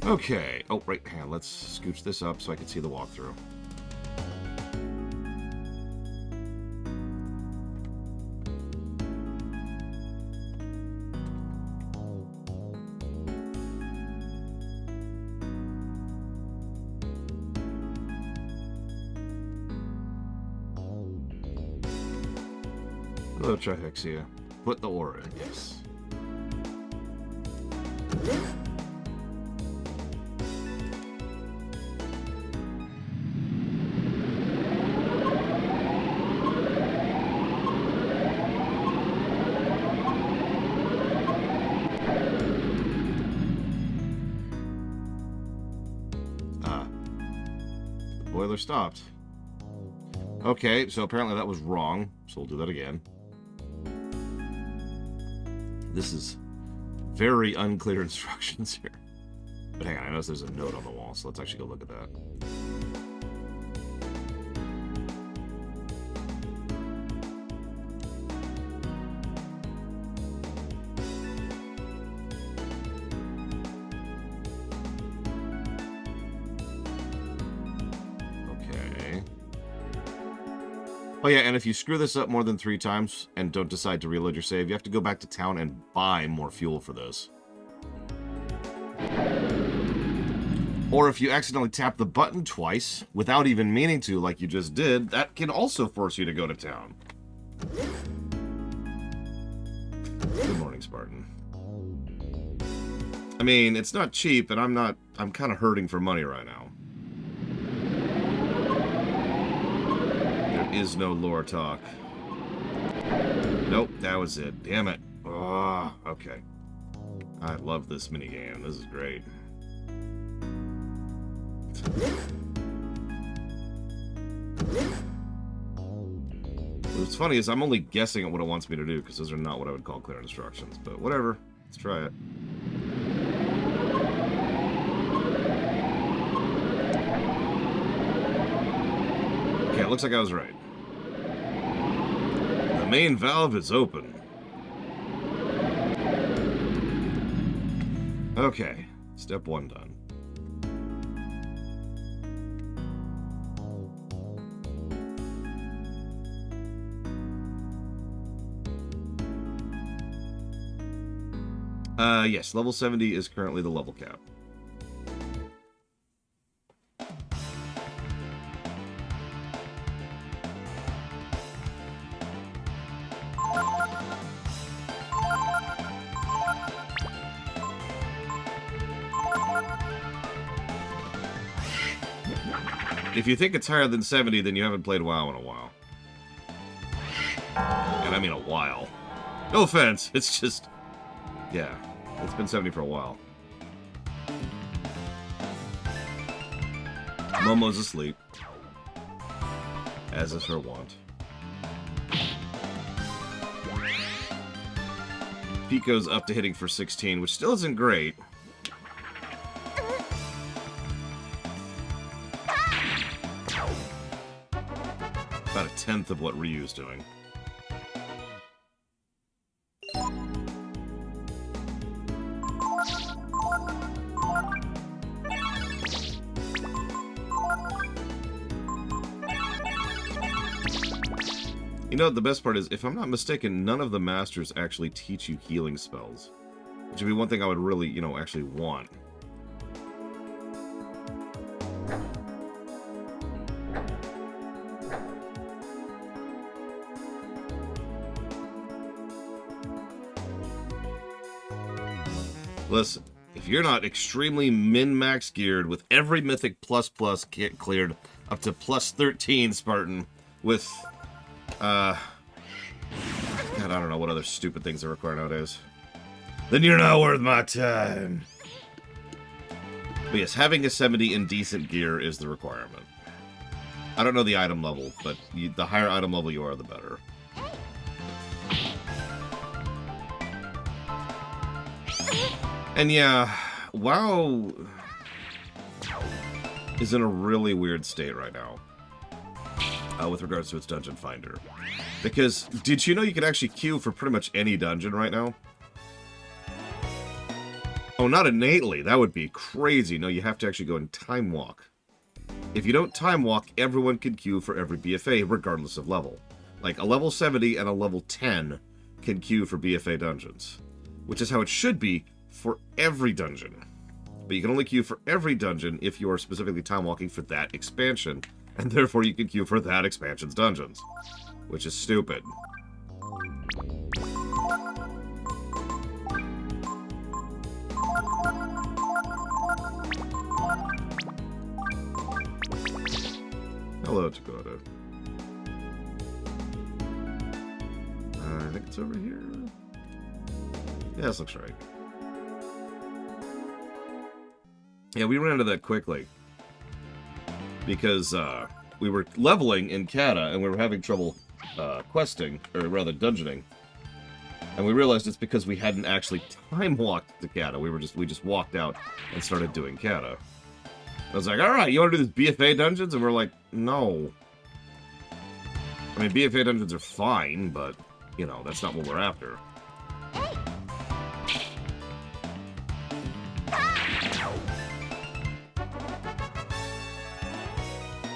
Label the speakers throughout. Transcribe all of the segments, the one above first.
Speaker 1: Okay. Oh, right. Hang on. Let's scooch this up so I can see the walkthrough. Hello, Trihexia. Put the ore in, yes. The boiler stopped. Okay, so apparently that was wrong, so we'll do that again. This is very unclear instructions here. But hang on, I notice there's a note on the wall, so let's actually go look at that. Okay. Oh yeah, and if you screw this up more than 3 times and don't decide to reload your save, you have to go back to town and buy more fuel for this. Or if you accidentally tap the button twice without even meaning to, like you just did, that can also force you to go to town. Good morning, Spartan. I mean, it's not cheap, and I'm kind of hurting for money right now. There is no lore talk. Nope, that was it. Damn it. Oh, okay. I love this minigame. This is great. What's funny is I'm only guessing at what it wants me to do, because those are not what I would call clear instructions. But whatever. Let's try it. Okay, it looks like I was right. The main valve is open. Okay, step 1 done. Yes, level 70 is currently the level cap. If you think it's higher than 70, then you haven't played WoW in a while. And I mean a while. No offense, it's just... yeah, it's been 70 for a while. Momo's asleep. As is her wont. Pico's up to hitting for 16, which still isn't great. About a tenth of what Ryu's doing. You know, the best part is, if I'm not mistaken, none of the masters actually teach you healing spells. Which would be one thing I would really, you know, actually want. Listen, if you're not extremely min-max geared with every Mythic plus kit cleared up to plus 13, Spartan, with... God, I don't know what other stupid things they require nowadays. Then you're not worth my time. But yes, having a 70 in decent gear is the requirement. I don't know the item level, but the higher item level you are, the better. And yeah, WoW is in a really weird state right now. With regards to its dungeon finder. Because, did you know you can actually queue for pretty much any dungeon right now? Oh, not innately. That would be crazy. No, you have to actually go and time walk. If you don't time walk, everyone can queue for every BFA, regardless of level. Like, a level 70 and a level 10 can queue for BFA dungeons, which is how it should be for every dungeon. But you can only queue for every dungeon if you are specifically time walking for that expansion, and therefore you can queue for that expansion's dungeons, which is stupid. Hello, Dakota. I think it's over here. Yeah, this looks right. Yeah, we ran into that quickly. Because we were leveling in Kata, and we were having trouble questing, or rather dungeoning. And we realized it's because we hadn't actually time-walked to Kata. We just walked out and started doing Kata. I was like, alright, you want to do this BFA dungeons? And we're like, no. I mean, BFA dungeons are fine, but, you know, that's not what we're after.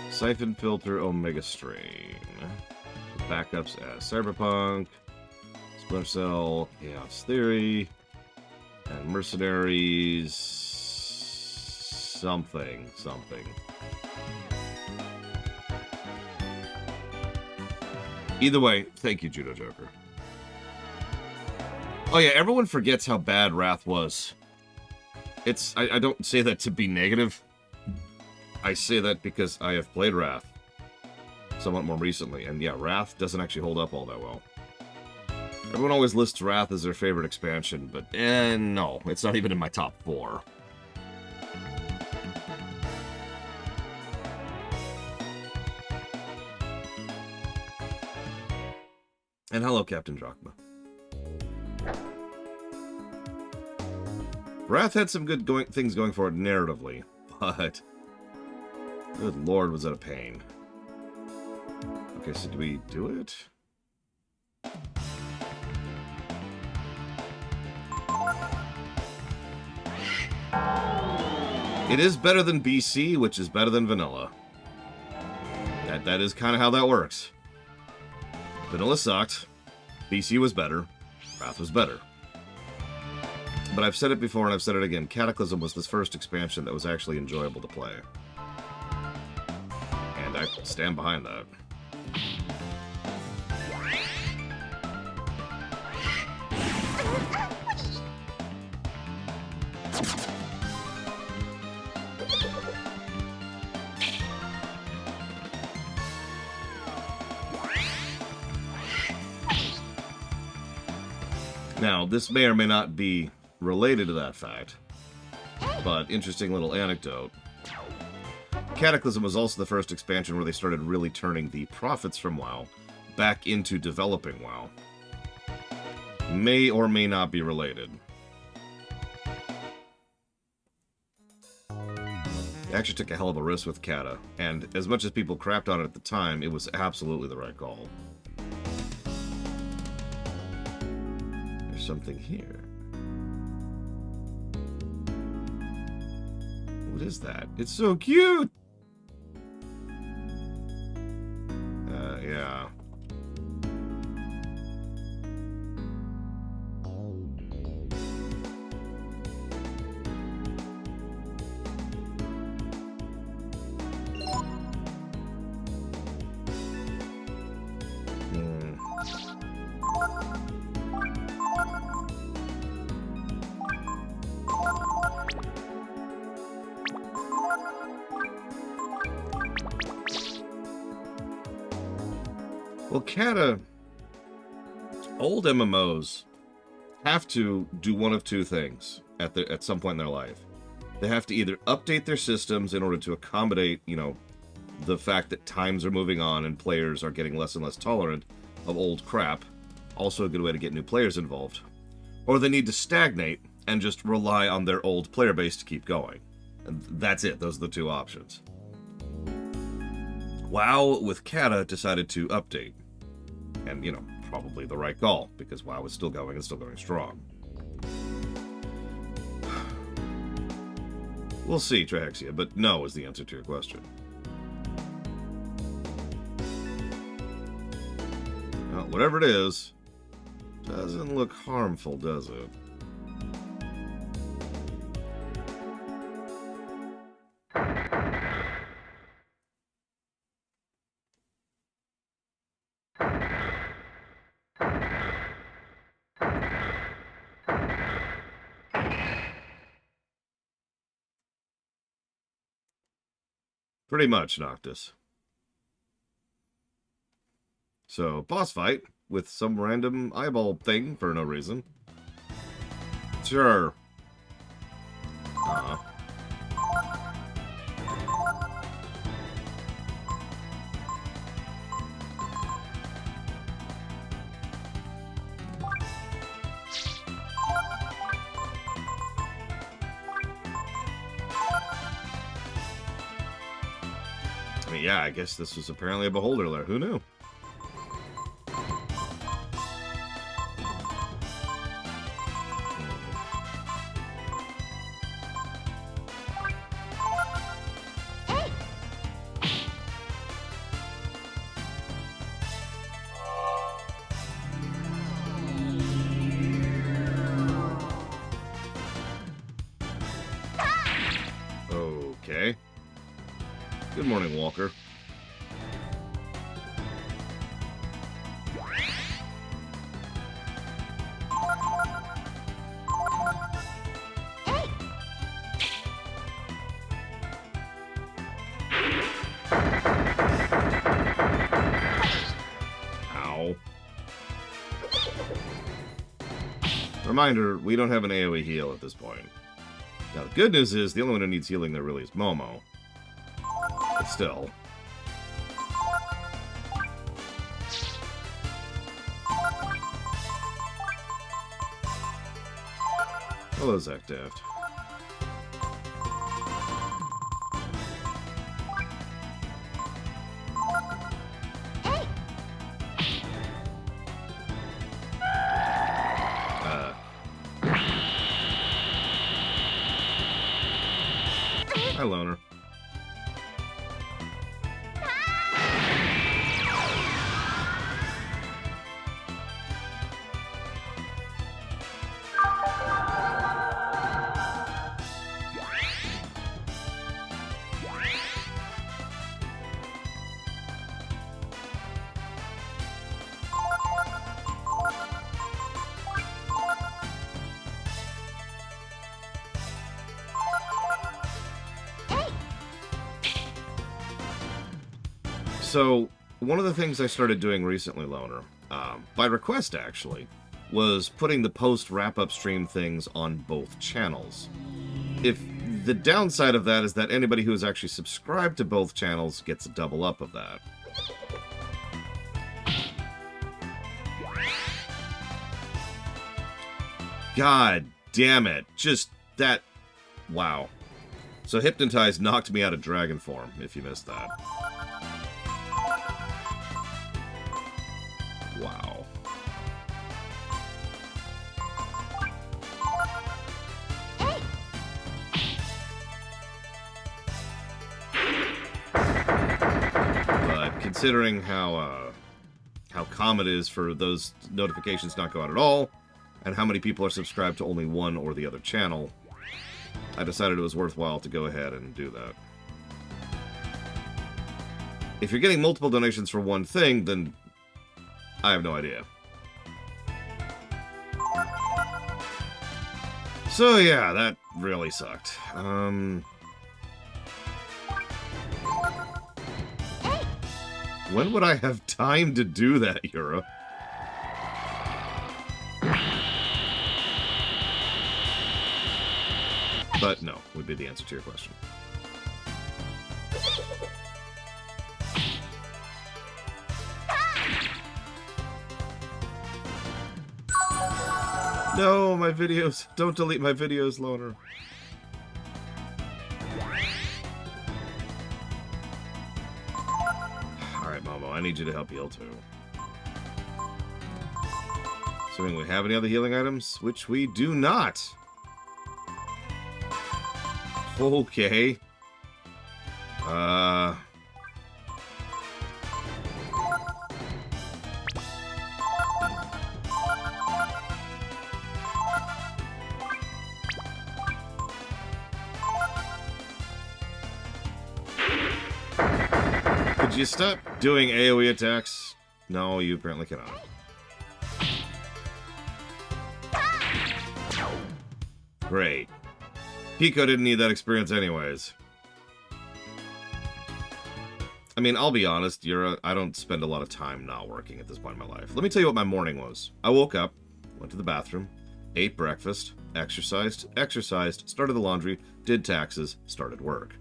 Speaker 1: Siphon Filter Omega Strain. Backups as Cyberpunk, Splinter Cell, Chaos Theory, and Mercenaries... something. Either way, thank you, Judo Joker. Oh yeah, everyone forgets how bad Wrath was. I don't say that to be negative. I say that because I have played Wrath somewhat more recently, and yeah, Wrath doesn't actually hold up all that well. Everyone always lists Wrath as their favorite expansion, but no, it's not even in my top 4. And hello, Captain Drachma. Wrath had some good things going for it narratively, but... good lord, was that a pain. Okay, so do we do it? It is better than BC, which is better than Vanilla. That is kind of how that works. Vanilla sucked. BC was better. Wrath was better. But I've said it before and I've said it again. Cataclysm was the first expansion that was actually enjoyable to play. And I stand behind that. Now, this may or may not be related to that fact, but interesting little anecdote. Cataclysm was also the first expansion where they started really turning the profits from WoW back into developing WoW. May or may not be related. They actually took a hell of a risk with Kata, and as much as people crapped on it at the time, it was absolutely the right call. There's something here. What is that? It's so cute! Yeah. Well, Kata, old MMOs have to do one of two things at some point in their life. They have to either update their systems in order to accommodate, you know, the fact that times are moving on and players are getting less and less tolerant of old crap. Also a good way to get new players involved. Or they need to stagnate and just rely on their old player base to keep going. And that's it. Those are the two options. WoW with Kata decided to update. And, you know, probably the right call, because WoW is still going and still going strong. We'll see, Trihexia, but no is the answer to your question. Well, whatever it is, doesn't look harmful, does it? Pretty much, Noctis. So, boss fight with some random eyeball thing for no reason. Sure. Yeah, I guess this was apparently a beholder lair. Who knew? Okay. Good morning, Walker. Ow. Reminder, we don't have an AoE heal at this point. Now, the good news is, the only one who needs healing there really is Momo. But still. Hello, Zach Daft. Hi, Loner. So, one of the things I started doing recently, Loner, by request actually, was putting the post-wrap-up stream things on both channels. If the downside of that is that anybody who is actually subscribed to both channels gets a double up of that. God damn it. Just that... Wow. So Hypnotize knocked me out of dragon form, if you missed that. Wow. But considering how common it is for those notifications not go out at all, and how many people are subscribed to only one or the other channel, I decided it was worthwhile to go ahead and do that. If you're getting multiple donations for one thing, then I have no idea. So yeah, that really sucked. When would I have time to do that, Yura? But no, would be the answer to your question. No, my videos. Don't delete my videos, Loner. Alright, Momo, I need you to help heal too. Assuming we have any other healing items, which we do not. Okay. Could you stop doing AoE attacks? No, you apparently cannot. Great. Pico didn't need that experience anyways. I mean, I'll be honest, I don't spend a lot of time not working at this point in my life. Let me tell you what my morning was. I woke up, went to the bathroom, ate breakfast, exercised, started the laundry, did taxes, started work.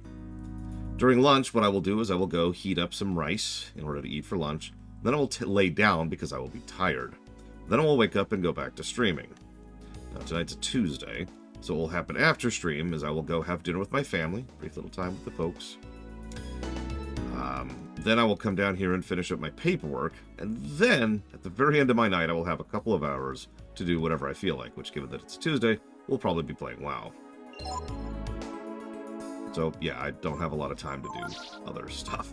Speaker 1: During lunch, what I will do is I will go heat up some rice in order to eat for lunch. Then I will lay down because I will be tired. Then I will wake up and go back to streaming. Now, tonight's a Tuesday, so what will happen after stream is I will go have dinner with my family, brief little time with the folks. Then I will come down here and finish up my paperwork, and then, at the very end of my night, I will have a couple of hours to do whatever I feel like, which, given that it's Tuesday, we'll probably be playing WoW. So, yeah, I don't have a lot of time to do other stuff.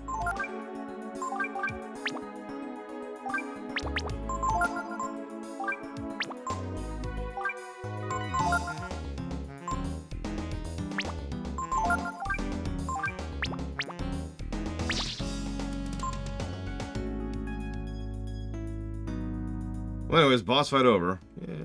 Speaker 1: Well, anyways, boss fight over. Yay.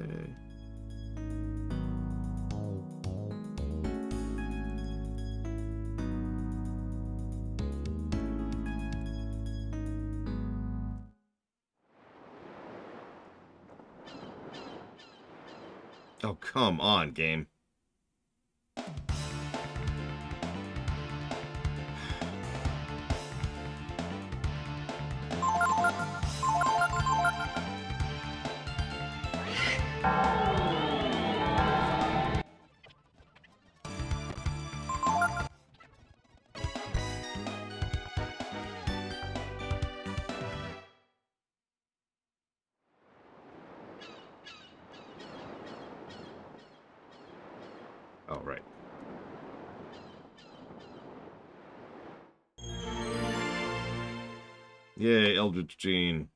Speaker 1: Oh, come on, game. Oh, right. Yay, Eldritch Gene.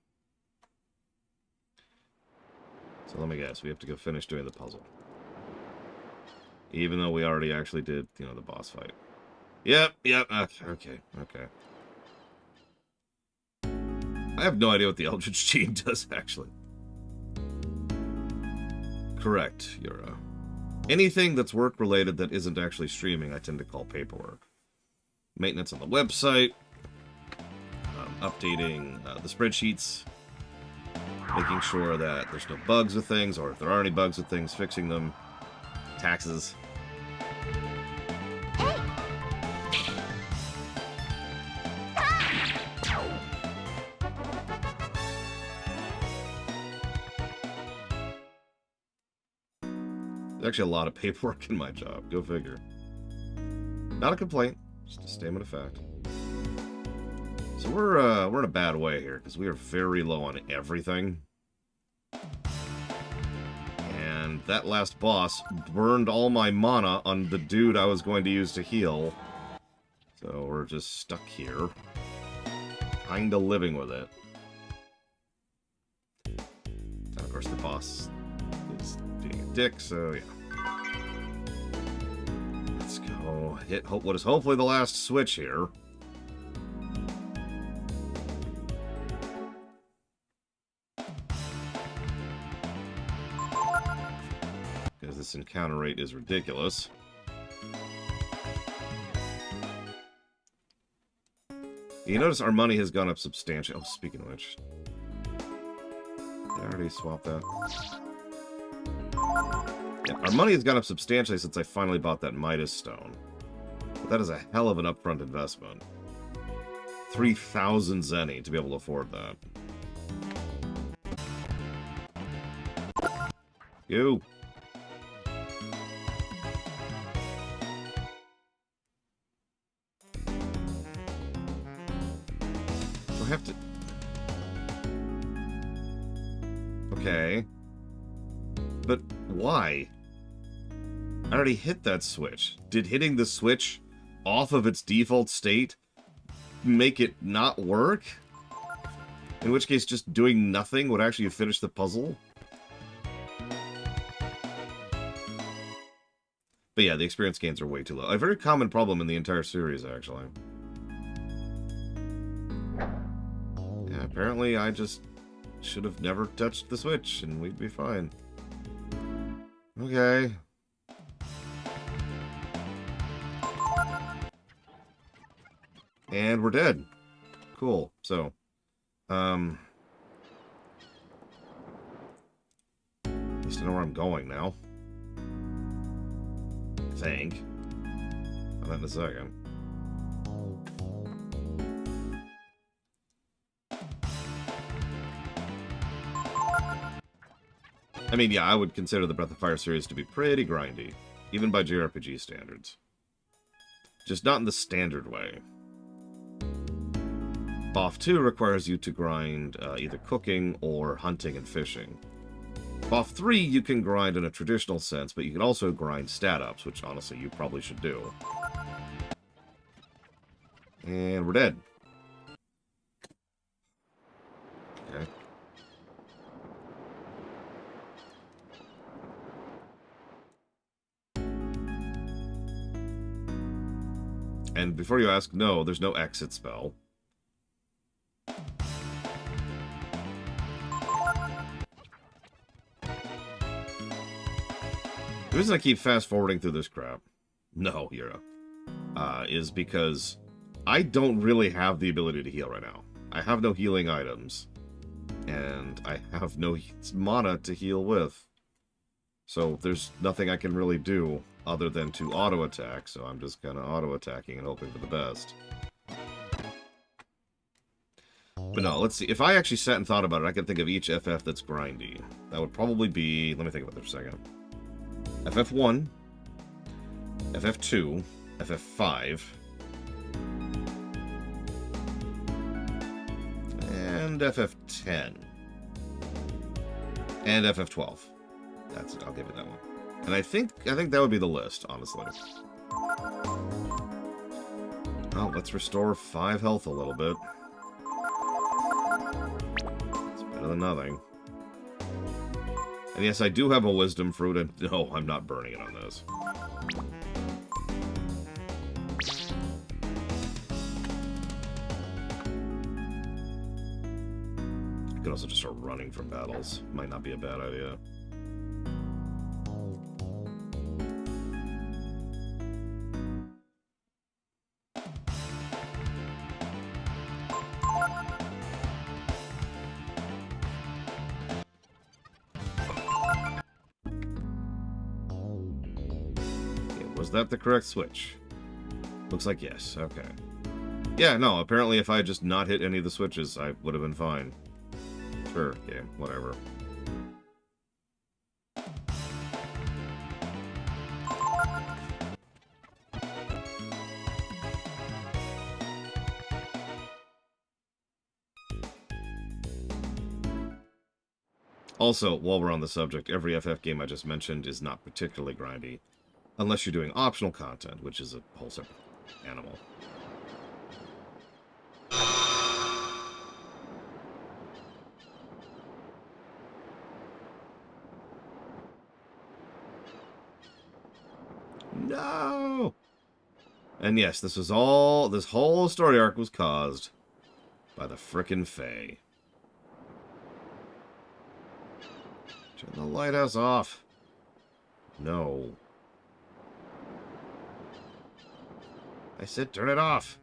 Speaker 1: So let me guess, we have to go finish doing the puzzle. Even though we already actually did, you know, the boss fight. Yep, okay. I have no idea what the Eldritch Gene does, actually. Correct, Yura. Anything that's work-related that isn't actually streaming, I tend to call paperwork. Maintenance on the website, updating the spreadsheets, making sure that there's no bugs with things, or if there are any bugs with things, fixing them, taxes. There's actually a lot of paperwork in my job. Go figure. Not a complaint, just a statement of fact. So we're in a bad way here because we are very low on everything. And that last boss burned all my mana on the dude I was going to use to heal. So we're just stuck here, kinda living with it. And of course the boss is being a dick, so yeah. Let's go hit what is hopefully the last switch here. Because this encounter rate is ridiculous. You notice our money has gone up substantially. Oh, speaking of which, did I already swap that? Yeah, our money has gone up substantially since I finally bought that Midas Stone. But that is a hell of an upfront investment. 3,000 Zenny to be able to afford that. You. Do I have to... Okay. But why? I already hit that switch. Did hitting the switch off of its default state make it not work? In which case, just doing nothing would actually finish the puzzle? But yeah, the experience gains are way too low. A very common problem in the entire series, actually. Yeah, apparently I just should have never touched the switch, and we'd be fine. Okay. And we're dead. Cool. So, at least I know where I'm going now. I think. I'll in a second. I mean, yeah, I would consider the Breath of Fire series to be pretty grindy, even by JRPG standards. Just not in the standard way. BoF 2 requires you to grind either cooking or hunting and fishing. BoF 3 you can grind in a traditional sense, but you can also grind stat-ups, which honestly you probably should do. And we're dead. Okay. And before you ask, no, there's no exit spell. The reason I keep fast-forwarding through this crap, no, Hero, is because I don't really have the ability to heal right now. I have no healing items, and I have no mana to heal with. So there's nothing I can really do other than to auto-attack, so I'm just kind of auto-attacking and hoping for the best. But no, let's see. If I actually sat and thought about it, I could think of each FF that's grindy. That would probably be... Let me think about this for a second. FF1, FF2, FF5, and FF10, and FF12. That's it. I'll give it that one. And I think that would be the list, honestly. Oh, let's restore 5 health a little bit. It's better than nothing. And yes, I do have a wisdom fruit, and no, I'm not burning it on this. I could also just start running from battles. Might not be a bad idea. Was that the correct switch? Looks like yes. Okay. Yeah, no, apparently if I had just not hit any of the switches, I would have been fine. Sure, game, whatever. Also, while we're on the subject, every FF game I just mentioned is not particularly grindy. Unless you're doing optional content, which is a whole separate animal. No! And yes, this whole story arc was caused by the frickin' Fae. Turn the lighthouse off. No. I said turn it off.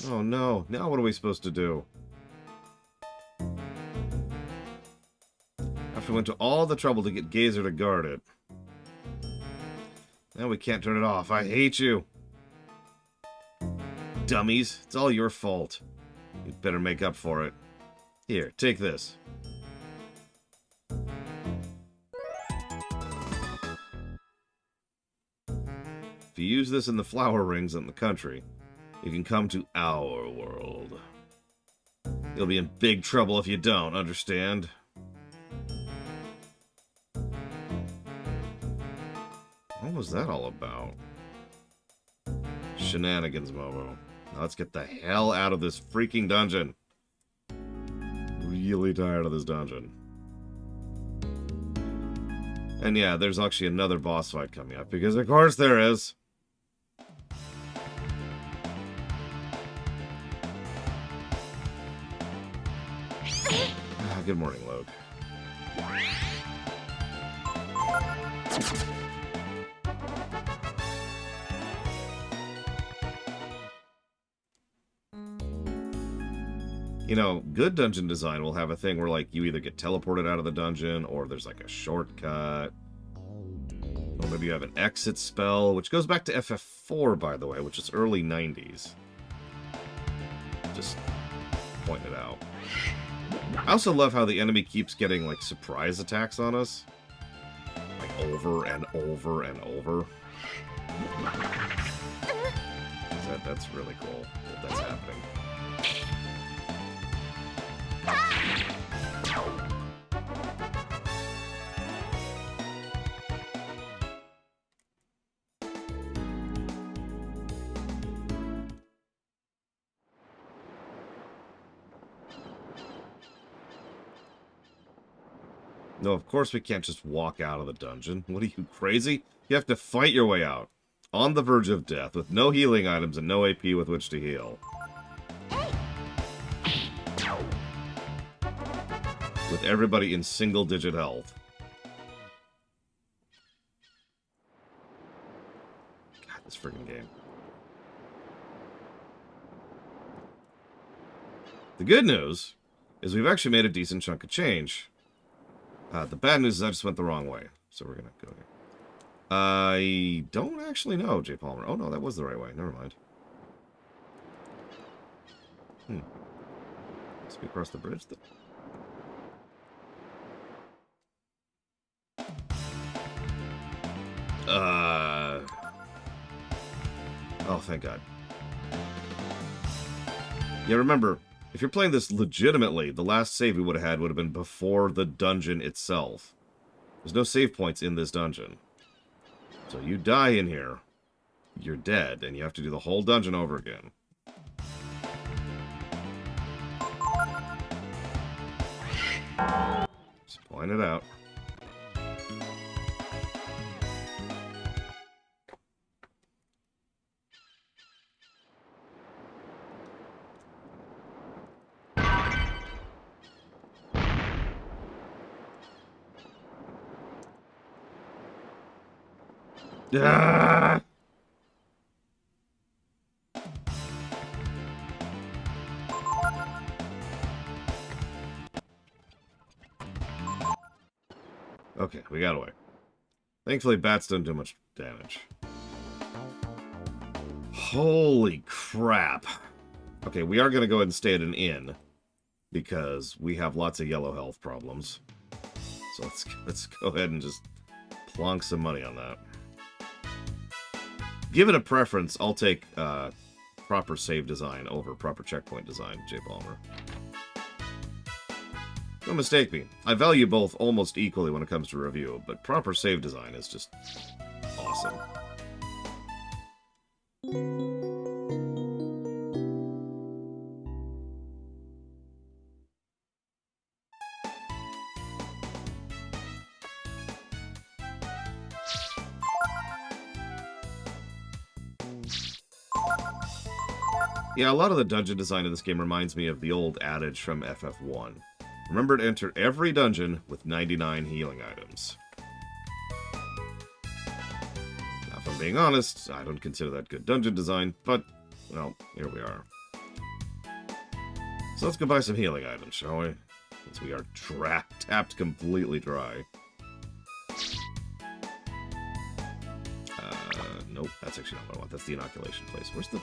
Speaker 1: Oh no, now what are we supposed to do? After we went to all the trouble to get Gazer to guard it. Now we can't turn it off. I hate you. Dummies, it's all your fault. You'd better make up for it. Here, take this. If you use this in the flower rings in the country, You can come to our world. You'll be in big trouble if you don't, understand? What was that all about? Shenanigans, Momo. Now let's get the hell out of this freaking dungeon. Really tired of this dungeon. And yeah, there's actually another boss fight coming up, because of course there is. Good morning, Loke. You know, good dungeon design will have a thing where, like, you either get teleported out of the dungeon, or there's, like, a shortcut. Or maybe you have an exit spell, which goes back to FF4, by the way, which is early 90s. Just pointing it out. I also love how the enemy keeps getting, like, surprise attacks on us. Like, over and over and over. That's really cool that that's happening. No, of course we can't just walk out of the dungeon. What are you, crazy? You have to fight your way out. On the verge of death, with no healing items and no AP with which to heal. With everybody in single-digit health. God, this freaking game. The good news is we've actually made a decent chunk of change. The bad news is I just went the wrong way. So we're going to go here. I don't actually know, J. Palmer. Oh, no, that was the right way. Never mind. Must be across the bridge, though. Oh, thank God. Yeah, remember, if you're playing this legitimately, the last save we would have had would have been before the dungeon itself. There's no save points in this dungeon. So you die in here, you're dead, and you have to do the whole dungeon over again. Just point it out. Ah! Okay, we got away. Thankfully, bats don't do much damage. Holy crap. Okay, we are going to go ahead and stay at an inn, because we have lots of yellow health problems. So let's go ahead and just plonk some money on that. Given a preference, I'll take proper save design over proper checkpoint design, J. Palmer. Don't mistake me. I value both almost equally when it comes to review, but proper save design is just awesome. Yeah, a lot of the dungeon design in this game reminds me of the old adage from FF1. Remember to enter every dungeon with 99 healing items. Now, if I'm being honest, I don't consider that good dungeon design, but, well, here we are. So let's go buy some healing items, shall we? Since we are tapped completely dry. Nope, that's actually not what I want. That's the inoculation place. Where's the...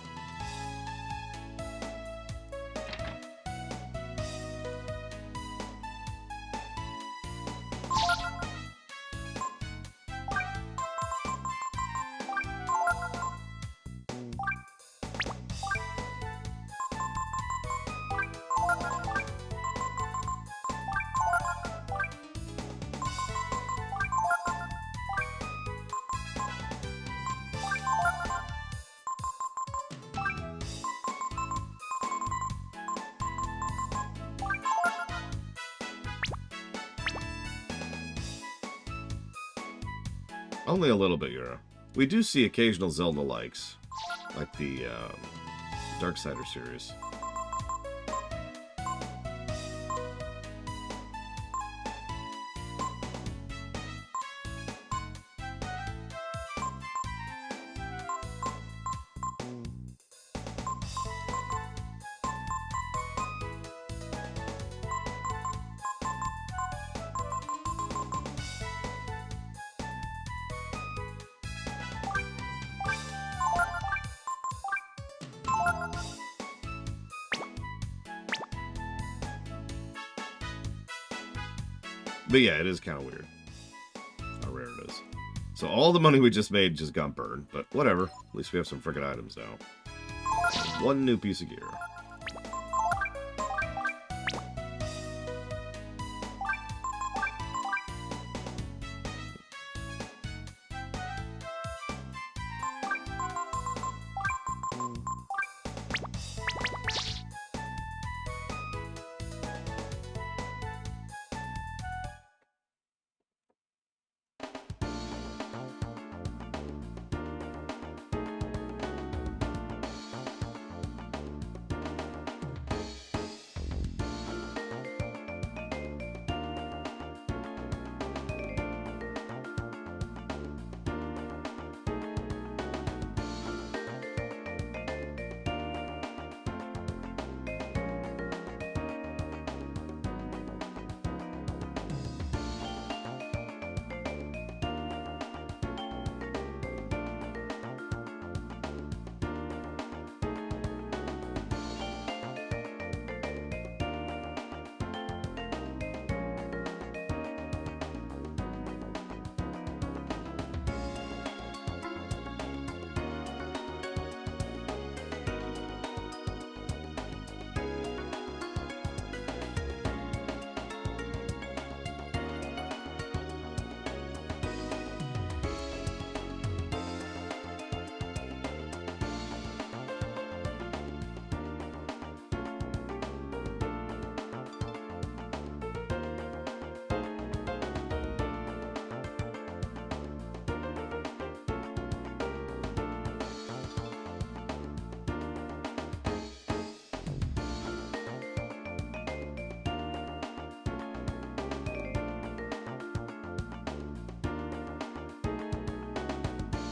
Speaker 1: Only a little bit, Yura. We do see occasional Zelda-likes, like the Darksider series. But yeah, it is kind of weird how rare it is. So all the money we just made just got burned, but whatever. At least we have some frickin' items now. One new piece of gear.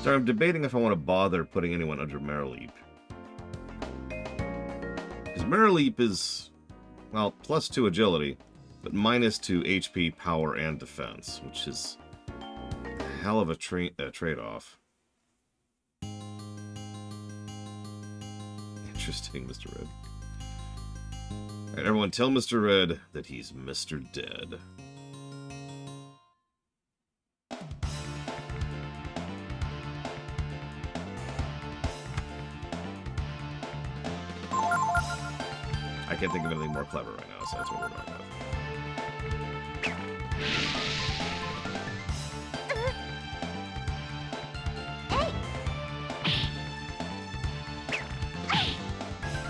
Speaker 1: So I'm debating if I want to bother putting anyone under Maraleep. Because Maraleep is, well, +2 agility, but -2 HP, power, and defense, which is a hell of a trade-off. Interesting, Mr. Red. Alright, everyone, tell Mr. Red that he's Mr. Dead. I can't think of anything more clever right now, so that's what we're going with.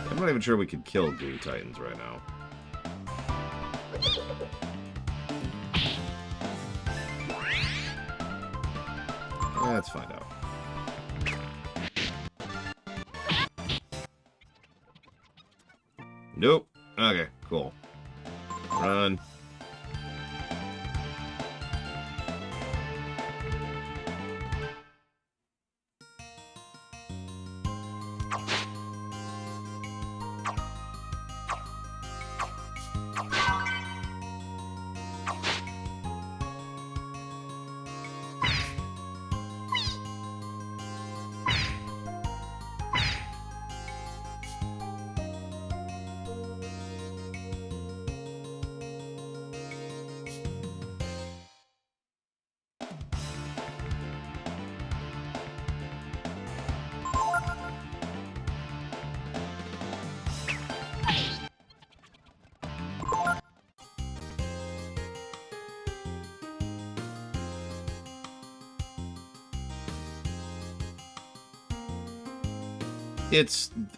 Speaker 1: I'm not even sure we could kill Goo Titans right now. Let's find out. Nope. Okay, cool. Run.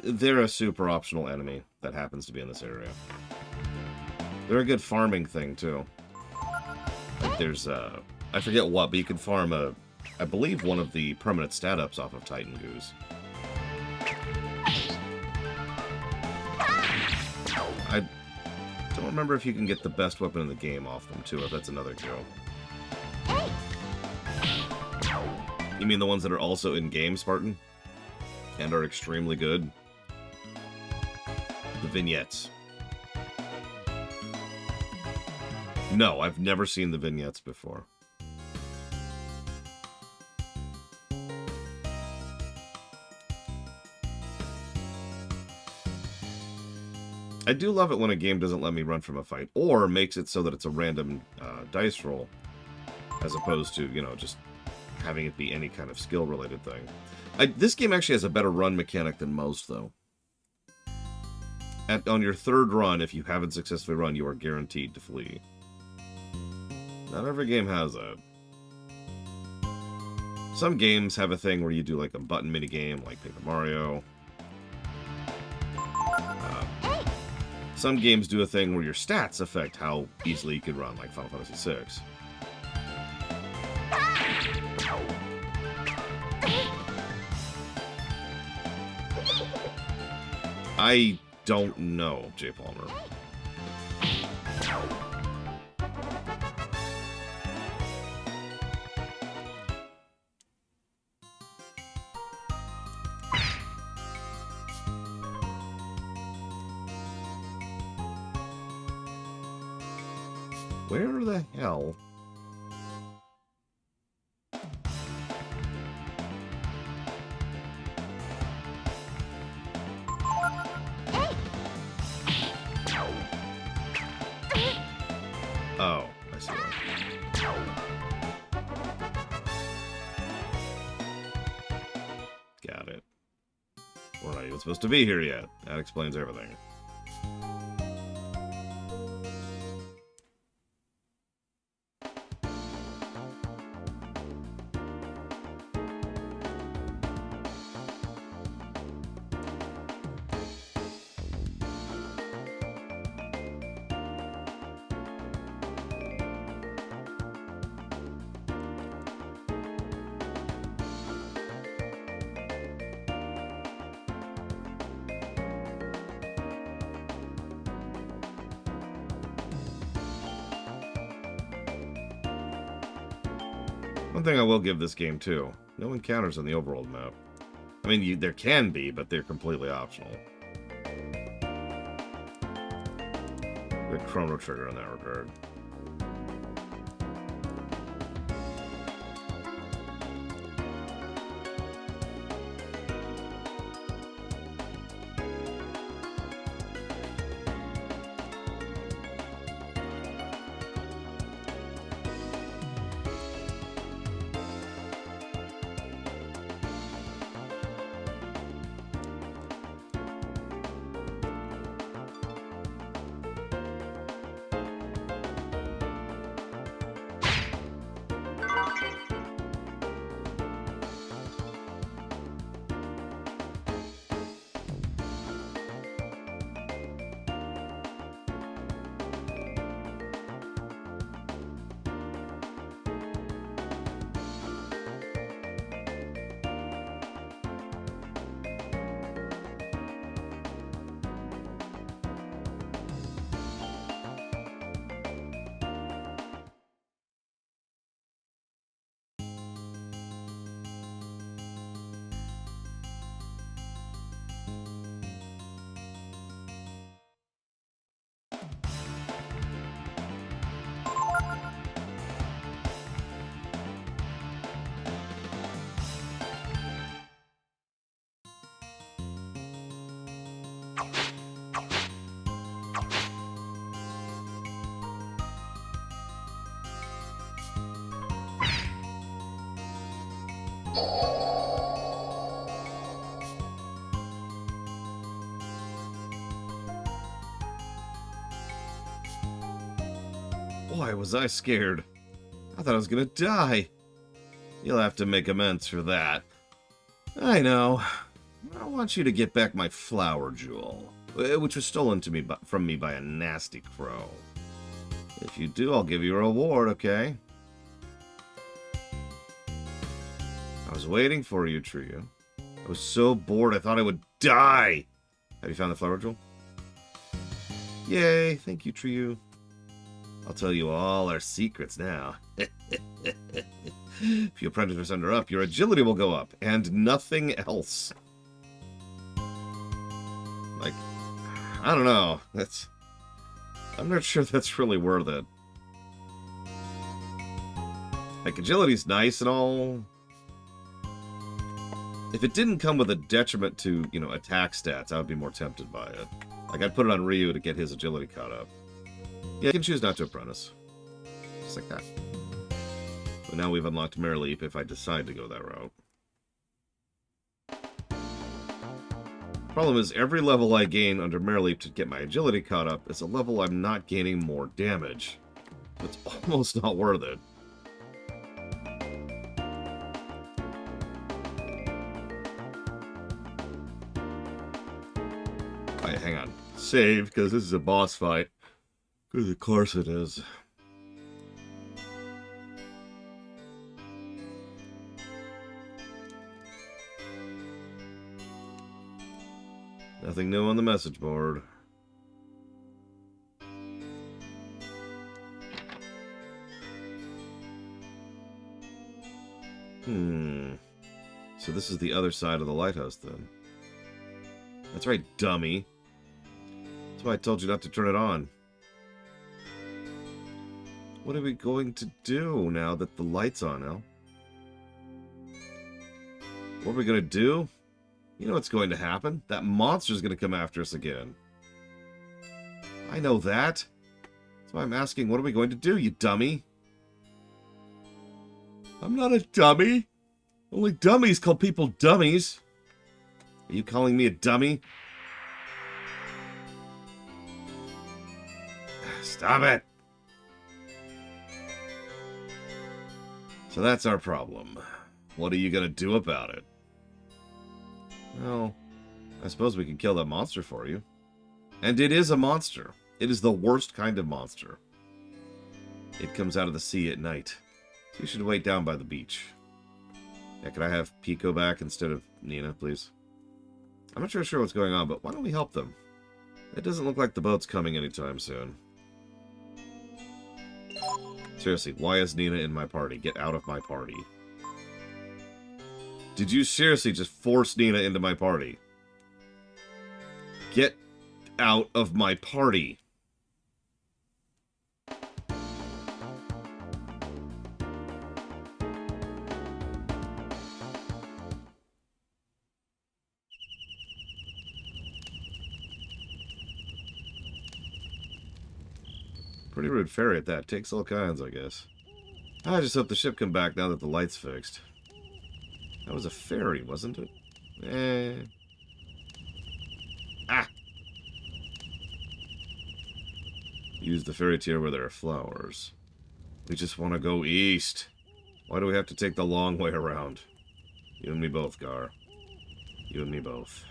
Speaker 1: They're a super optional enemy that happens to be in this area. They're a good farming thing, too. Like there's, I forget what, but you can farm a I believe, one of the permanent stat-ups off of Titan Goose. I don't remember if you can get the best weapon in the game off them, too, if that's another joke. You mean the ones that are also in-game, Spartan? And are extremely good? The vignettes. No, I've never seen the vignettes before. I do love it when a game doesn't let me run from a fight, or makes it so that it's a random dice roll, as opposed to, you know, just having it be any kind of skill-related thing. This game actually has a better run mechanic than most, though. On your third run, if you haven't successfully run, you are guaranteed to flee. Not every game has that. Some games have a thing where you do like a button minigame, like Paper Mario. Some games do a thing where your stats affect how easily you can run, like Final Fantasy VI. I don't know, J. Palmer. Where the hell? Oh, I see that. Got it. We're not even supposed to be here yet. That explains everything. One thing I will give this game, too. No encounters on the Overworld map. I mean, there can be, but they're completely optional. The Chrono Trigger in that regard. Boy, was I scared. I thought I was gonna die. You'll have to make amends for that. I know. I want you to get back my flower jewel, which was stolen from me by a nasty crow. If you do, I'll give you a reward, okay? I was waiting for you, Trio. I was so bored I thought I would die! Have you found the flower jewel? Yay, thank you, Trio. I'll tell you all our secrets now. If you apprentice Thunder up, your agility will go up, and nothing else. Like, I don't know. I'm not sure that's really worth it. Like, agility's nice and all. If it didn't come with a detriment to, you know, attack stats, I would be more tempted by it. Like, I'd put it on Ryu to get his agility caught up. Yeah, I can choose not to apprentice. Just like that. But now we've unlocked Mare Leap if I decide to go that route. Problem is, every level I gain under Mare Leap to get my agility caught up is a level I'm not gaining more damage. It's almost not worth it. Alright, hang on. Save, because this is a boss fight. Because of course it is. Nothing new on the message board. So this is the other side of the lighthouse, then. That's right, dummy. That's why I told you not to turn it on. What are we going to do now that the light's on, Al? What are we going to do? You know what's going to happen. That monster's going to come after us again. I know that. That's why I'm asking, what are we going to do, you dummy? I'm not a dummy. Only dummies call people dummies. Are you calling me a dummy? Stop it. So that's our problem. What are you going to do about it? Well, I suppose we can kill that monster for you. And it is a monster. It is the worst kind of monster. It comes out of the sea at night. You should wait down by the beach. Yeah, can I have Pico back instead of Nina, please? I'm not sure what's going on, but why don't we help them? It doesn't look like the boat's coming anytime soon. Seriously, why is Nina in my party? Get out of my party. Did you seriously just force Nina into my party? Get out of my party. Pretty rude ferry at that. Takes all kinds, I guess. I just hope the ship come back now that the light's fixed. That was a ferry, wasn't it? Ah! Use the ferry tier where there are flowers. We just want to go east. Why do we have to take the long way around? You and me both, Gar. You and me both.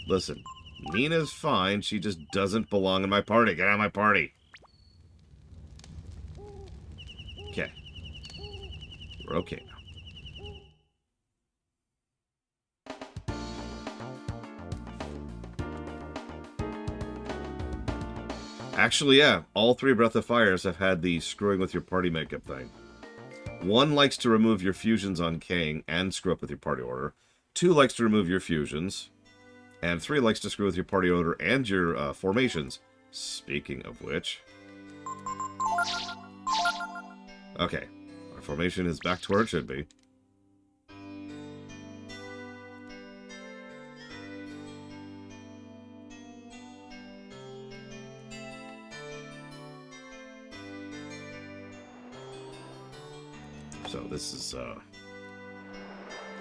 Speaker 1: Listen, Nina's fine. She just doesn't belong in my party. Get out of my party. Okay. We're okay now. Actually, yeah, all three Breath of Fires have had the screwing with your party makeup thing. 1 likes to remove your fusions on Kang and screw up with your party order. 2 likes to remove your fusions. And 3 likes to screw with your party order and your formations. Speaking of which... Okay, our formation is back to where it should be. So this is,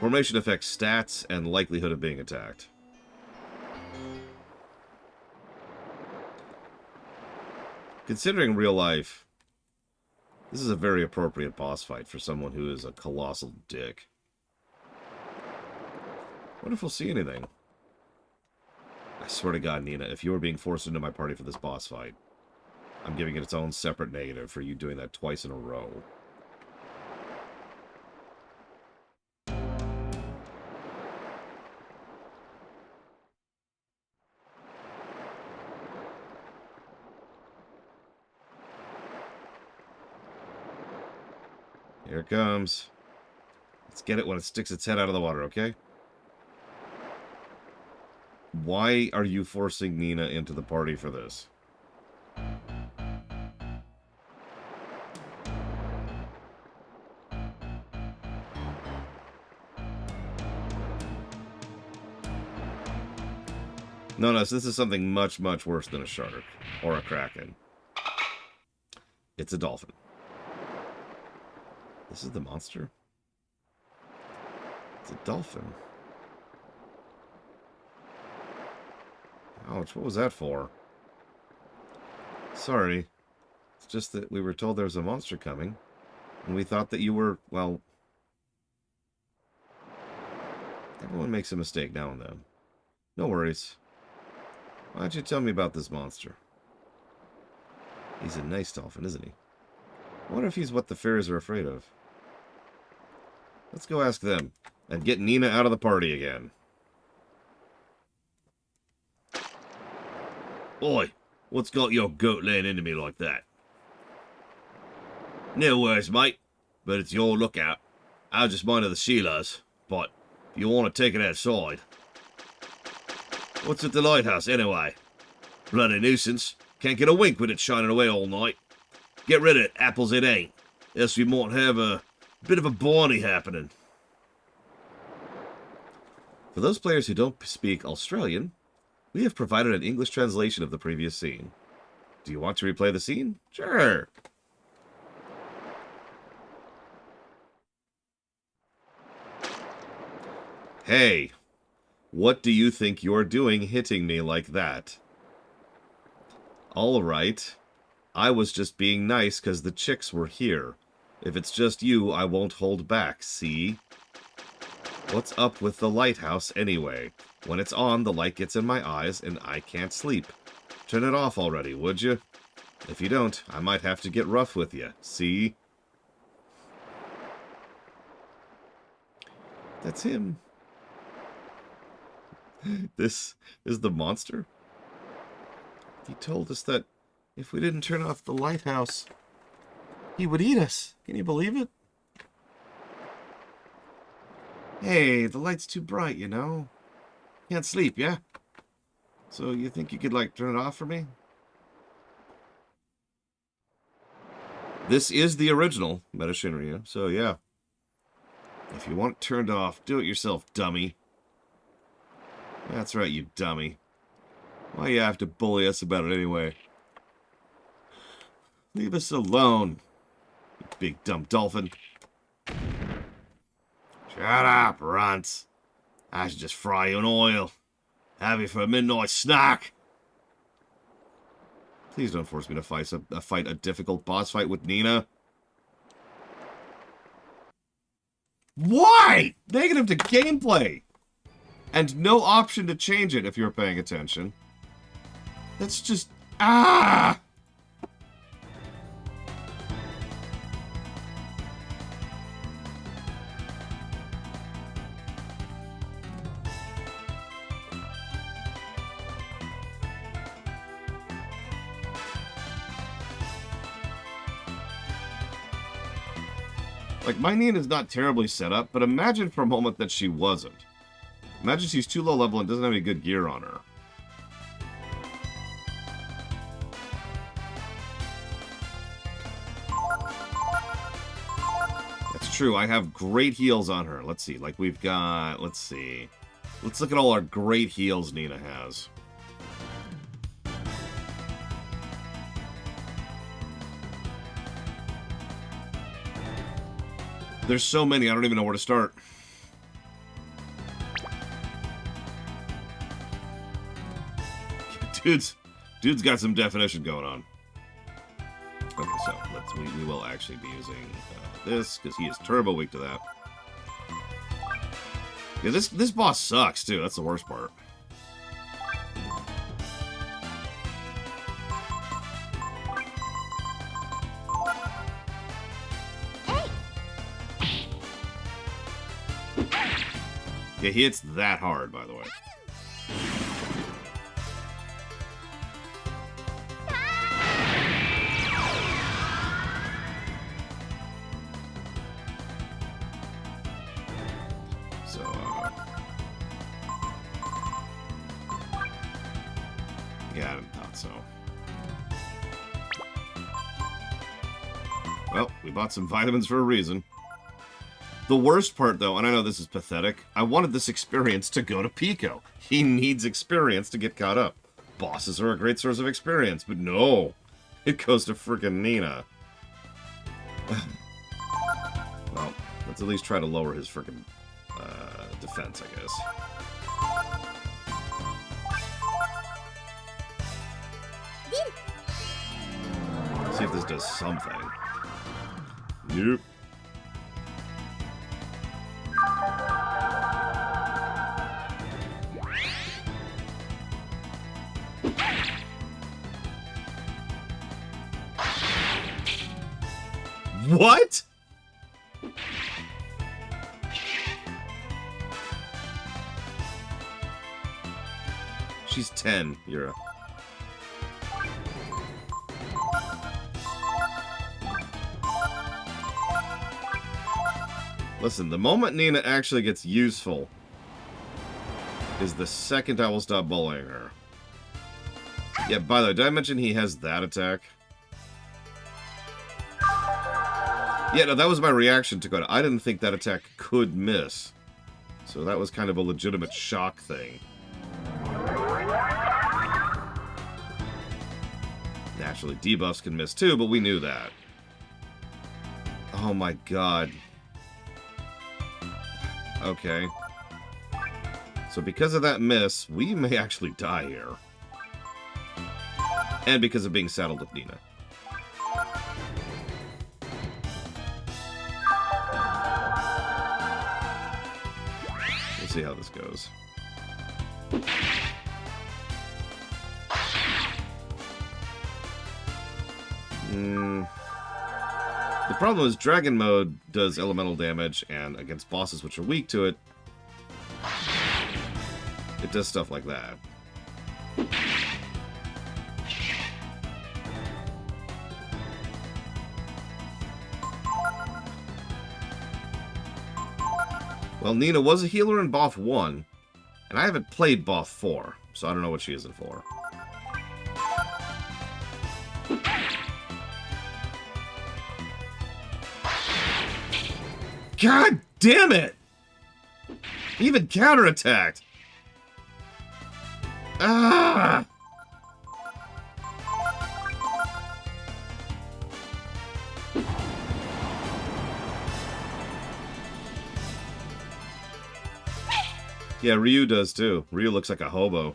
Speaker 1: formation affects stats and likelihood of being attacked. Considering real life, this is a very appropriate boss fight for someone who is a colossal dick. What if we'll see anything? I swear to God, Nina, if you were being forced into my party for this boss fight, I'm giving it its own separate negative for you doing that twice in a row. Here it comes. Let's get it when it sticks its head out of the water, okay? Why are you forcing Nina into the party for this? No, this is something much, much worse than a shark or a kraken. It's a dolphin. This is the monster? It's a dolphin. Ouch, what was that for? Sorry. It's just that we were told there was a monster coming. And we thought that you were, well... Everyone makes a mistake now and then. No worries. Why don't you tell me about this monster? He's a nice dolphin, isn't he? I wonder if he's what the fairies are afraid of. Let's go ask them. And get Nina out of the party again. Oi, what's got your goat laying into me like that? No worries, mate. But it's your lookout. I was just minding the Sheilas. But if you want to take it outside... What's at the lighthouse, anyway? Bloody nuisance. Can't get a wink with it shining away all night. Get rid of it, apples it ain't. Else we might have a bit of a Barney happening. For those players who don't speak Australian, we have provided an English translation of the previous scene. Do you want to replay the scene? Sure. Hey, what do you think you're doing hitting me like that? All right. I was just being nice because the chicks were here. If it's just you, I won't hold back, see? What's up with the lighthouse anyway? When it's on, the light gets in my eyes and I can't sleep. Turn it off already, would you? If you don't, I might have to get rough with you, see? That's him. This is the monster? He told us that if we didn't turn off the lighthouse, he would eat us. Can you believe it? Hey, the light's too bright, you know? Can't sleep, yeah? So you think you could, like, turn it off for me? This is the original Meta Shinryu, so yeah. If you want it turned off, do it yourself, dummy. That's right, you dummy. Why you have to bully us about it anyway? Leave us alone, you big dumb dolphin. Shut up, runts. I should just fry you in oil. Have you for a midnight snack. Please don't force me to fight a difficult boss fight with Nina. Why? Negative to gameplay. And no option to change it if you're paying attention. That's just... Ah! Like, my Nina is not terribly set up, but imagine for a moment that she wasn't. Imagine she's too low level and doesn't have any good gear on her. That's true, I have great heals on her. Let's see, like we've got, let's see. Let's look at all our great heals Nina has. There's so many, I don't even know where to start. Dude's got some definition going on. Okay, so we will actually be using this because he is turbo weak to that. Yeah, this boss sucks too. That's the worst part. Yeah, he hits that hard, by the way. thought so. Well, we bought some vitamins for a reason. The worst part, though, and I know this is pathetic, I wanted this experience to go to Pico. He needs experience to get caught up. Bosses are a great source of experience, but no. It goes to frickin' Nina. Well, let's at least try to lower his frickin' defense, I guess. See if this does something. Nope. What? She's 10, Yura. Listen, the moment Nina actually gets useful is the second I will stop bullying her. Yeah, by the way, did I mention he has that attack? Yeah, no, that was my reaction to Dakota. I didn't think that attack could miss. So that was kind of a legitimate shock thing. Naturally, debuffs can miss too, but we knew that. Oh my god. Okay. So because of that miss, we may actually die here. And because of being saddled with Nina. We'll see how this goes. The problem is Dragon Mode does elemental damage, and against bosses which are weak to it, it does stuff like that. Well, Nina was a healer in Both 1, and I haven't played Both 4, so I don't know what she is in 4. God damn it! Even counterattacked! Ah! Yeah, Ryu does too. Ryu looks like a hobo.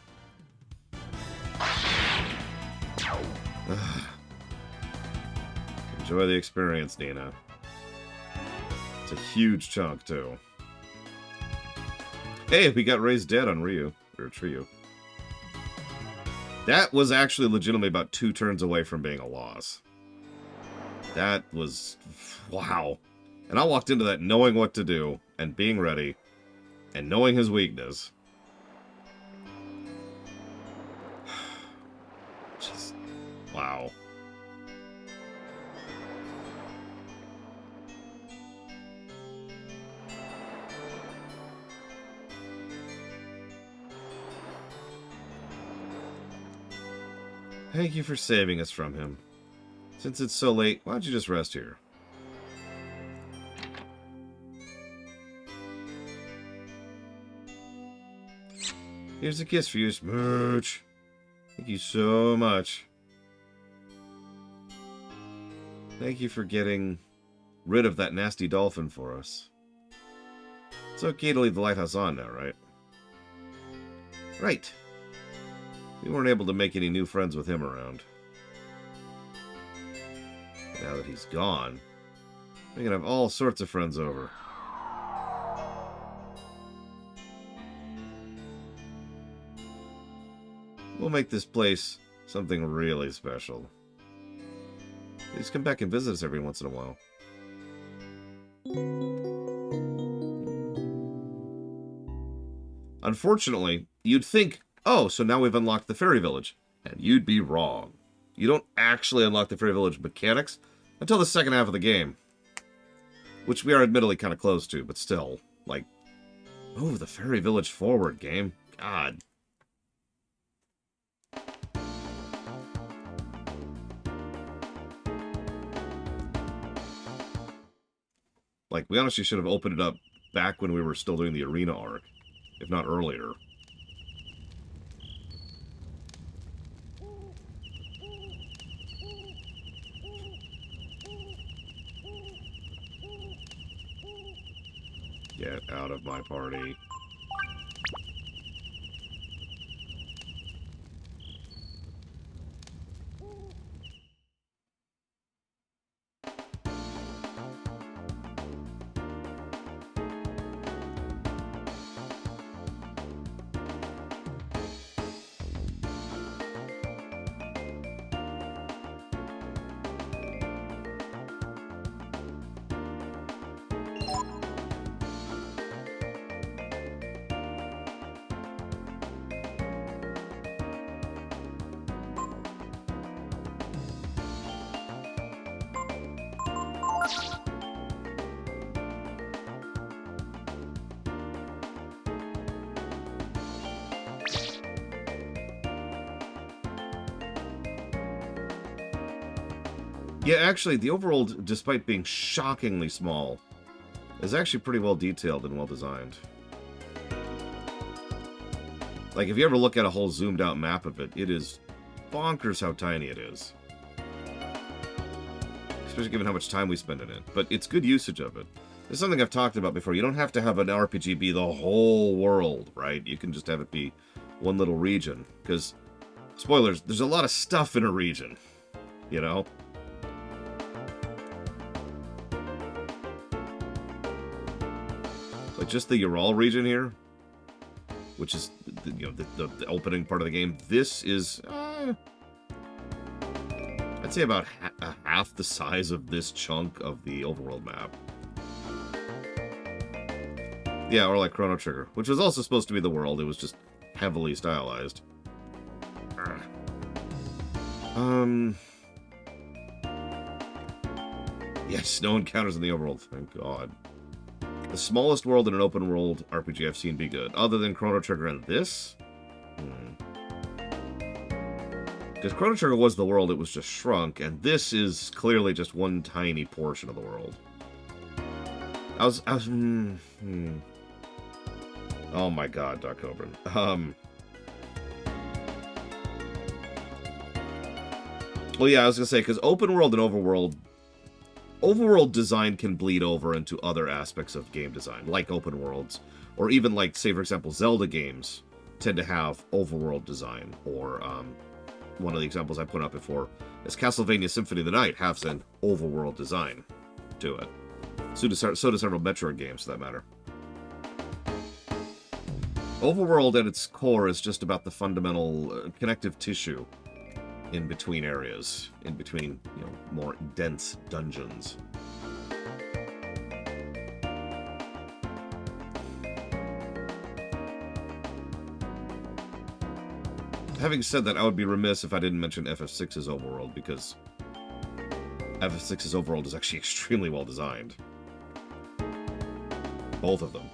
Speaker 1: Enjoy the experience, Nina. It's a huge chunk, too. Hey, we got raised dead on Ryu. Or Trio. That was actually legitimately about 2 turns away from being a loss. That was... wow. And I walked into that knowing what to do, and being ready, and knowing his weakness. Just... wow. Thank you for saving us from him. Since it's so late, why don't you just rest here? Here's a kiss for you, Smooch. Thank you so much. Thank you for getting rid of that nasty dolphin for us. It's okay to leave the lighthouse on now, right? Right. We weren't able to make any new friends with him around. Now that he's gone, we can have all sorts of friends over. We'll make this place something really special. Please come back and visit us every once in a while. Unfortunately, you'd think, oh, so now we've unlocked the Fairy Village. And you'd be wrong. You don't actually unlock the Fairy Village mechanics until the second half of the game. Which we are admittedly kind of close to, but still. Like, move the Fairy Village forward, game. God. Like, we honestly should have opened it up back when we were still doing the arena arc, if not earlier. Get out of my party. Yeah, actually, the Overworld, despite being shockingly small, is actually pretty well detailed and well designed. Like, if you ever look at a whole zoomed out map of it, it is bonkers how tiny it is. Especially given how much time we spend in it. But it's good usage of it. It's something I've talked about before. You don't have to have an RPG be the whole world, right? You can just have it be one little region. Because, spoilers, there's a lot of stuff in a region. You know? Like, just the Ural region here, which is, you know, the opening part of the game. This is, I'd say about half the size of this chunk of the Overworld map. Yeah, or like Chrono Trigger, which was also supposed to be the world. It was just heavily stylized. Yes, no encounters in the Overworld, thank God. The smallest world in an open world RPG I've seen be good, other than Chrono Trigger and this? Because Chrono Trigger was the world, it was just shrunk, and this is clearly just one tiny portion of the world. Oh my God, Doc Coburn. Well, yeah, I was gonna say, because open world and overworld design can bleed over into other aspects of game design, like open worlds, or even like, say, for example, Zelda games tend to have overworld design, or one of the examples I put up before is Castlevania Symphony of the Night has an overworld design to it. So do several Metroid games, for that matter. Overworld at its core is just about the fundamental connective tissue in between areas, in between, you know, more dense dungeons. Having said that, I would be remiss if I didn't mention FF6's Overworld, because FF6's Overworld is actually extremely well designed. Both of them.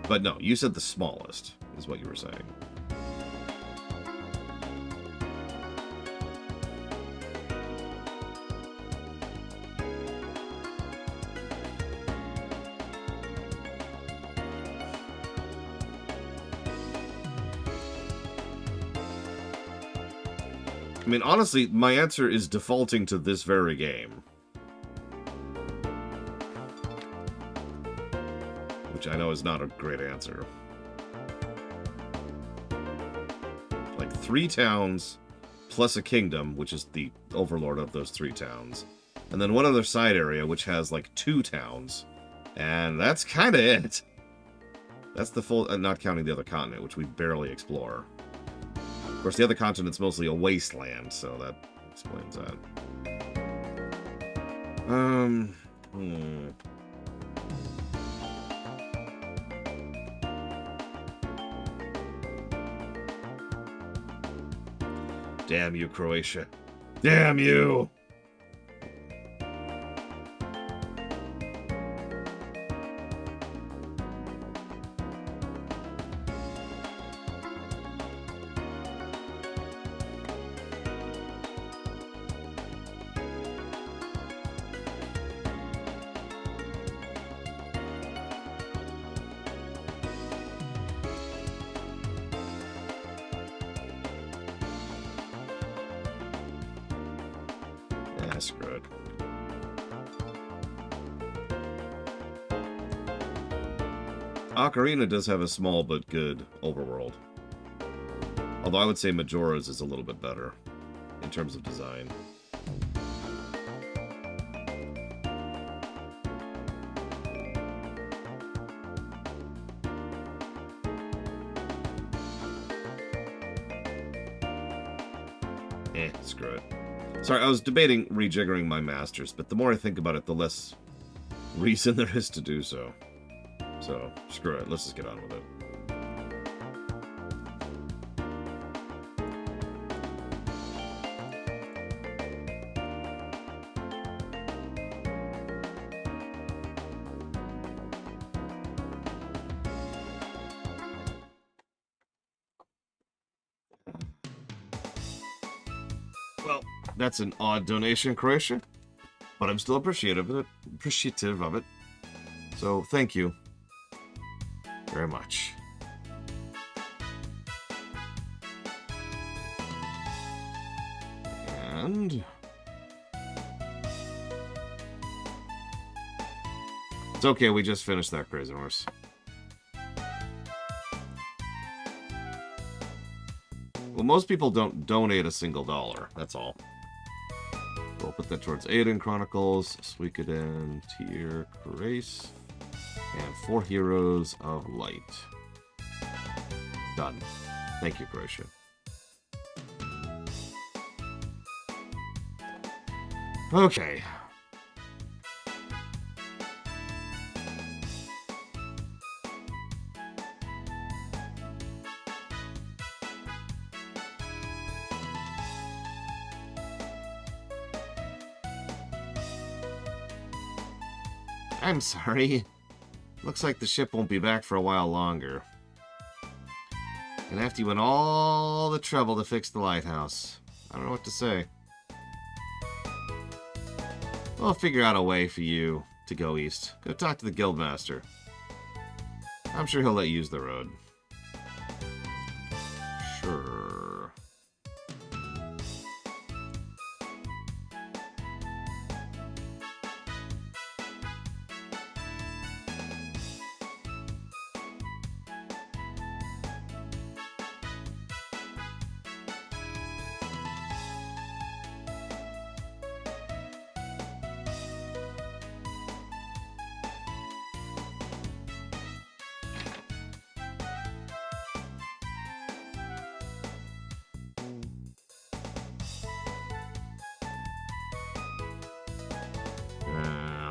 Speaker 1: But no, you said the smallest, is what you were saying. I mean, honestly, my answer is defaulting to this very game. Which I know is not a great answer. Like 3 towns, plus a kingdom, which is the overlord of those 3 towns. And then one other side area, which has like 2 towns. And that's kind of it. That's the full, not counting the other continent, which we barely explore. Of course, the other continent's mostly a wasteland, so that explains that. Damn you, Croatia. Damn you! screw it. Ocarina does have a small but good overworld. Although I would say Majora's is a little bit better in terms of design. Screw it. Sorry, I was debating rejiggering my masters, but the more I think about it, the less reason there is to do so. So, screw it. Let's just get on with it. Well, that's an odd donation, Croatia, but I'm still appreciative of it. So, thank you very much. And it's okay, we just finished that Crazy Horse. Well, most people don't donate a single $1. That's all. We'll put that towards Aiden Chronicles, Suikoden, Tier, Grace, and 4 Heroes of Light. Done. Thank you, Croatia. Okay. I'm sorry. Looks like the ship won't be back for a while longer. And after you went all the trouble to fix the lighthouse, I don't know what to say. We'll figure out a way for you to go east. Go talk to the guildmaster. I'm sure he'll let you use the road. Sure.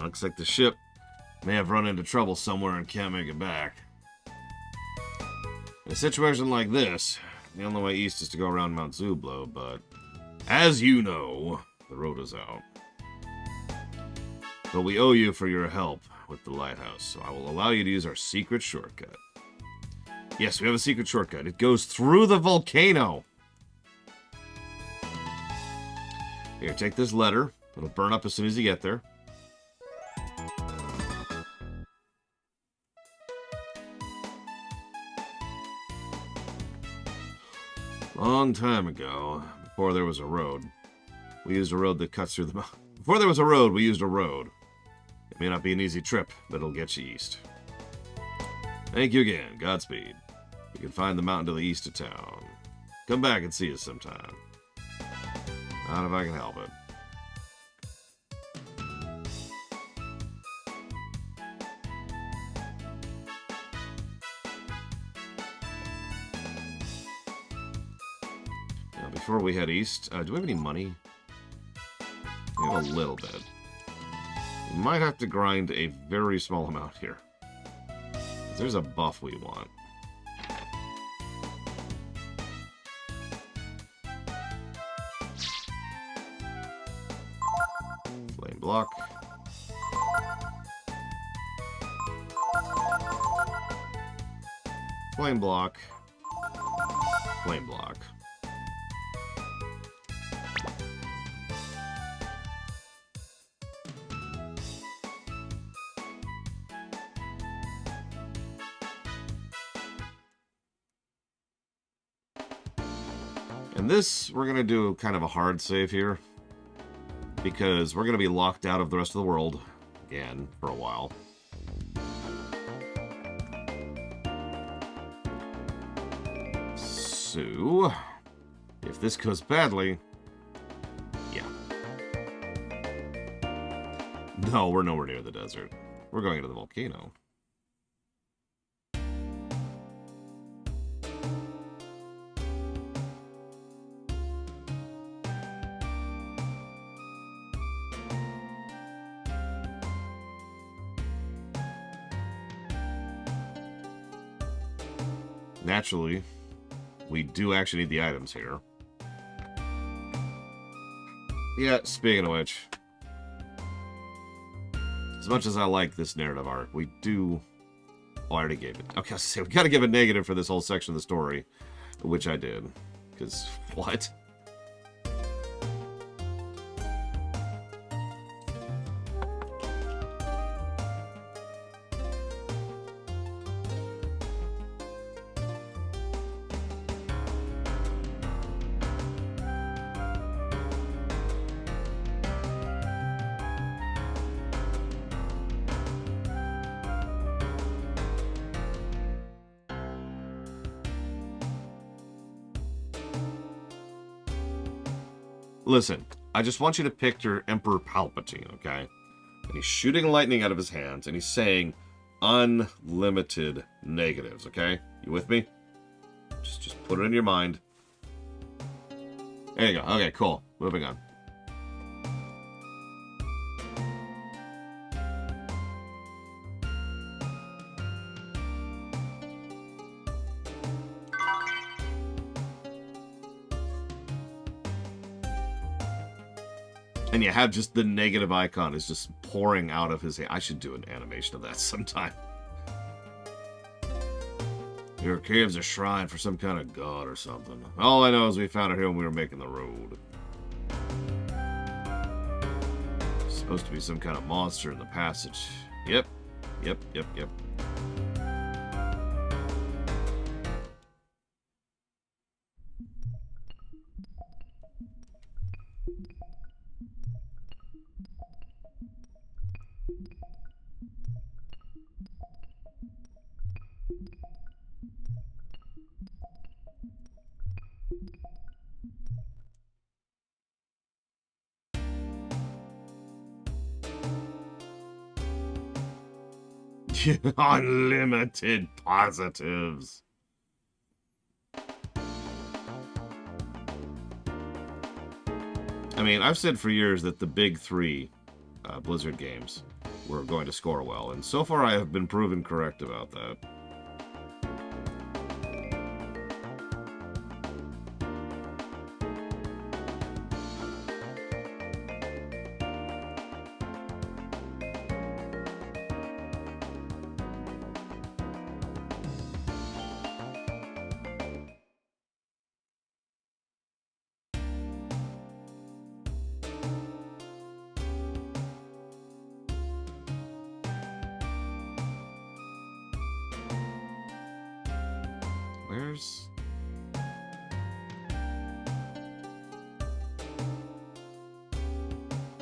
Speaker 1: Looks like the ship may have run into trouble somewhere and can't make it back. In a situation like this, the only way east is to go around Mount Zublo, but as you know, the road is out. But we owe you for your help with the lighthouse, so I will allow you to use our secret shortcut. Yes, we have a secret shortcut. It goes through the volcano. Here, take this letter. It'll burn up as soon as you get there. Long time ago, before there was a road, we used a road that cuts through the mountain. Before there was a road, we used a road. It may not be an easy trip, but it'll get you east. Thank you again. Godspeed. You can find the mountain to the east of town. Come back and see us sometime. Not if I can help it. Before we head east, do we have any money? We have a little bit. We might have to grind a very small amount here. There's a buff we want. Flame block. Flame block. Flame block. And this, we're going to do kind of a hard save here. because we're going to be locked out of the rest of the world again for a while. So, if this goes badly, yeah. No, we're nowhere near the desert. We're going into the volcano. Naturally, we do actually need the items here. Yeah, speaking of which, as much as I like this narrative arc, we do... Oh, I already gave it. Okay, I was gonna say, we gotta give a negative for this whole section of the story, which I did. Because, what? Listen, I just want you to picture Emperor Palpatine, okay? And he's shooting lightning out of his hands, and he's saying unlimited negatives, okay? You with me? Just put it in your mind. There you go. Okay, cool. Moving on. And you have just the negative icon is just pouring out of his hand. I should do an animation of that sometime. Your cave's a shrine for some kind of god or something. All I know is we found it here when we were making the road. It's supposed to be some kind of monster in the passage. Yep. Unlimited positives. I mean, I've said for years that the big three Blizzard games were going to score well, and so far I have been proven correct about that. Where's...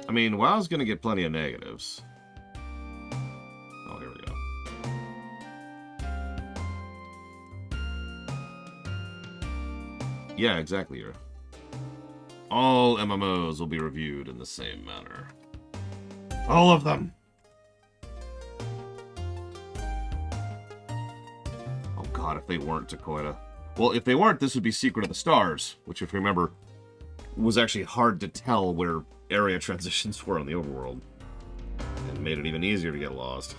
Speaker 1: I mean, WoW's gonna get plenty of negatives. Oh, here we go. Yeah, exactly. All MMOs will be reviewed in the same manner. All of them! Oh god, if they weren't Takoida. Well, if they weren't, this would be Secret of the Stars, which, if you remember, was actually hard to tell where area transitions were on the overworld. And made it even easier to get lost.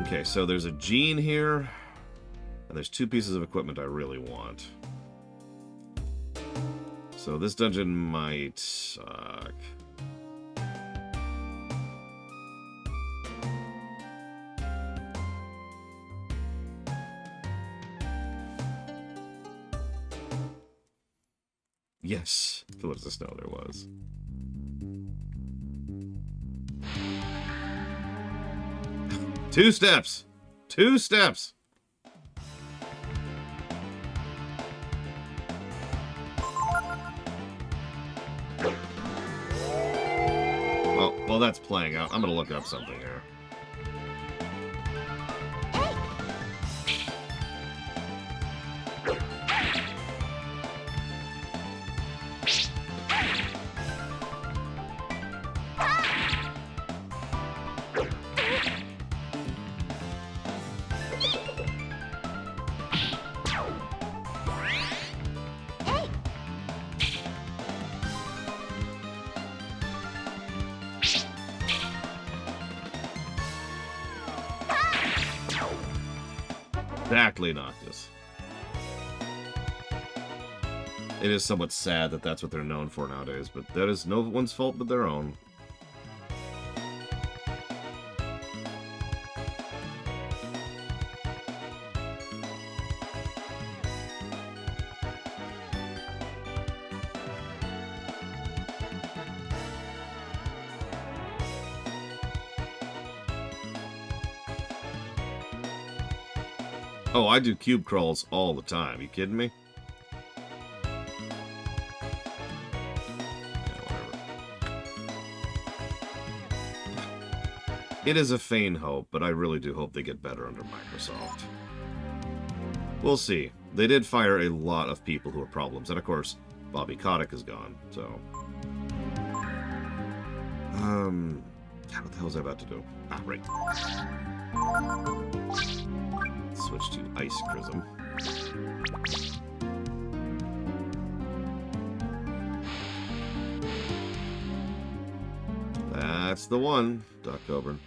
Speaker 1: Okay, so there's a gene here, and there's two pieces of equipment I really want. So this dungeon might suck. Yes, what does this know there was? Two steps! 2 steps! while that's playing out, I'm gonna look up something here. Exactly, Noctis. It is somewhat sad that that's what they're known for nowadays, but that is no one's fault but their own. Oh, I do cube crawls all the time. You kidding me? It is a faint hope, but I really do hope they get better under Microsoft. We'll see. They did fire a lot of people who are problems, and of course, Bobby Kotick is gone, so... what the hell was I about to do? Ah, right. Switch to Ice Chrism. That's the one, Doc Coburn.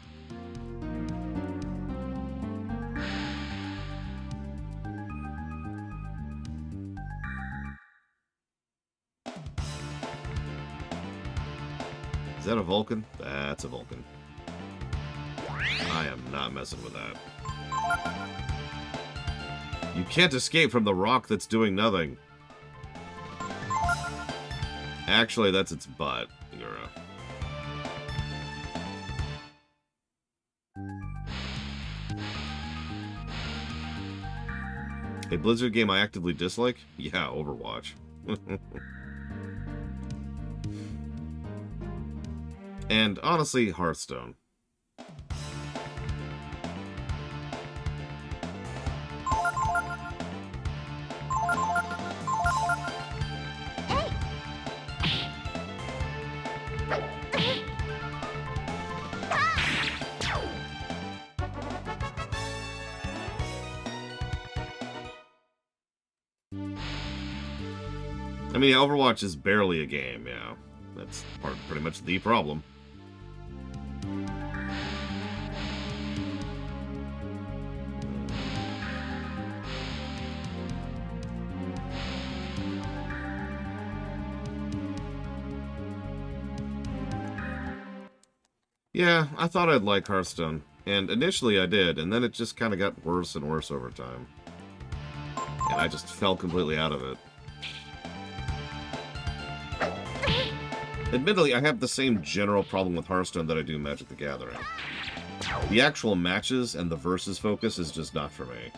Speaker 1: Is that a Vulcan? That's a Vulcan. I am not messing with that. You can't escape from the rock that's doing nothing. Actually, that's its butt, Yura. A Blizzard game I actively dislike? Yeah, Overwatch. And honestly, Hearthstone. I mean, Overwatch is barely a game, yeah. That's pretty much the problem. Yeah, I thought I'd like Hearthstone, and initially I did, and then it just kind of got worse and worse over time. And I just fell completely out of it. Admittedly, I have the same general problem with Hearthstone that I do Magic the Gathering. The actual matches and the versus focus is just not for me.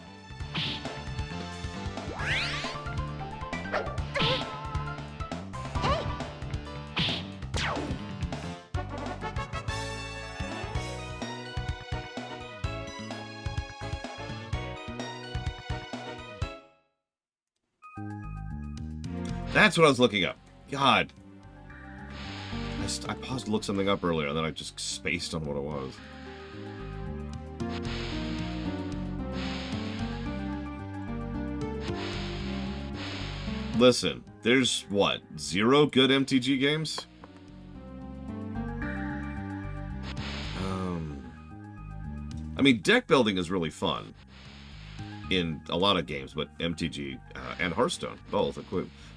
Speaker 1: That's what I was looking up. God. I paused to look something up earlier, and then I just spaced on what it was. Listen, there's, what, 0 good MTG games? I mean, deck building is really fun in a lot of games, but MTG and Hearthstone, both.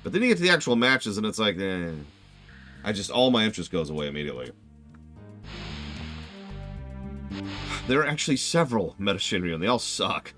Speaker 1: But then you get to the actual matches, and it's like, all my interest goes away immediately. There are actually several Meta Shinryu, and they all suck.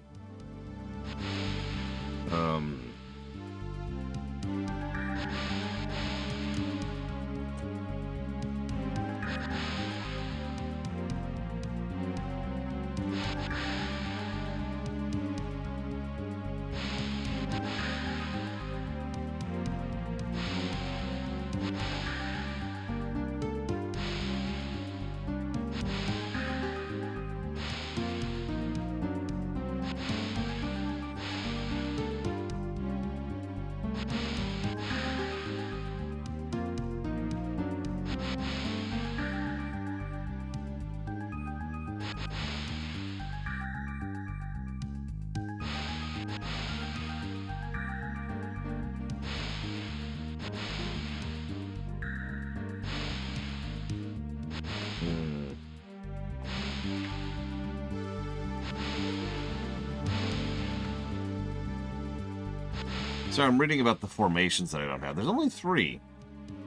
Speaker 1: So I'm reading about the formations that I don't have. There's only 3.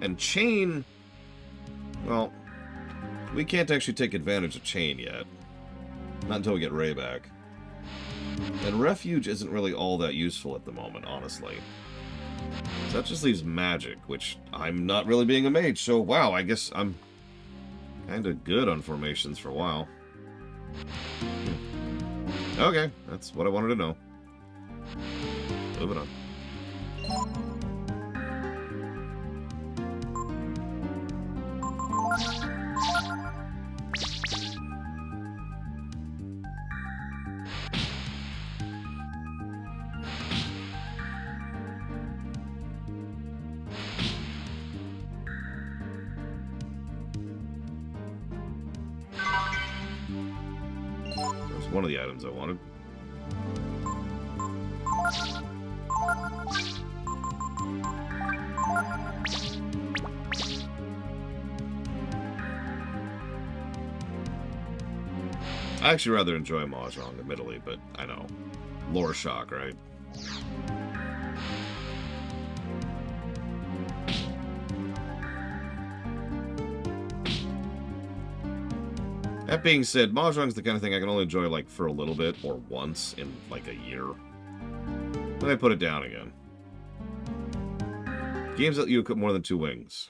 Speaker 1: And Chain... Well, we can't actually take advantage of Chain yet. Not until we get Ray back. And Refuge isn't really all that useful at the moment, honestly. So that just leaves Magic, which I'm not really being a mage, so wow, I guess I'm kind of good on formations for a while. Okay, that's what I wanted to know. Moving on. That's one of the items I wanted. I actually rather enjoy Mahjong, admittedly, but I know. Lore shock, right? That being said, Mahjong's the kind of thing I can only enjoy, like, for a little bit, or once in, like, a year. Then I put it down again. Games that you equip more than 2 wings.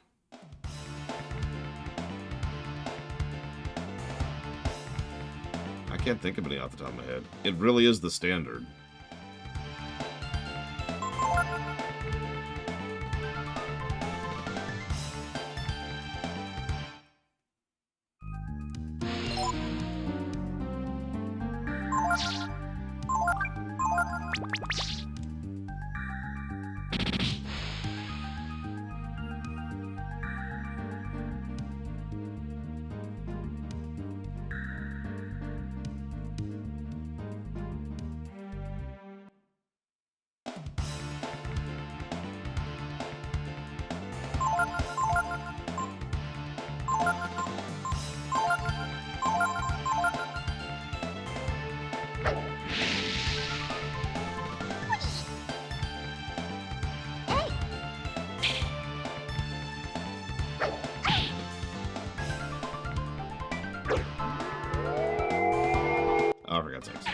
Speaker 1: I can't think of any off the top of my head. It really is the standard. Oh, for God's sakes.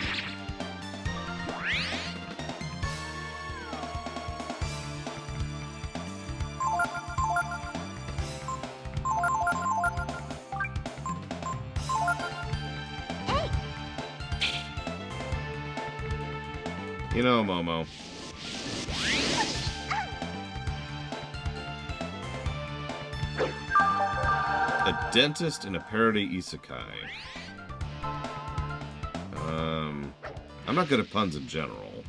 Speaker 1: You know, Momo. A dentist in a parody isekai. I'm not good at puns in general.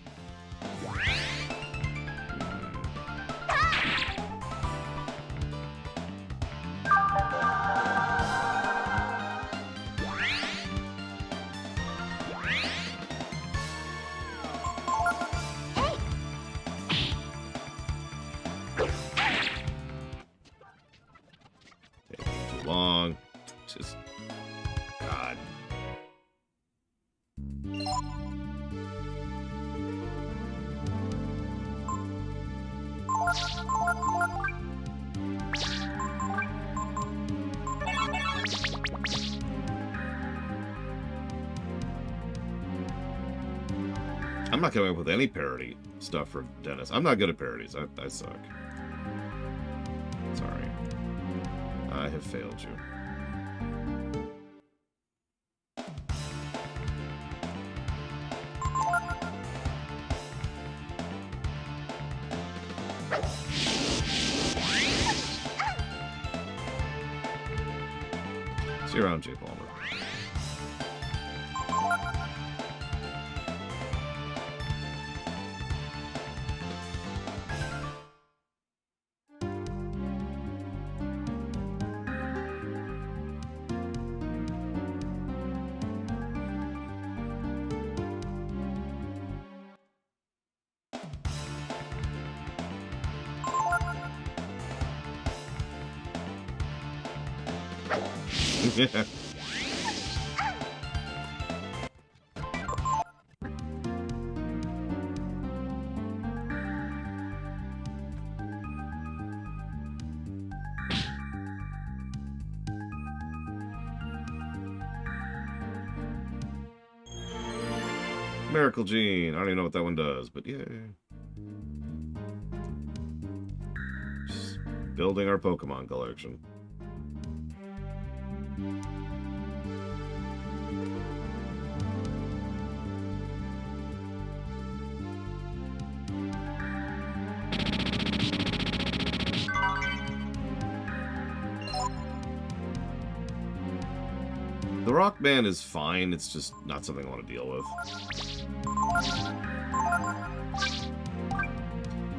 Speaker 1: Taking too long. Just... God. I'm not coming up with any parody stuff for Dennis. I'm not good at parodies. I suck. Sorry. I have failed you. See you around, J. Palmer. Yeah. Miracle Gene. I don't even know what that one does, but yeah. Just building our Pokemon collection. The Rock Band is fine, it's just not something I want to deal with.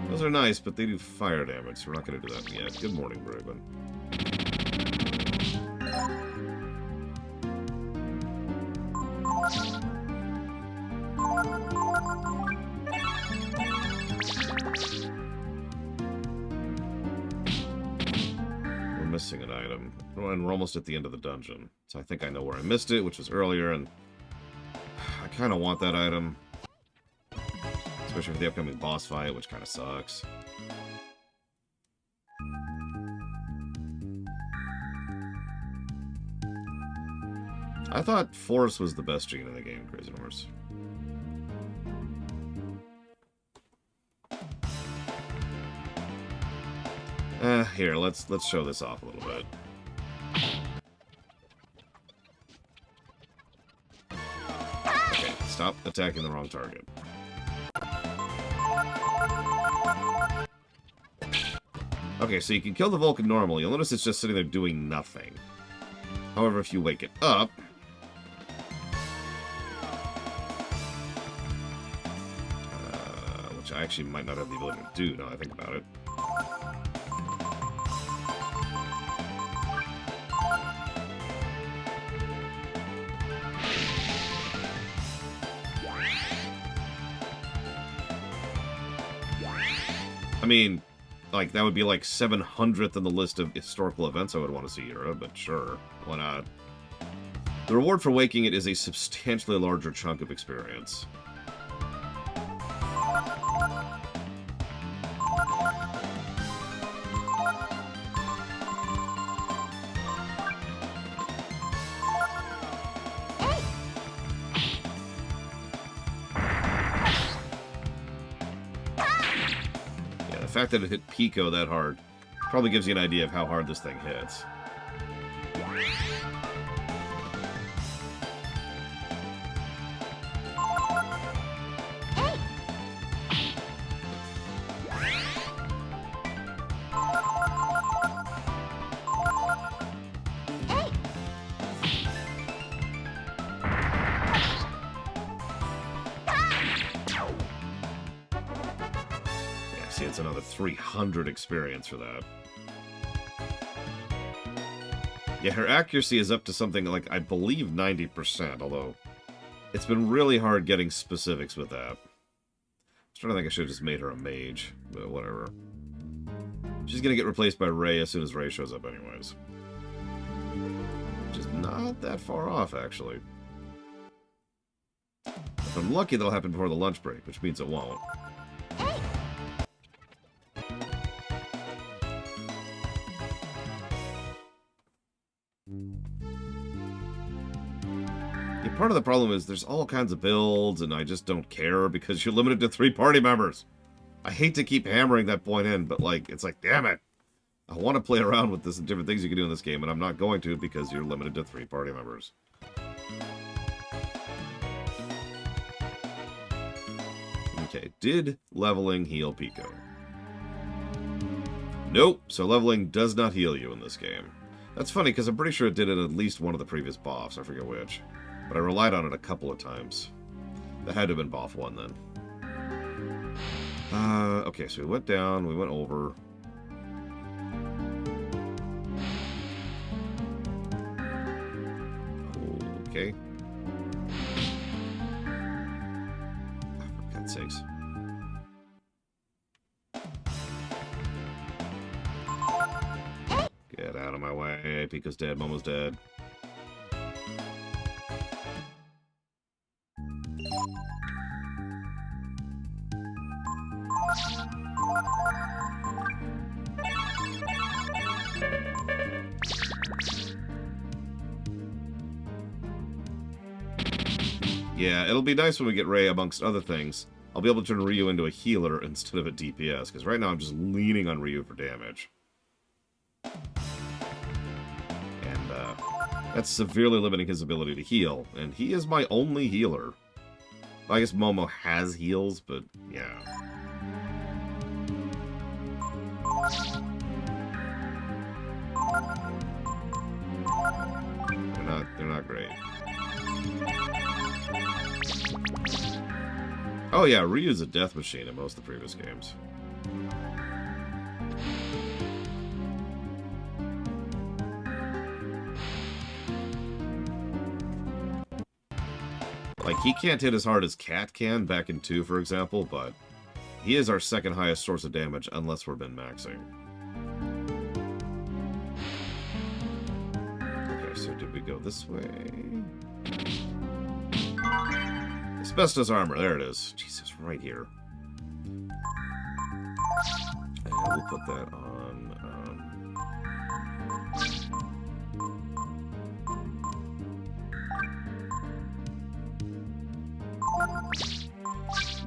Speaker 1: Those are nice, but they do fire damage, so we're not going to do that yet. Good morning, Braven. Missing an item, and we're almost at the end of the dungeon, so I think I know where I missed it, which was earlier, and I kind of want that item, especially for the upcoming boss fight, which kind of sucks. I thought Force was the best gene in the game, Crazy Horse. Here, let's show this off a little bit. Okay, stop attacking the wrong target. Okay, so you can kill the Vulcan normally. You'll notice it's just sitting there doing nothing. However, if you wake it up... which I actually might not have the ability to do now that I think about it. I mean, like, that would be like 700th in the list of historical events I would want to see Europe, but sure, why not? The reward for waking it is a substantially larger chunk of experience. The fact that it hit Pico that hard probably gives you an idea of how hard this thing hits. It's another 300 experience for that. Yeah, her accuracy is up to something like, I believe, 90%, although it's been really hard getting specifics with that. I was trying to think I should have just made her a mage, but whatever. She's gonna get replaced by Ray as soon as Ray shows up anyways. Which is not that far off, actually. If I'm lucky, that'll happen before the lunch break, which means it won't. Part of the problem is there's all kinds of builds, and I just don't care because you're limited to 3 party members. I hate to keep hammering that point in, but like, it's like, damn it. I want to play around with this and different things you can do in this game, and I'm not going to because you're limited to 3 party members. Okay, did leveling heal Pico? Nope, so leveling does not heal you in this game. That's funny, because I'm pretty sure it did it at least one of the previous buffs, I forget which. But I relied on it a couple of times. That had to have been buff 1 then. Okay, so we went down, we went over. Okay. Oh, for God's sakes. Get out of my way. Pico's dead, Momo's dead. Yeah, it'll be nice when we get Ray, amongst other things. I'll be able to turn Ryu into a healer instead of a DPS, because right now I'm just leaning on Ryu for damage. And, that's severely limiting his ability to heal, and he is my only healer. I guess Momo has heals, but yeah. They're not great. Oh yeah, Ryu's a death machine in most of the previous games. Like, he can't hit as hard as Cat can back in 2, for example, but he is our second highest source of damage unless we're min-maxing. Okay, so did we go this way? Asbestos armor, there it is. Jesus, right here. And we'll put that on...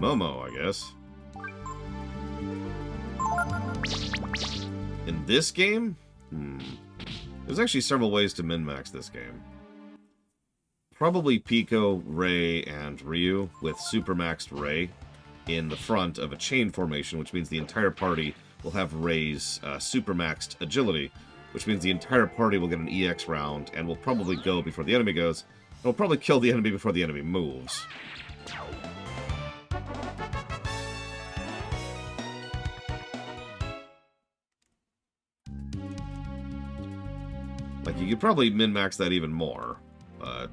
Speaker 1: Momo, I guess. In this game? There's actually several ways to min-max this game. Probably Pico, Ray, and Ryu, with super-maxed Ray in the front of a chain formation, which means the entire party will have Ray's super-maxed agility, which means the entire party will get an EX round, and will probably go before the enemy goes, and will probably kill the enemy before the enemy moves. Like, you could probably min-max that even more, but...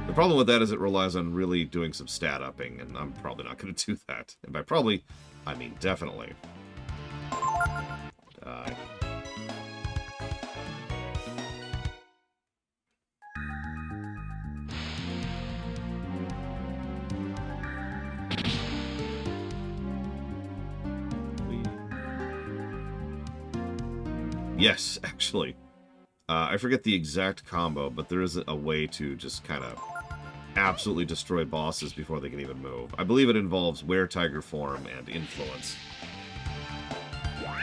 Speaker 1: the problem with that is it relies on really doing some stat upping, and I'm probably not going to do that. And by probably, I mean definitely. Yes, actually. I forget the exact combo, but there is a way to just kind of absolutely destroy bosses before they can even move. I believe it involves Were-Tiger form and influence.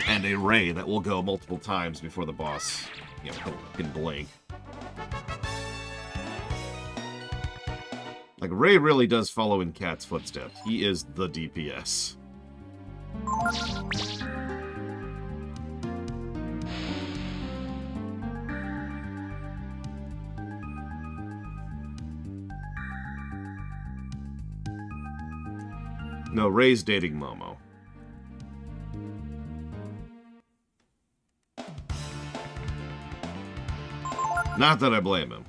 Speaker 1: And a Ray that will go multiple times before the boss, you know, can blink. Like, Ray really does follow in Cat's footsteps. He is the DPS. No, Ray's dating Momo. Not that I blame him.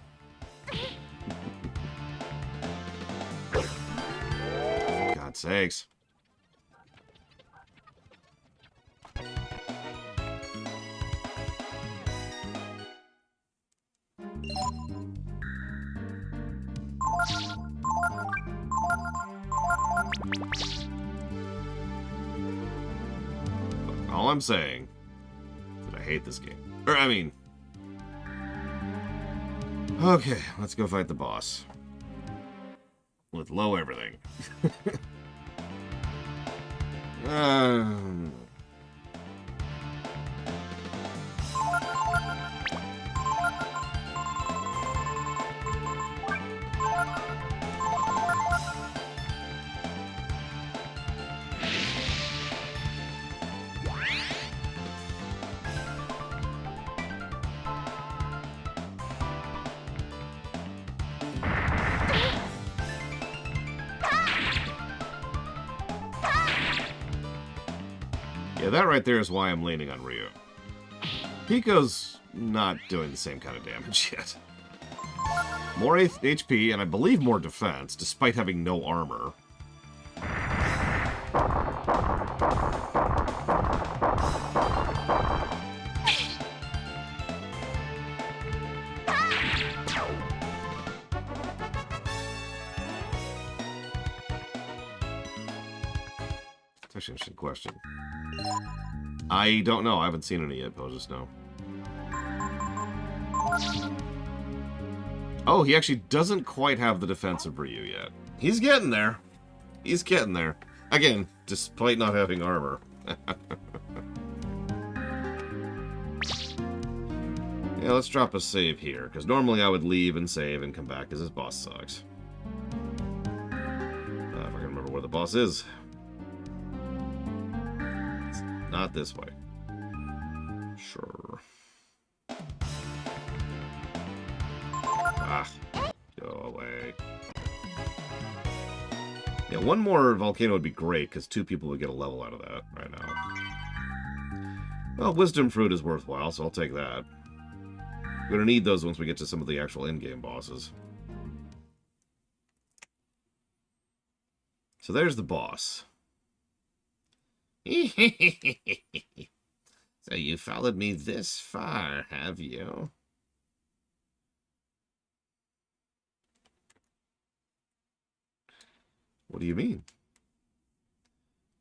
Speaker 1: For God's sakes. All I'm saying is that I hate this game. Or, I mean... okay, let's go fight the boss. With low everything. Yeah, that right there is why I'm leaning on Ryu. Pico's not doing the same kind of damage yet. More HP, and I believe more defense, despite having no armor. That's actually an interesting question. I don't know. I haven't seen any yet, but I'll just know. Oh, he actually doesn't quite have the defensive Ryu yet. He's getting there. He's getting there. Again, despite not having armor. Yeah, let's drop a save here, because normally I would leave and save and come back, because this boss sucks. If I can remember where the boss is. It's not this way. Sure. Ah, go away. Yeah, one more volcano would be great, because 2 people would get a level out of that right now. Well, Wisdom Fruit is worthwhile, so I'll take that. We're going to need those once we get to some of the actual in-game bosses. So there's the boss. So you followed me this far, have you? What do you mean?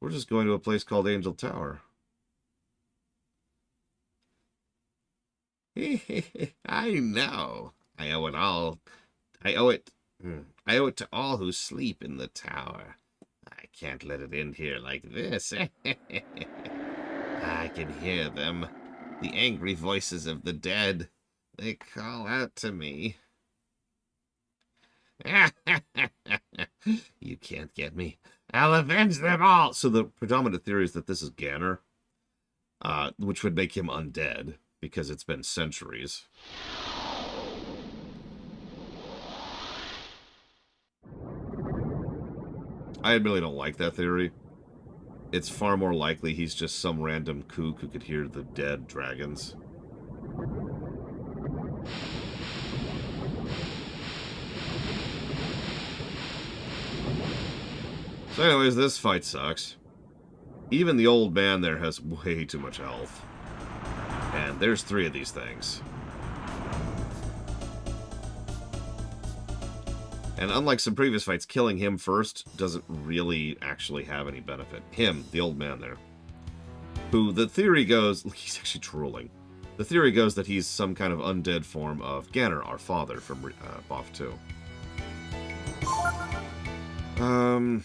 Speaker 1: We're just going to a place called Angel Tower. I know. I owe it all. I owe it to all who sleep in the tower. I can't let it end here like this. I can hear them. The angry voices of the dead. They call out to me. You can't get me. I'll avenge them all. So the predominant theory is that this is Ganon, which would make him undead, because it's been centuries. I admittedly don't like that theory. It's far more likely he's just some random kook who could hear the dead dragons. So anyways, this fight sucks. Even the old man there has way too much health. And there's 3 of these things. And unlike some previous fights, killing him first doesn't really actually have any benefit. Him, the old man there. Who, the theory goes... He's actually trolling. The theory goes that he's some kind of undead form of Ganon, our father, from BoF 2. I'm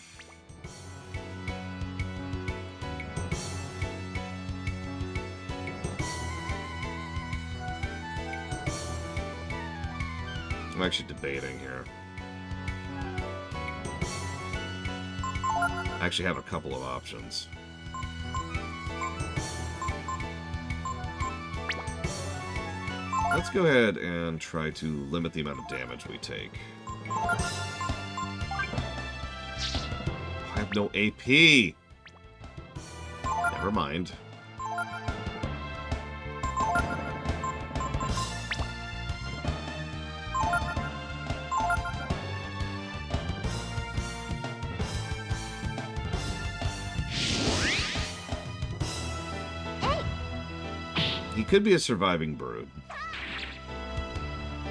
Speaker 1: actually debating here. I actually have a couple of options. Let's go ahead and try to limit the amount of damage we take. I have no AP! Never mind. He could be a surviving brood.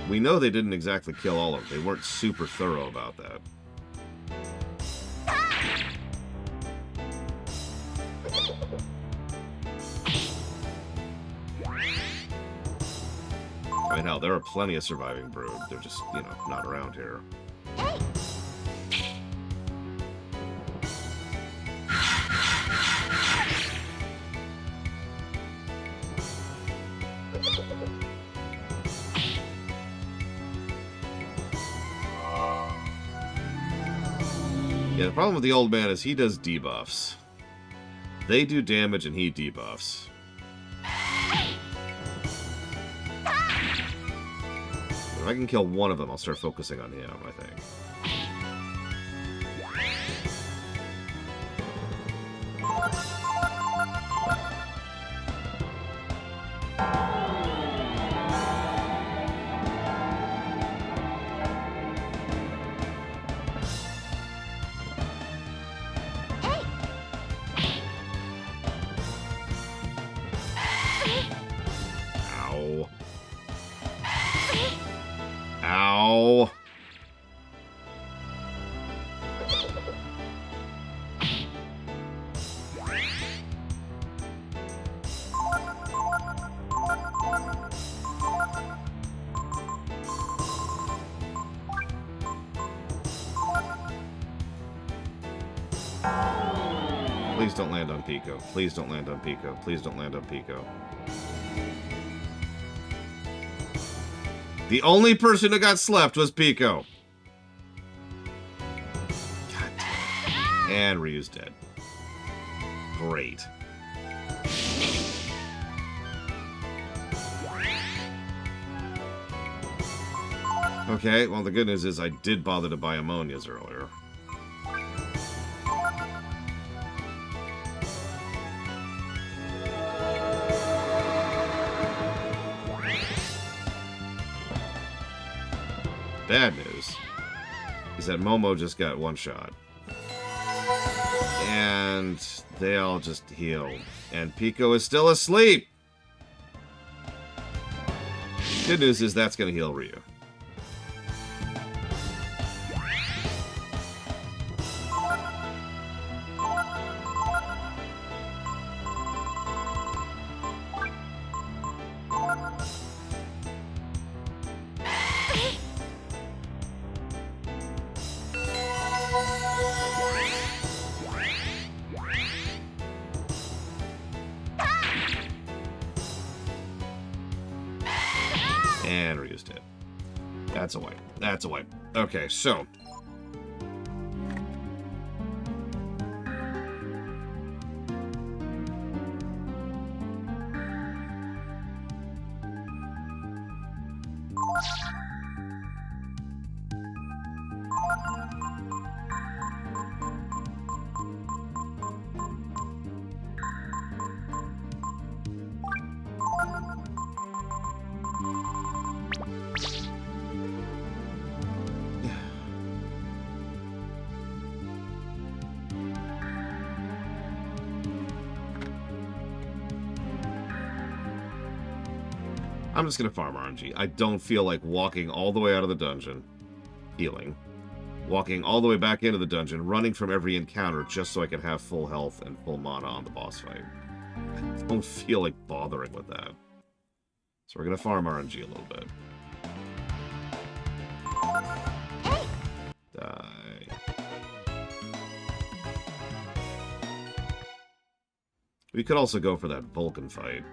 Speaker 1: We know they didn't exactly kill all of them. They weren't super thorough about that. I mean, hell, there are plenty of surviving brood. They're just, you know, not around here. Yeah, the problem with the old man is he does debuffs. They do damage and he debuffs. If I can kill one of them, I'll start focusing on him, I think. Please don't land on Pico. Please don't land on Pico. Please don't land on Pico. The only person who got slept was Pico. God damn. And Ryu's dead. Great. Okay, well the good news is I did bother to buy ammonias earlier. Bad news is that Momo just got one shot. And they all just healed. And Pico is still asleep! Good news is that's going to heal Ryu. And Ryu's dead. That's a wipe. That's a wipe. Okay, so. I'm just going to farm RNG. I don't feel like walking all the way out of the dungeon, healing, walking all the way back into the dungeon, running from every encounter just so I can have full health and full mana on the boss fight. I don't feel like bothering with that. So we're going to farm RNG a little bit. Die. We could also go for that Vulcan fight.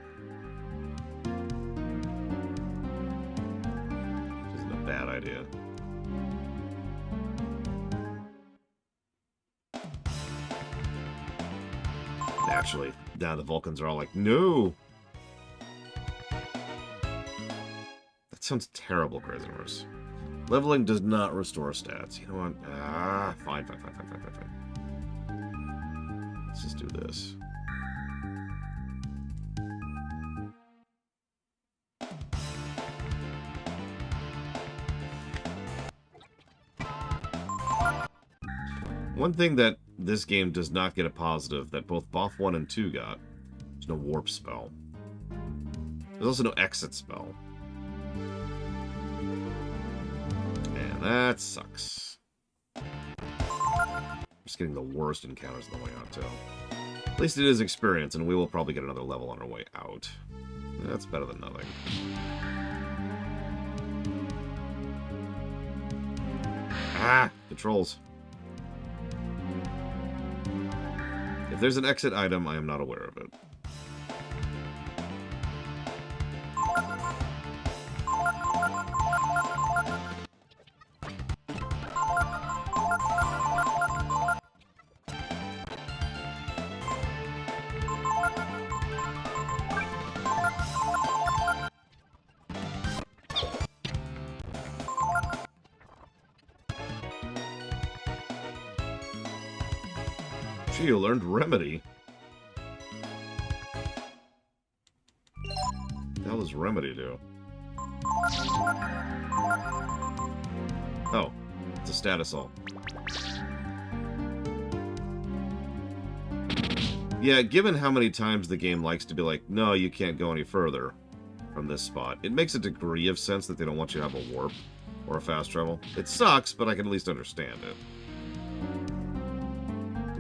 Speaker 1: Bad idea. Naturally, now the Vulcans are all like, no! That sounds terrible, Crazy Horse. Leveling does not restore stats. You know what? Fine. Let's just do this. One thing that this game does not get a positive that both BoF 1 and 2 got, there's no warp spell. There's also no exit spell. And that sucks. Just getting the worst encounters on the way out, too. At least it is experience, and we will probably get another level on our way out. That's better than nothing. Ah! Controls. If there's an exit item, I am not aware of it. You learned Remedy. What the hell does Remedy do? Oh, it's a status ult. Yeah, given how many times the game likes to be like, no, you can't go any further from this spot, it makes a degree of sense that they don't want you to have a warp or a fast travel. It sucks, but I can at least understand it.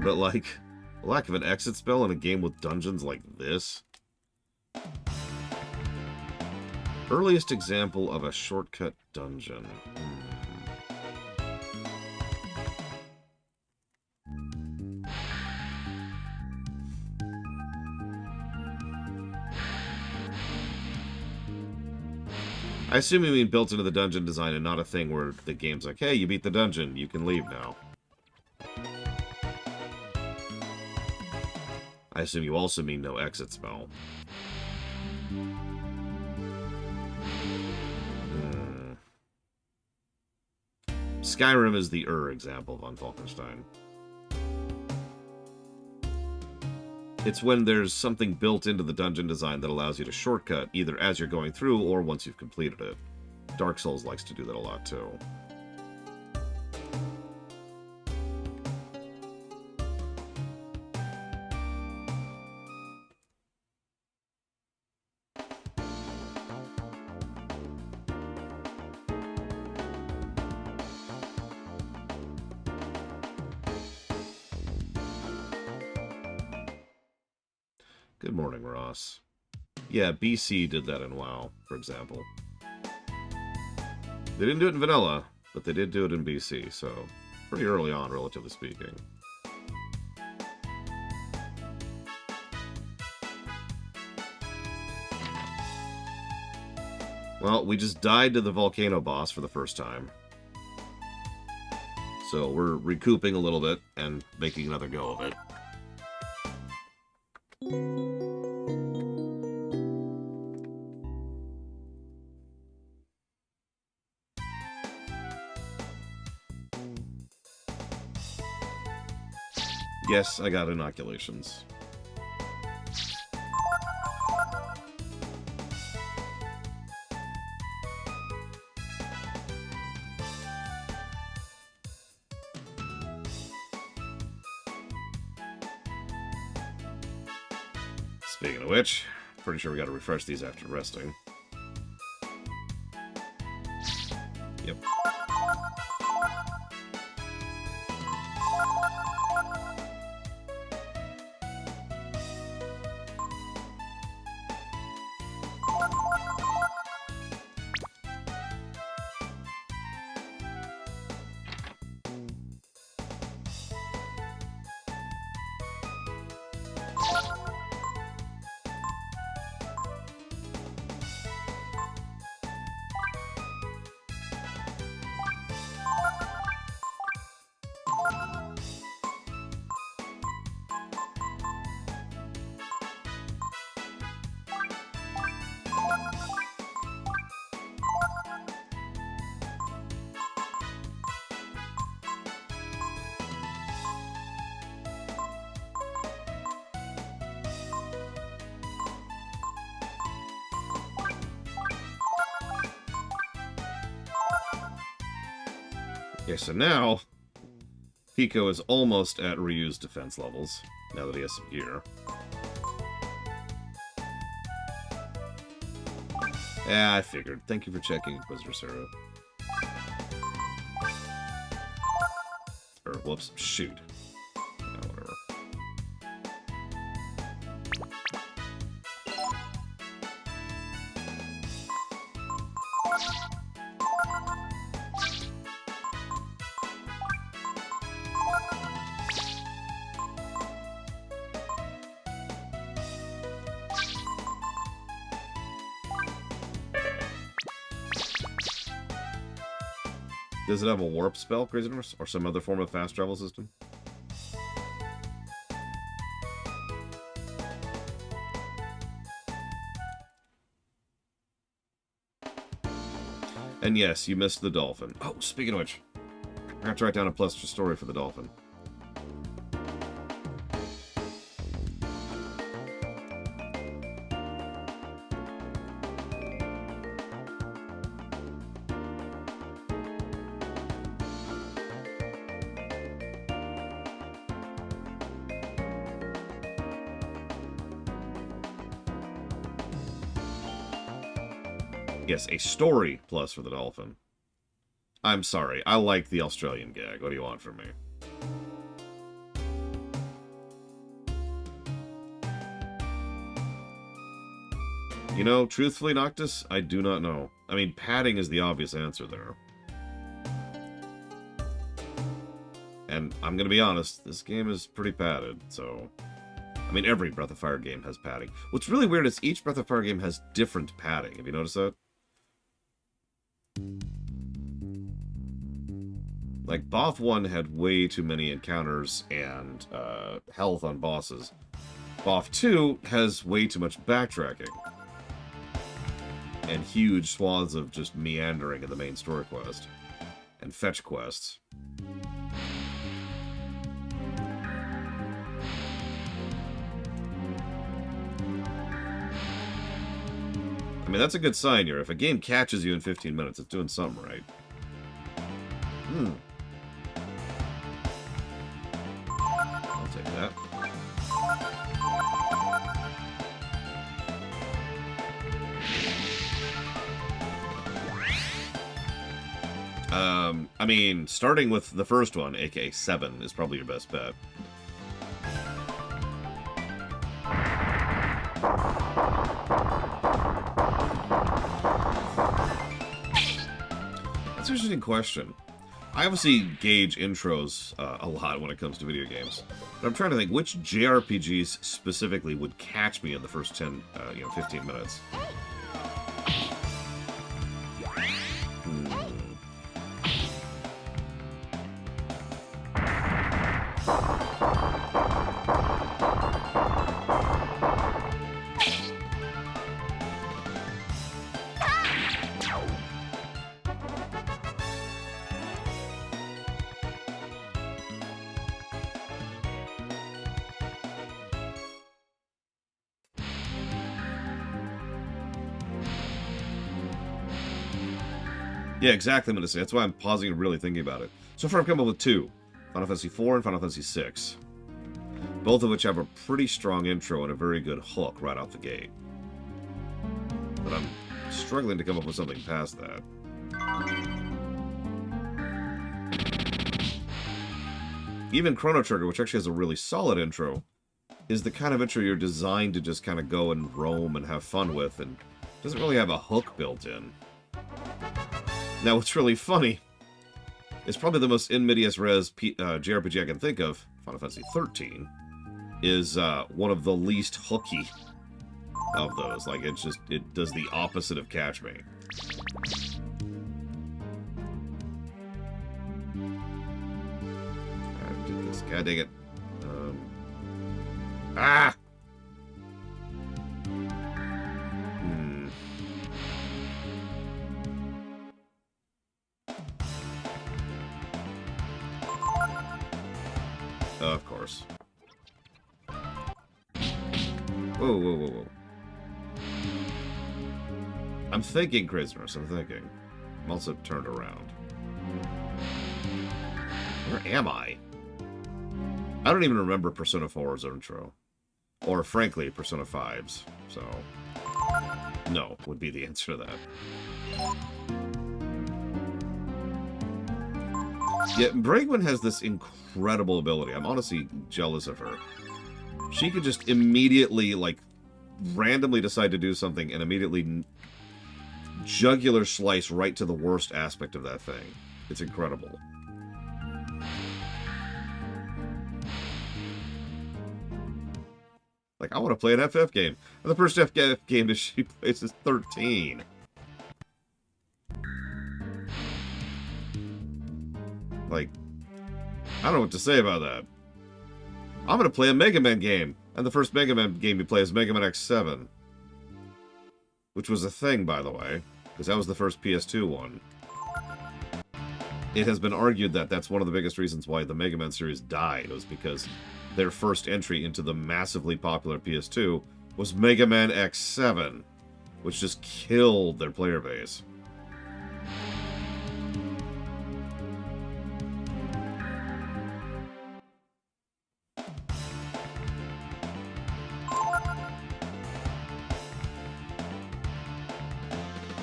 Speaker 1: But, like, the lack of an exit spell in a game with dungeons like this? Earliest example of a shortcut dungeon. I assume you mean built into the dungeon design and not a thing where the game's like, hey, you beat the dungeon, you can leave now. I assume you also mean no exit spell. Skyrim is the example von Falkenstein. It's when there's something built into the dungeon design that allows you to shortcut, either as you're going through or once you've completed it. Dark Souls likes to do that a lot, too. Good morning, Ross. Yeah, BC did that in WoW, for example. They didn't do it in Vanilla, but they did do it in BC, so pretty early on, relatively speaking. Well, we just died to the Volcano boss for the first time. So we're recouping a little bit and making another go of it. Yes, I got inoculations. Speaking of which, pretty sure we got to refresh these after resting. Yep. Okay, so now Pico is almost at Ryu's defense levels, now that he has some gear. Yeah, I figured. Thank you for checking, Inquisitor Zero. Or, whoops, shoot. Oh, whatever. Does it have a warp spell, Craziness, or some other form of fast travel system? And yes, you missed the Dolphin. Oh, speaking of which, I have to write down a plus story for the Dolphin. Yes, a story plus for the Dolphin. I'm sorry, I like the Australian gag. What do you want from me? You know, truthfully, Noctis, I do not know. I mean, padding is the obvious answer there. And I'm gonna be honest, this game is pretty padded, so... I mean, every Breath of Fire game has padding. What's really weird is each Breath of Fire game has different padding. Have you noticed that? Like, BoF 1 had way too many encounters and health on bosses. BoF 2 has way too much backtracking. And huge swaths of just meandering in the main story quest. And fetch quests. I mean, that's a good sign here. If a game catches you in 15 minutes, it's doing something right. I'll take that. I mean, starting with the first one, aka 7, is probably your best bet. That's an interesting question. I obviously gauge intros a lot when it comes to video games. But I'm trying to think which JRPGs specifically would catch me in the first 10, 15 minutes. Yeah, exactly, I'm going to say. That's why I'm pausing and really thinking about it. So far, I've come up with 2. Final Fantasy IV and Final Fantasy VI. Both of which have a pretty strong intro and a very good hook right out the gate. But I'm struggling to come up with something past that. Even Chrono Trigger, which actually has a really solid intro, is the kind of intro you're designed to just kind of go and roam and have fun with, and doesn't really have a hook built in. Now, what's really funny is probably the most in medias res JRPG I can think of, Final Fantasy XIII, is one of the least hooky of those. Like, it does the opposite of catch me. I did this. God dang it. Ah! Of course. Whoa, whoa, whoa, whoa. I'm thinking, Crazy Nurse, I'm thinking. I'm also turned around. Where am I? I don't even remember Persona 4's intro. Or, frankly, Persona 5's. So, no, would be the answer to that. Yeah, Bregman has this incredible ability. I'm honestly jealous of her. She could just immediately, like, randomly decide to do something and immediately jugular slice right to the worst aspect of that thing. It's incredible. Like, I want to play an FF game. And the first FF game that she plays is 13. Like, I don't know what to say about that. I'm going to play a Mega Man game. And the first Mega Man game you play is Mega Man X7. Which was a thing, by the way. Because that was the first PS2 one. It has been argued that that's one of the biggest reasons why the Mega Man series died. Was because their first entry into the massively popular PS2 was Mega Man X7. Which just killed their player base.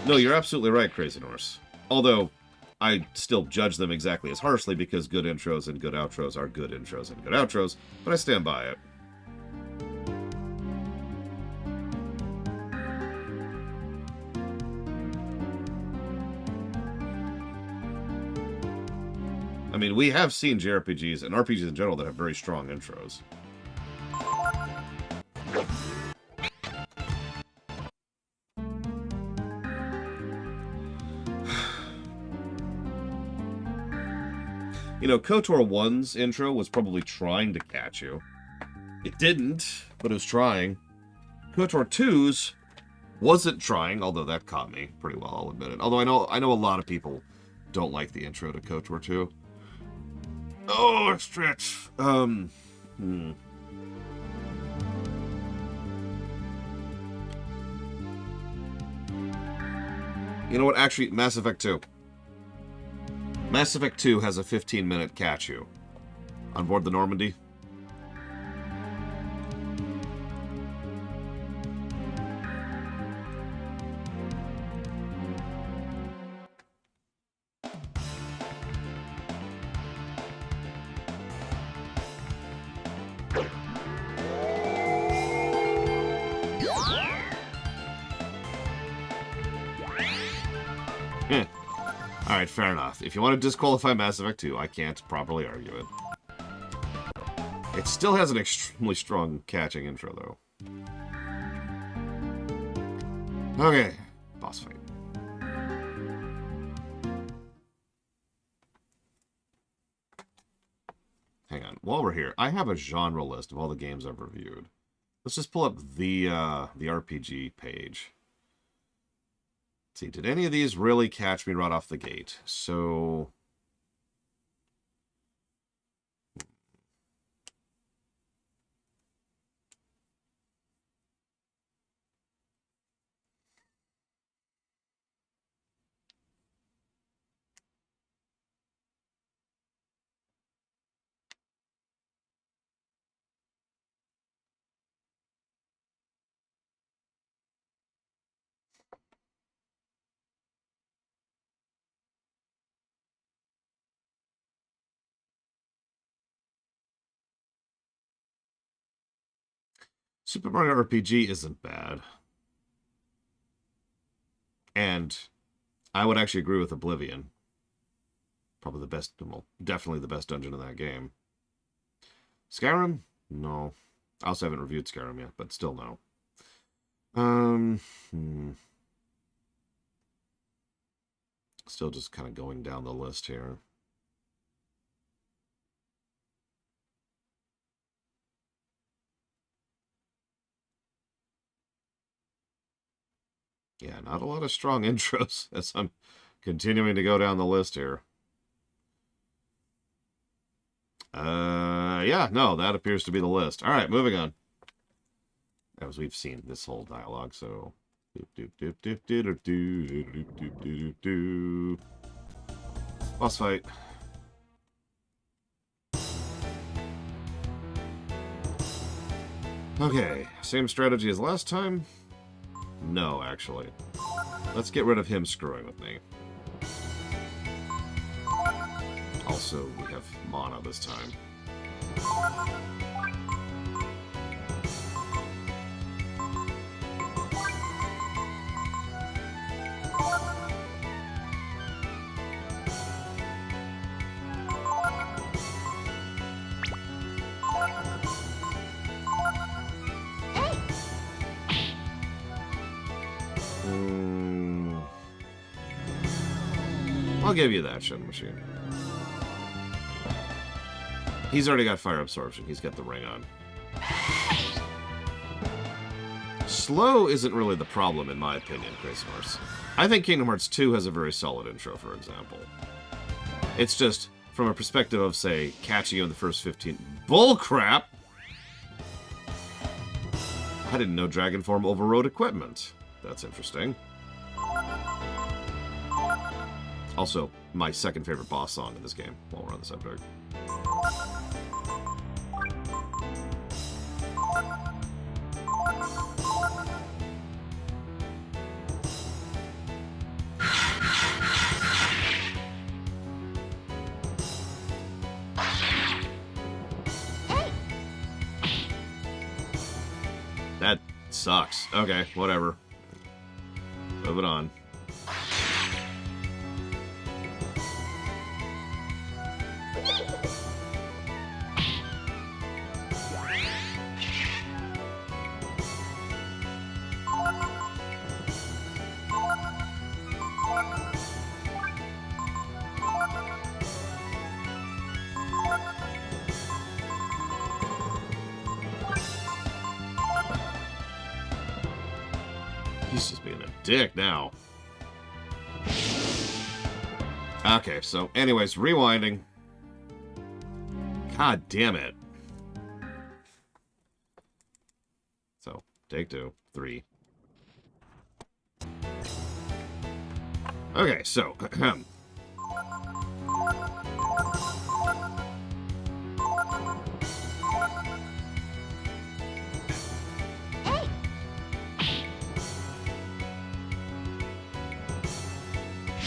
Speaker 1: No, you're absolutely right, Crazy Norse. Although, I still judge them exactly as harshly because good intros and good outros are good intros and good outros, but I stand by it. I mean, we have seen JRPGs and RPGs in general that have very strong intros. You know, KOTOR 1's intro was probably trying to catch you. It didn't, but it was trying. KOTOR 2's wasn't trying, although that caught me pretty well, I'll admit it. Although I know a lot of people don't like the intro to KOTOR 2. Oh, it's stretch. You know what? Actually, Mass Effect 2. Mass Effect 2 has a 15-minute catch you. On board the Normandy. Alright, fair enough. If you want to disqualify Mass Effect 2, I can't properly argue it. It still has an extremely strong catching intro, though. Okay, boss fight. Hang on, while we're here, I have a genre list of all the games I've reviewed. Let's just pull up the RPG page. Let's see, did any of these really catch me right off the gate? So... Super Mario RPG isn't bad. And I would actually agree with Oblivion. Probably the best, well, definitely the best dungeon in that game. Skyrim? No. I also haven't reviewed Skyrim yet, but still no. Still just kind of going down the list here. Yeah, not a lot of strong intros as I'm continuing to go down the list here. Yeah, no, that appears to be the list. All right, moving on. As we've seen this whole dialogue, so... Boss fight. Okay, same strategy as last time? No, actually. Let's get rid of him screwing with me. Also, we have mana this time. I'll give you that, Shin Machine. He's already got fire absorption. He's got the ring on. Slow isn't really the problem, in my opinion, Crazy Horse. I think Kingdom Hearts 2 has a very solid intro, for example. It's just, from a perspective of, say, catching you in the first 15... Bullcrap! I didn't know Dragon Form overrode equipment. That's interesting. Also, my second favorite boss song in this game, while we're on the subject. That sucks. Okay, whatever. Moving on. dick now. Okay, so anyways, rewinding. God damn it. So, take 2, 3. Okay, so...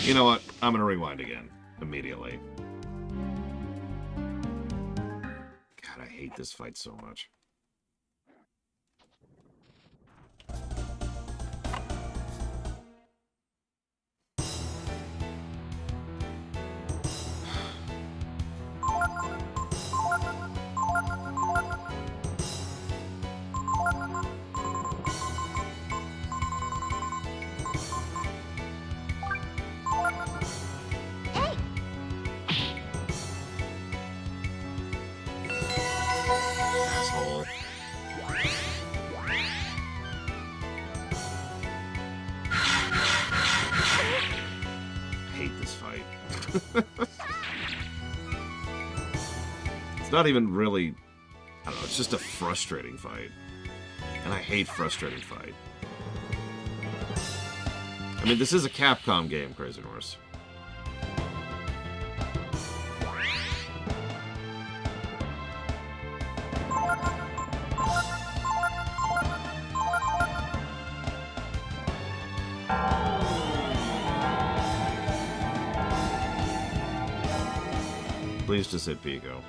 Speaker 1: You know what? I'm gonna rewind again. Immediately. God, I hate this fight so much. Asshole. I hate this fight. It's not even really... I don't know, it's just a frustrating fight. And I hate frustrating fight. I mean, this is a Capcom game, Crazy Norse. Please just hit Pico.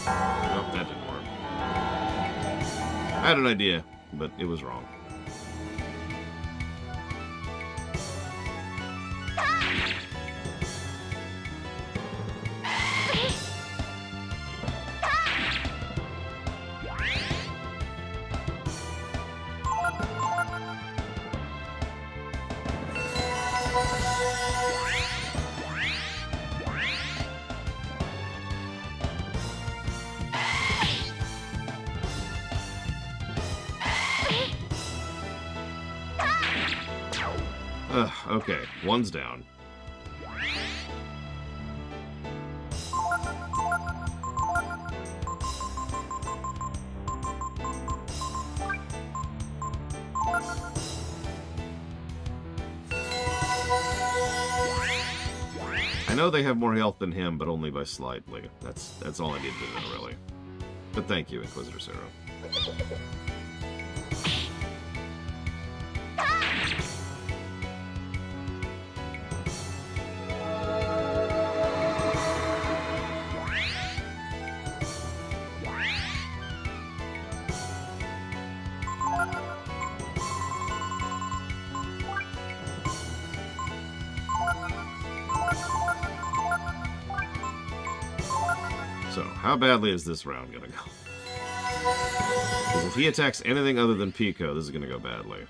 Speaker 1: Nope, that didn't work. I had an idea, but it was wrong. Okay, one's down. I know they have more health than him, but only by slightly. That's all I needed to know, really. But thank you, Inquisitor Zero. So, how badly is this round gonna go? Because if he attacks anything other than Pico, this is gonna go badly.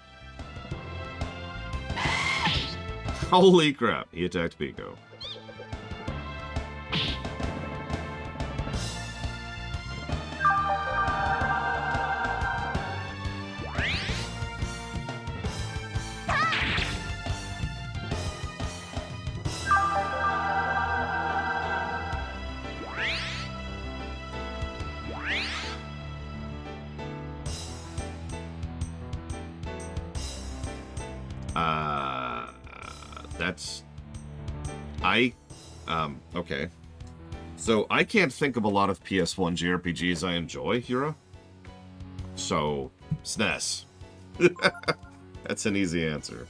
Speaker 1: Holy crap, he attacked Pico. Okay. So, I can't think of a lot of PS1 JRPGs I enjoy, Hira. So, SNES. That's an easy answer.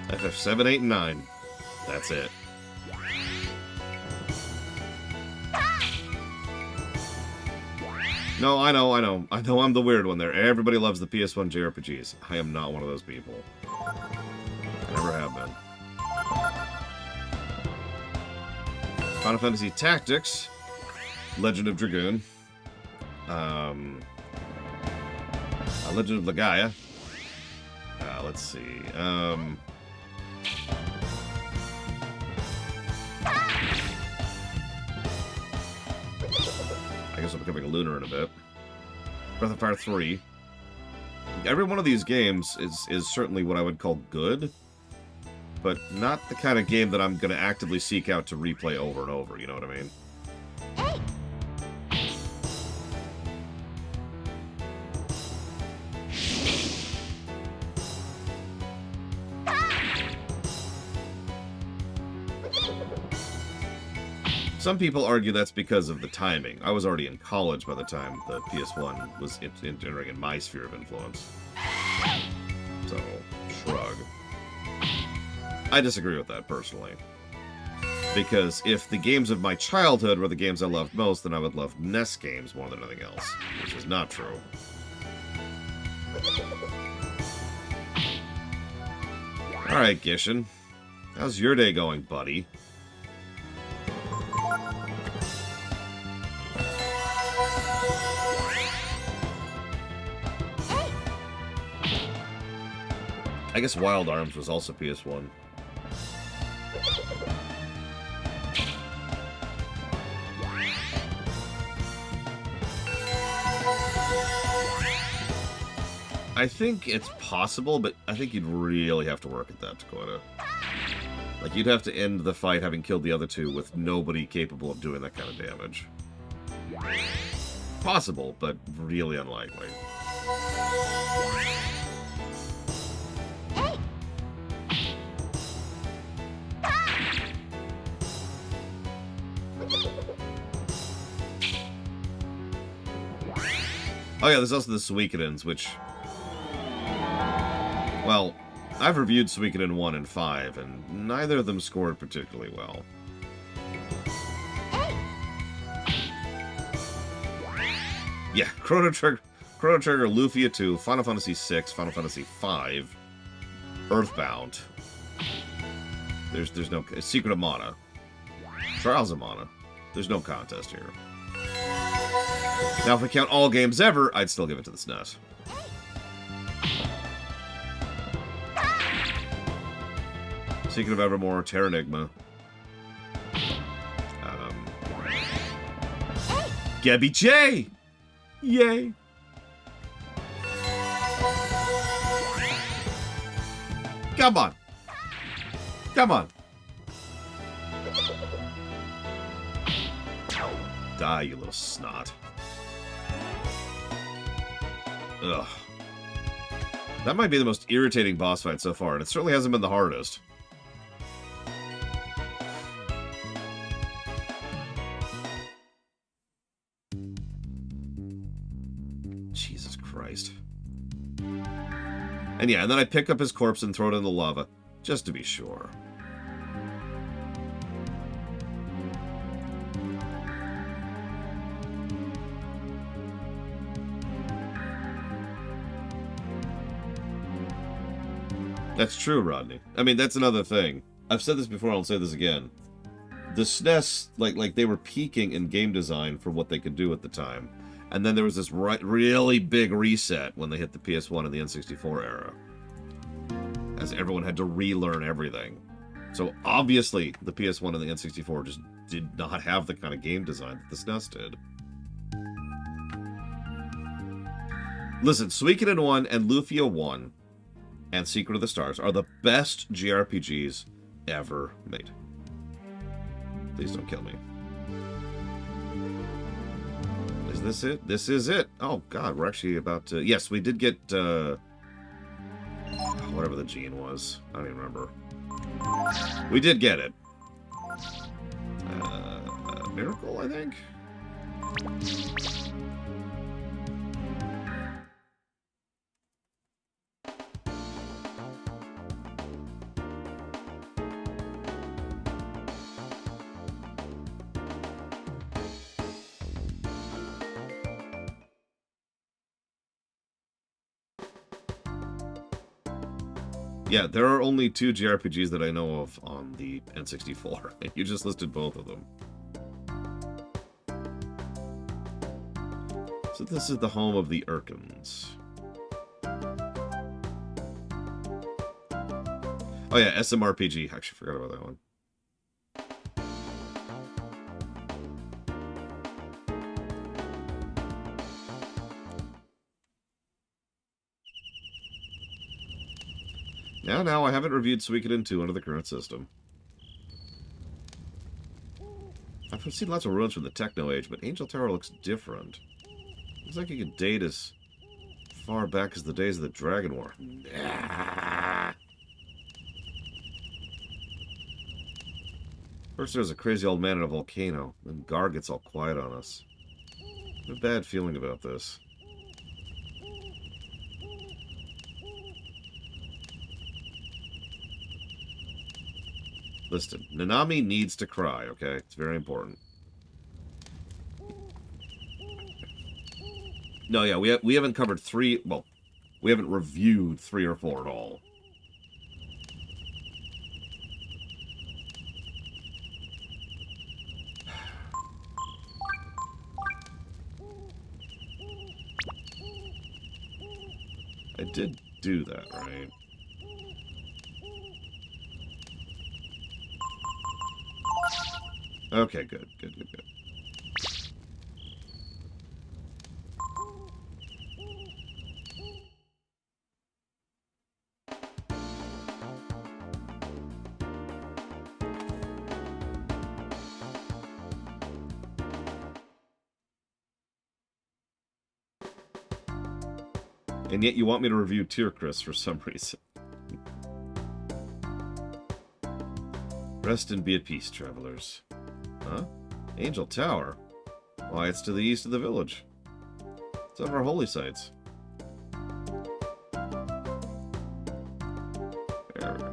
Speaker 1: FF7, 8, and 9. That's it. No, I know I'm the weird one there. Everybody loves the PS1 JRPGs. I am not one of those people. I never have been. Final Fantasy Tactics. Legend of Dragoon. Legend of Legaia. Let's see. I guess I'm becoming a lunar in a bit. Breath of Fire 3. Every one of these games is certainly what I would call good, but not the kind of game that I'm going to actively seek out to replay over and over, you know what I mean? Some people argue that's because of the timing. I was already in college by the time the PS1 was entering in my sphere of influence. So, shrug. I disagree with that, personally. Because if the games of my childhood were the games I loved most, then I would love NES games more than anything else. Which is not true. Alright, Gishin. How's your day going, buddy? I guess Wild Arms was also PS1. I think it's possible, but I think you'd really have to work at that, Dakota. Like, you'd have to end the fight having killed the other two with nobody capable of doing that kind of damage. Possible, but really unlikely. Oh yeah, there's also the Suikoden's, which... Well, I've reviewed Suikoden 1 and 5, and neither of them scored particularly well. Yeah, Chrono Trigger, Lufia 2, Final Fantasy 6, Final Fantasy 5, Earthbound. There's no... Secret of Mana. Trials of Mana. There's no contest here. Now, if I count all games ever, I'd still give it to the SNES. Secret of Evermore, Terranigma. Gabby J! Yay! Come on! Come on! Die, you little snot. Ugh. That might be the most irritating boss fight so far, and it certainly hasn't been the hardest. Jesus Christ. And yeah, and then I pick up his corpse and throw it in the lava, just to be sure. That's true, Rodney. I mean, that's another thing. I've said this before, I'll say this again. The SNES, like they were peaking in game design for what they could do at the time. And then there was this really big reset when they hit the PS1 and the N64 era. As everyone had to relearn everything. So obviously, the PS1 and the N64 just did not have the kind of game design that the SNES did. Listen, Suikoden 1 and Lufia 1 and Secret of the Stars are the best JRPGs ever made. Please don't kill me. Is this it? This is it. Oh, God, we're actually about to... Yes, we did get, whatever the gene was. I don't even remember. We did get it. Miracle, I think? Yeah, there are only 2 JRPGs that I know of on the N64, and you just listed both of them. So this is the home of the Urkins. Oh yeah, SMRPG. Actually, forgot about that one. Now, I haven't reviewed Suikoden 2 under the current system. I've seen lots of ruins from the Techno Age, but Angel Tower looks different. Looks like you could date as far back as the days of the Dragon War. Nah. First there's a crazy old man in a volcano, then Gar gets all quiet on us. I have a bad feeling about this. Listen, Nanami needs to cry, okay? It's very important. No, yeah, we haven't covered 3... Well, we haven't reviewed 3 or 4 at all. I did do that, right? Okay, good. And yet you want me to review Tierkris for some reason. Rest and be at peace, travelers. Huh? Angel Tower? Why, it's to the east of the village. It's one of our holy sites. There we go.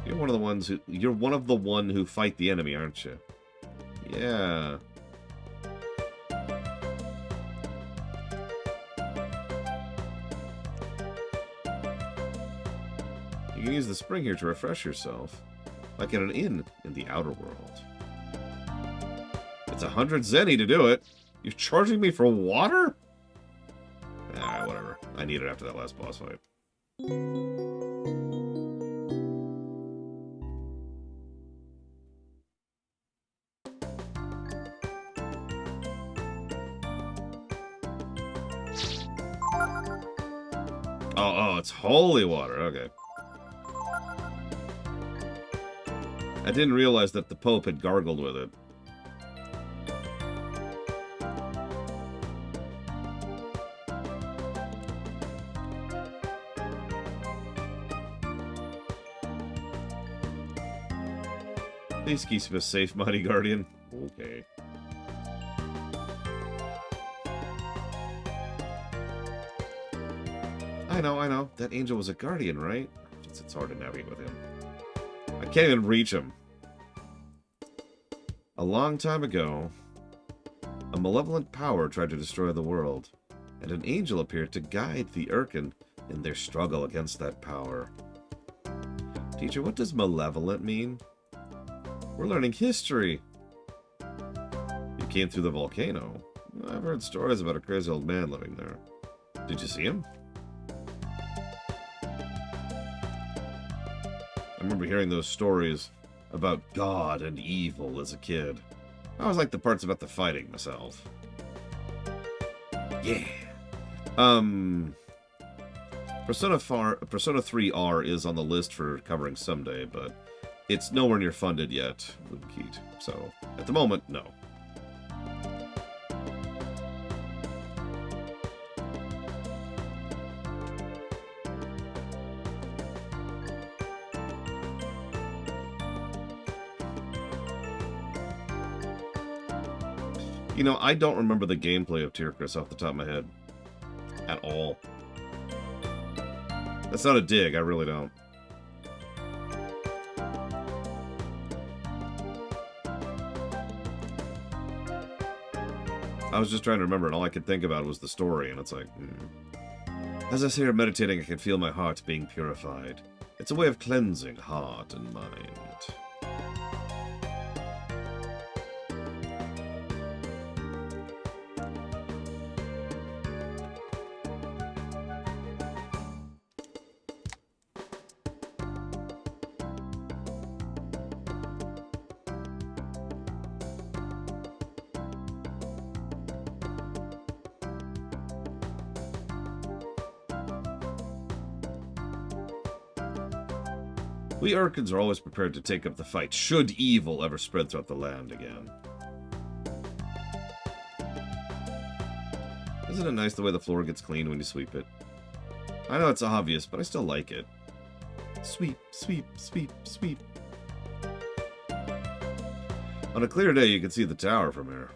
Speaker 1: You're one of the one who fight the enemy, aren't you? Yeah. You can use the spring here to refresh yourself, like in an inn in the outer world. It's 100 zenny to do it. You're charging me for water? Ah, whatever. I need it after that last boss fight. Oh, it's holy water. Okay. I didn't realize that the Pope had gargled with it. Please keep me safe, mighty guardian. Okay. I know. That angel was a guardian, right? It's hard to navigate with him. I can't even reach him. A long time ago, a malevolent power tried to destroy the world, and an angel appeared to guide the Urkin in their struggle against that power. Teacher, what does malevolent mean? We're learning history. You came through the volcano. I've heard stories about a crazy old man living there. Did you see him? I remember hearing those stories about God and evil as a kid. I always liked the parts about the fighting myself. Yeah. Persona 3R is on the list for covering someday, but it's nowhere near funded yet, Keat. So, at the moment, no. You know, I don't remember the gameplay of Tierkris off the top of my head. At all. That's not a dig, I really don't. I was just trying to remember, and all I could think about was the story, and it's like, As I sit here meditating, I can feel my heart being purified. It's a way of cleansing heart and mind. We Urkins are always prepared to take up the fight, should evil ever spread throughout the land again. Isn't it nice the way the floor gets clean when you sweep it? I know it's obvious, but I still like it. Sweep, sweep, sweep, sweep. On a clear day, you can see the tower from here.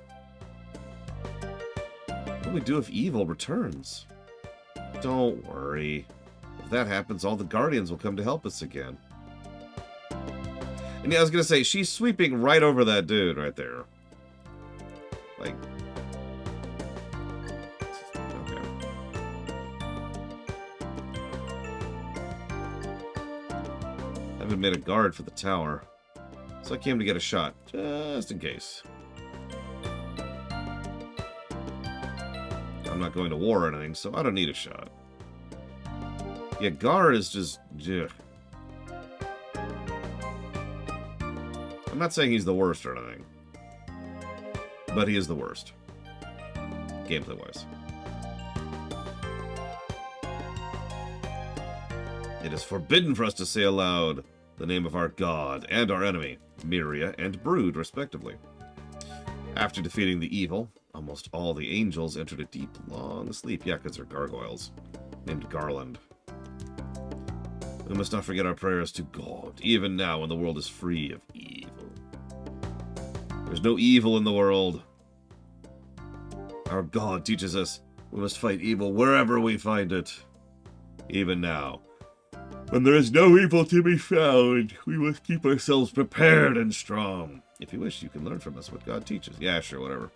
Speaker 1: What do we do if evil returns? Don't worry. If that happens, all the Guardians will come to help us again. And yeah, I was gonna say, she's sweeping right over that dude right there. Like... okay. I haven't made a guard for the tower, so I came to get a shot, just in case. I'm not going to war or anything, so I don't need a shot. Yeah, guard is just... ugh. I'm not saying he's the worst or anything, but he is the worst, gameplay-wise. It is forbidden for us to say aloud the name of our god and our enemy, Myria and Brood, respectively. After defeating the evil, almost all the angels entered a deep, long sleep. Yeah, because they're gargoyles, named Garland. We must not forget our prayers to God, even now when the world is free of evil. There's no evil in the world. Our God teaches us we must fight evil wherever we find it. Even now, when there is no evil to be found, we must keep ourselves prepared and strong. If you wish, you can learn from us what God teaches. Yeah, sure, whatever.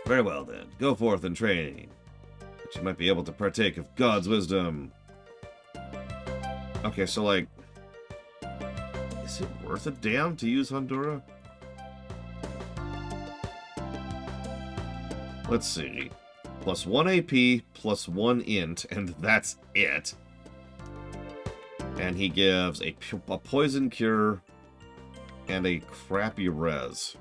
Speaker 1: Very well, then. Go forth and train, that you might be able to partake of God's wisdom. Okay, so, like, is it worth a damn to use Hondura? Let's see. Plus 1 AP, plus 1 int, and that's it. And he gives a poison cure and a crappy res.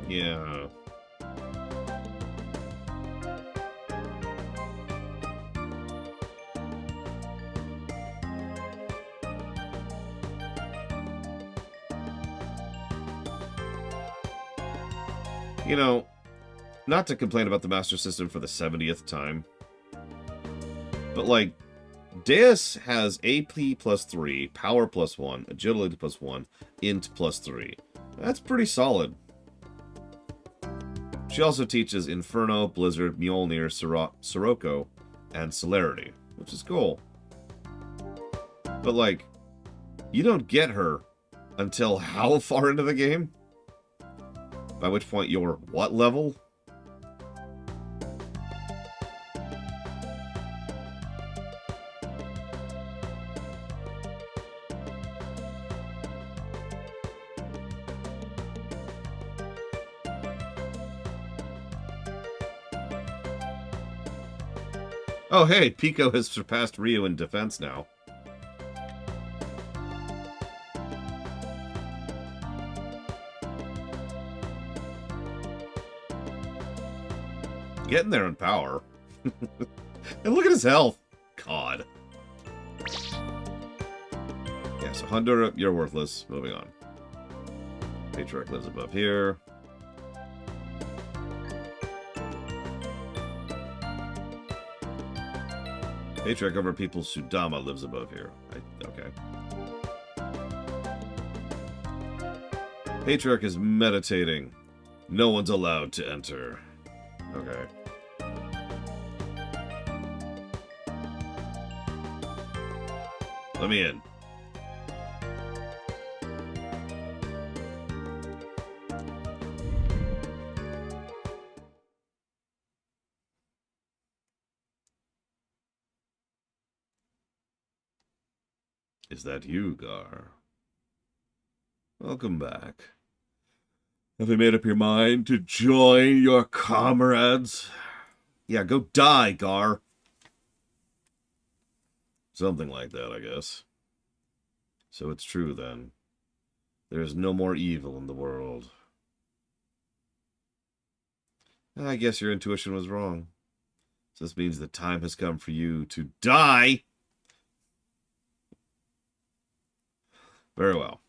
Speaker 1: Yeah. You know, not to complain about the Master System for the 70th time, but, like, Deus has AP plus 3, Power plus 1, Agility plus 1, Int plus 3. That's pretty solid. She also teaches Inferno, Blizzard, Mjolnir, Sirocco, and Celerity, which is cool. But, like, you don't get her until how far into the game? By which point you're what level? Oh, hey, Pico has surpassed Ryu in defense now. Getting there in power. And look at his health. God. Yeah, so Honduras, you're worthless. Moving on. Patriarch lives above here. Patriarch over people Sudama lives above here. Okay. Patriarch is meditating. No one's allowed to enter. Okay. Let me in. Is that you, Gar? Welcome back. Have you made up your mind to join your comrades? Yeah, go die, Gar. Something like that, I guess. So it's true, then. There is no more evil in the world. I guess your intuition was wrong. So this means the time has come for you to die. Very well.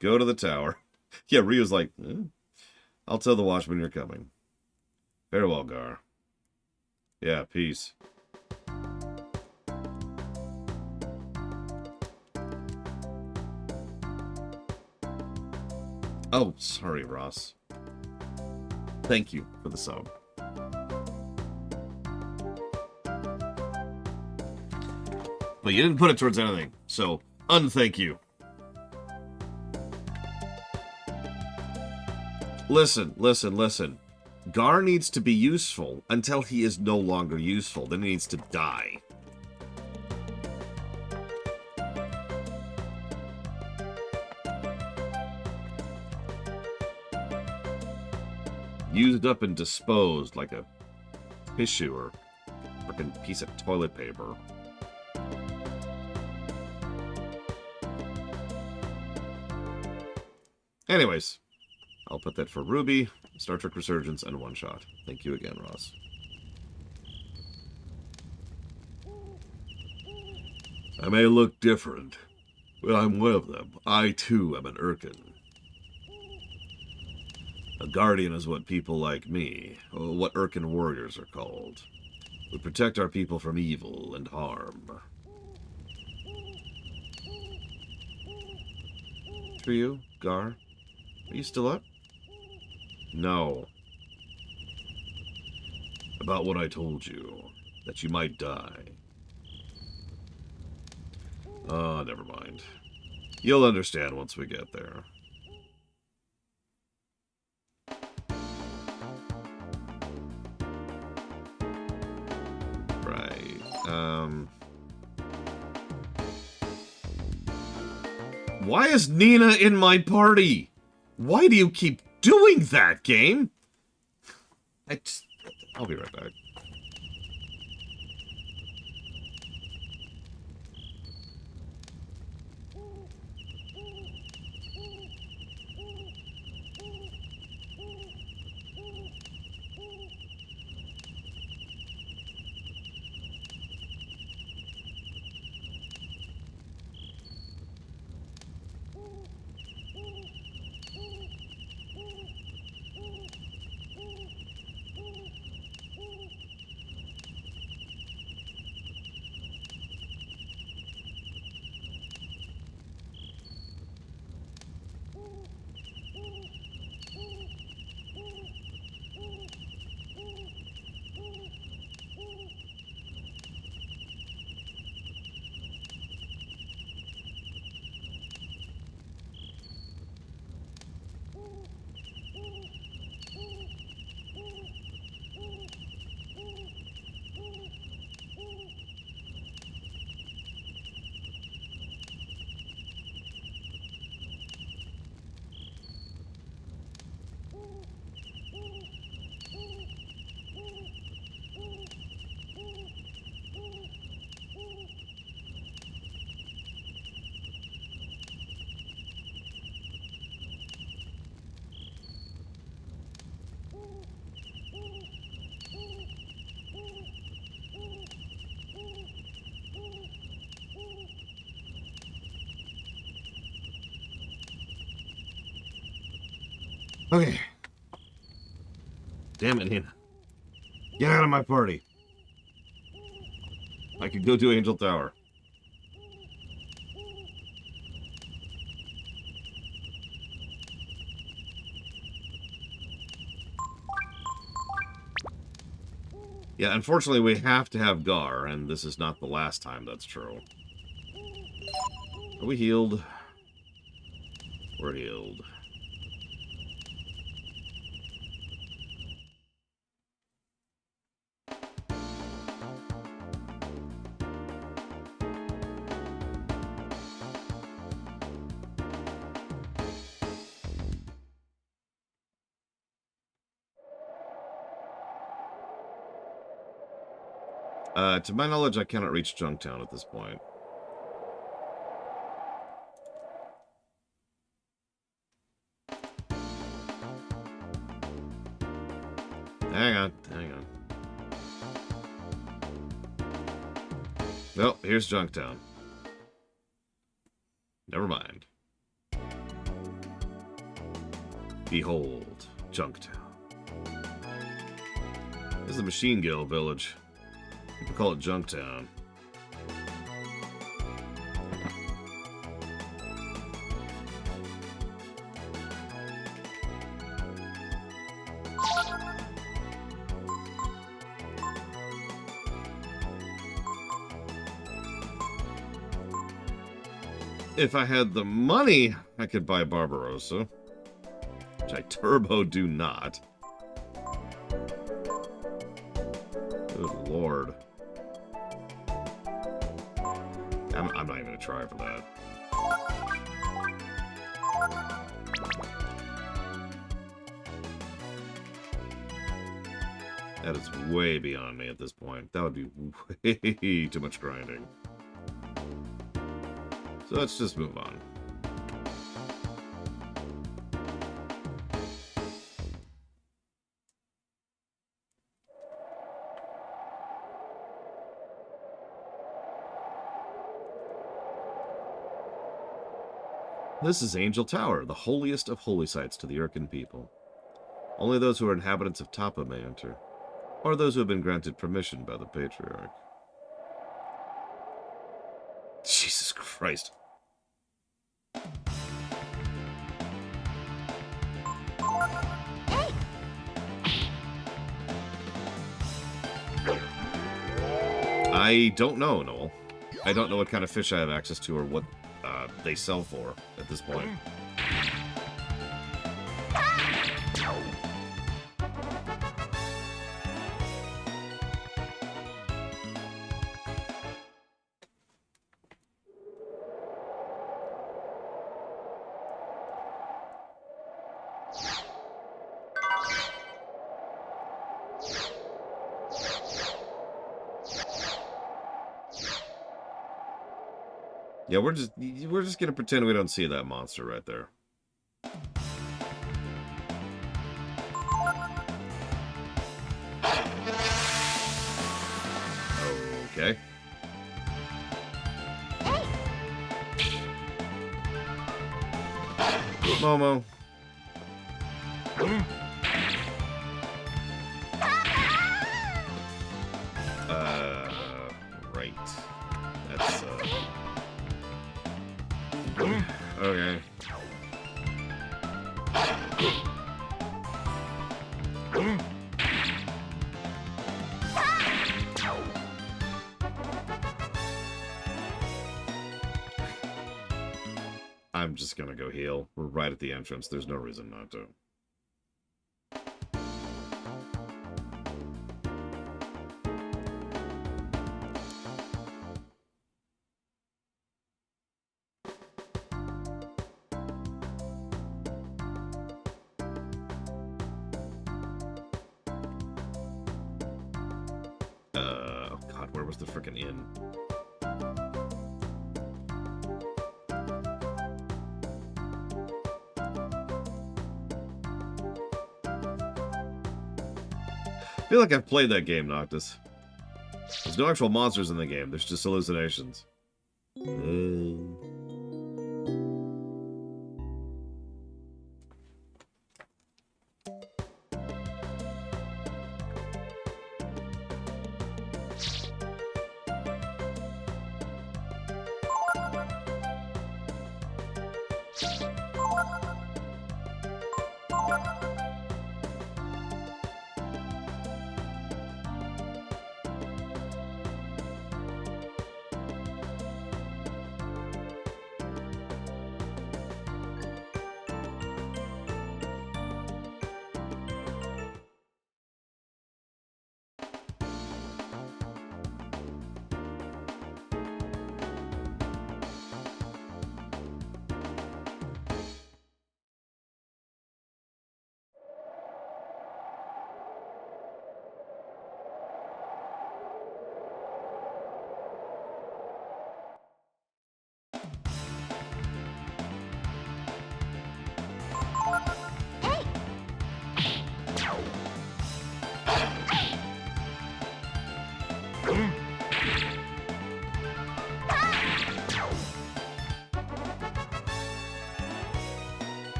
Speaker 1: Go to the tower. Yeah, Ryu's like, I'll tell the watchman you're coming. Very well, Gar. Yeah, peace. Oh, sorry, Ross. Thank you for the sub. But you didn't put it towards anything, so unthank you. Listen. Gar needs to be useful until he is no longer useful. Then he needs to die. Used up and disposed like a tissue or a freaking piece of toilet paper. Anyways, I'll put that for Ruby, Star Trek Resurgence, and One Shot. Thank you again, Ross. I may look different, but I'm one of them. I, too, am an Urkin. A guardian is what people like me, or what Urkin warriors are called. We protect our people from evil and harm. For you, Gar? Are you still up? No. About what I told you, that you might die. Oh, never mind. You'll understand once we get there. Why is Nina in my party? Why do you keep doing that, game? I'll be right back. Okay. Damn it, Nina. Get out of my party. I could go to Angel Tower. Yeah, unfortunately, we have to have Gar, and this is not the last time that's true. Are we healed? We're healed. To my knowledge, I cannot reach Junktown at this point. Hang on, hang on. Well, here's Junktown. Never mind. Behold, Junktown. This is the Machine Guild village. People call it Junktown. If I had the money, I could buy Barbarossa. Which I turbo do not. Good lord. I'm not even gonna try for that. That is way beyond me at this point. That would be way too much grinding. So let's just move on. This is Angel Tower, the holiest of holy sites to the Urkin people. Only those who are inhabitants of Tapa may enter, or those who have been granted permission by the Patriarch. Jesus Christ. I don't know, Noel. I don't know what kind of fish I have access to or what they sell for at this point. Yeah, we're just gonna pretend we don't see that monster right there. Okay. Momo. Right. That's okay. I'm just gonna go heal. We're right at the entrance. There's no reason not to. Oh god, where was the frickin' inn? I feel like I've played that game, Noctis. There's no actual monsters in the game, there's just hallucinations.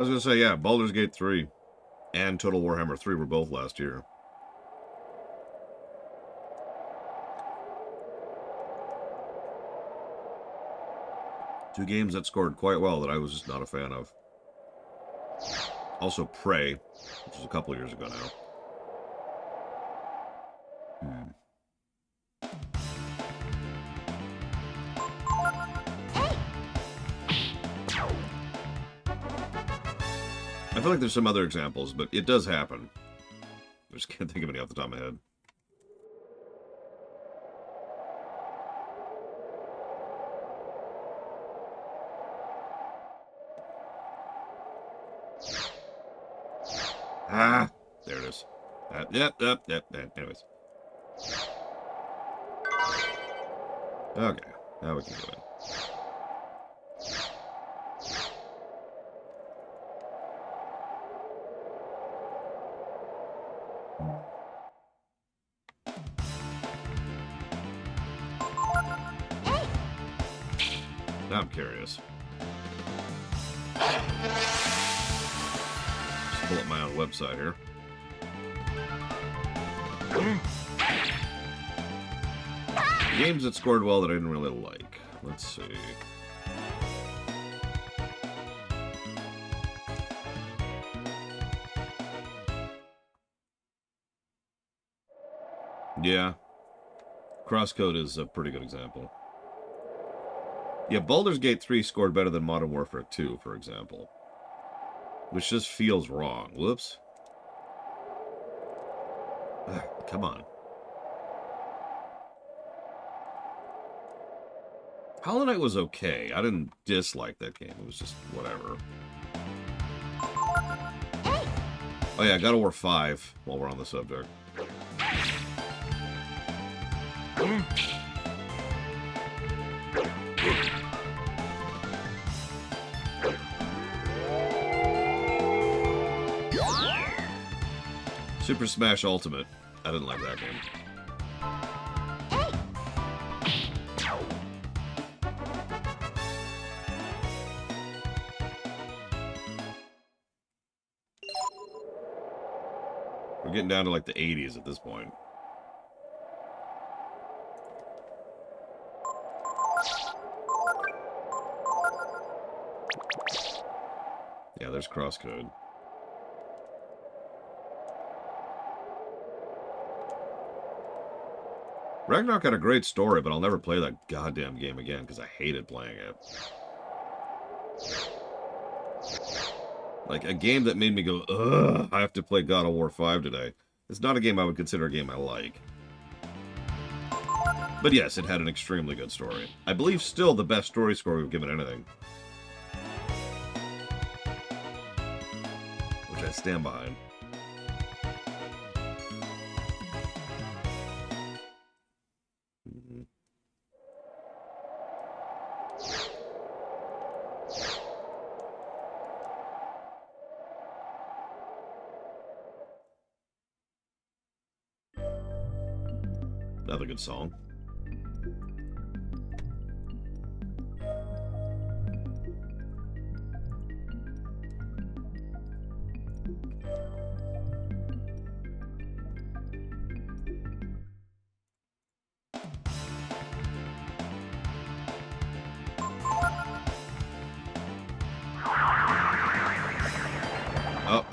Speaker 1: I was gonna say, yeah, Baldur's Gate 3 and Total Warhammer 3 were both last year. Two games that scored quite well that I was just not a fan of. Also, Prey, which was a couple years ago now. I feel like there's some other examples, but it does happen. I just can't think of any off the top of my head. Ah, there it is. Yep. Anyways. Okay, now we can do it. Now I'm curious. Just pull up my own website here. Games that scored well that I didn't really like. Let's see. Yeah. Crosscode is a pretty good example. Yeah, Baldur's Gate 3 scored better than Modern Warfare 2, for example. Which just feels wrong. Whoops. Ugh, come on. Hollow Knight was okay. I didn't dislike that game. It was just whatever. Oh yeah, God of War 5, while we're on the subject. Super Smash Ultimate. I didn't like that game. We're getting down to like the 80s at this point. Yeah, there's Crosscode. Ragnarok had a great story, but I'll never play that goddamn game again because I hated playing it. Like, a game that made me go, ugh, I have to play God of War 5 today. It's not a game I would consider a game I like. But yes, it had an extremely good story. I believe still the best story score we've given anything. Which I stand behind. Another good song.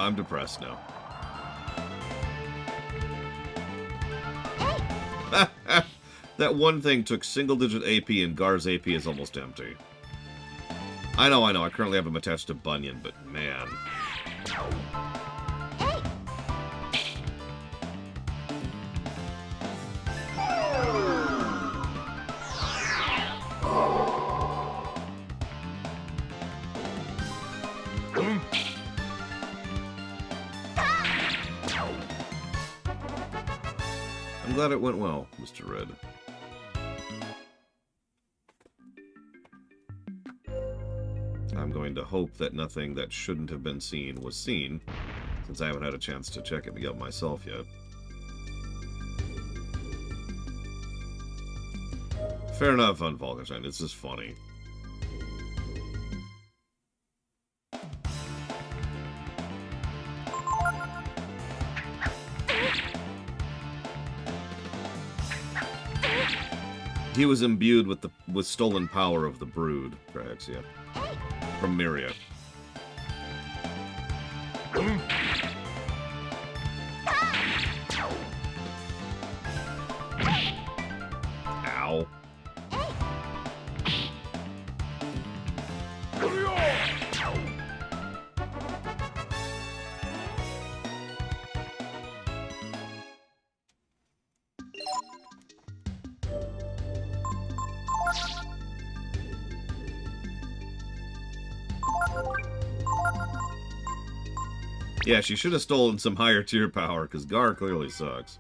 Speaker 1: I'm depressed now. That one thing took single-digit AP, and Gar's AP is almost empty. I know. I currently have him attached to Bunyan, but man. I'm glad it went well, Mr. Red. I'm going to hope that nothing that shouldn't have been seen was seen, since I haven't had a chance to check it out myself yet. Fair enough on Volcano. It's just funny. He was imbued with stolen power of the brood, perhaps, yeah. From Myria. Ow. Yeah, she should have stolen some higher tier power, because Gar clearly sucks.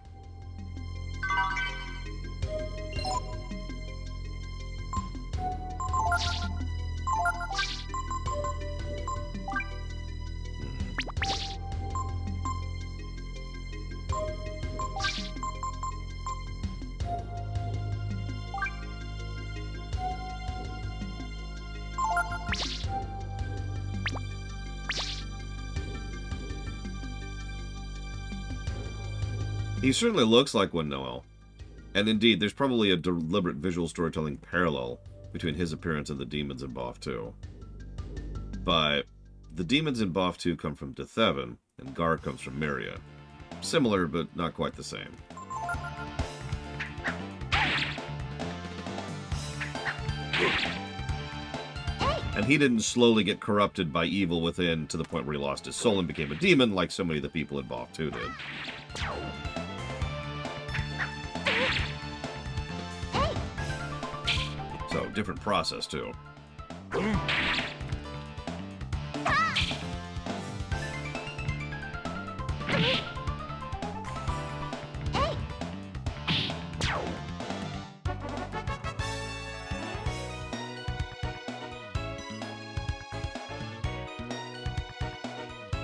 Speaker 1: He certainly looks like one Noel. And indeed, there's probably a deliberate visual storytelling parallel between his appearance and the demons in BoF 2. But the demons in BoF 2 come from Dethevan, and Gar comes from Myria. Similar, but not quite the same. And he didn't slowly get corrupted by evil within to the point where he lost his soul and became a demon like so many of the people in BoF 2 did. So, different process, too.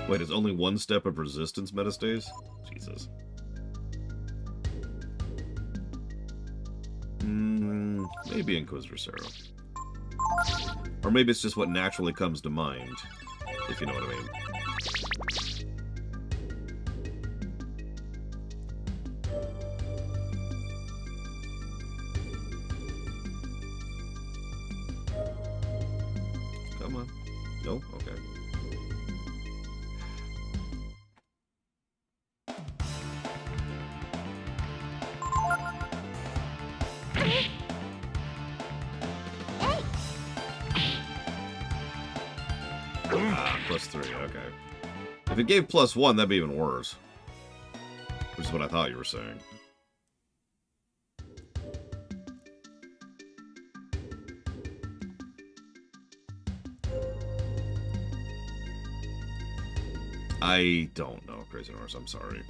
Speaker 1: Wait, is only one step of resistance metastays? Jesus. Maybe Inquisitor Sarah. Or maybe it's just what naturally comes to mind, if you know what I mean. Come on. No? Okay. +3, okay. If it gave +1, that'd be even worse. Which is what I thought you were saying. I don't know, Crazy Norse, I'm sorry.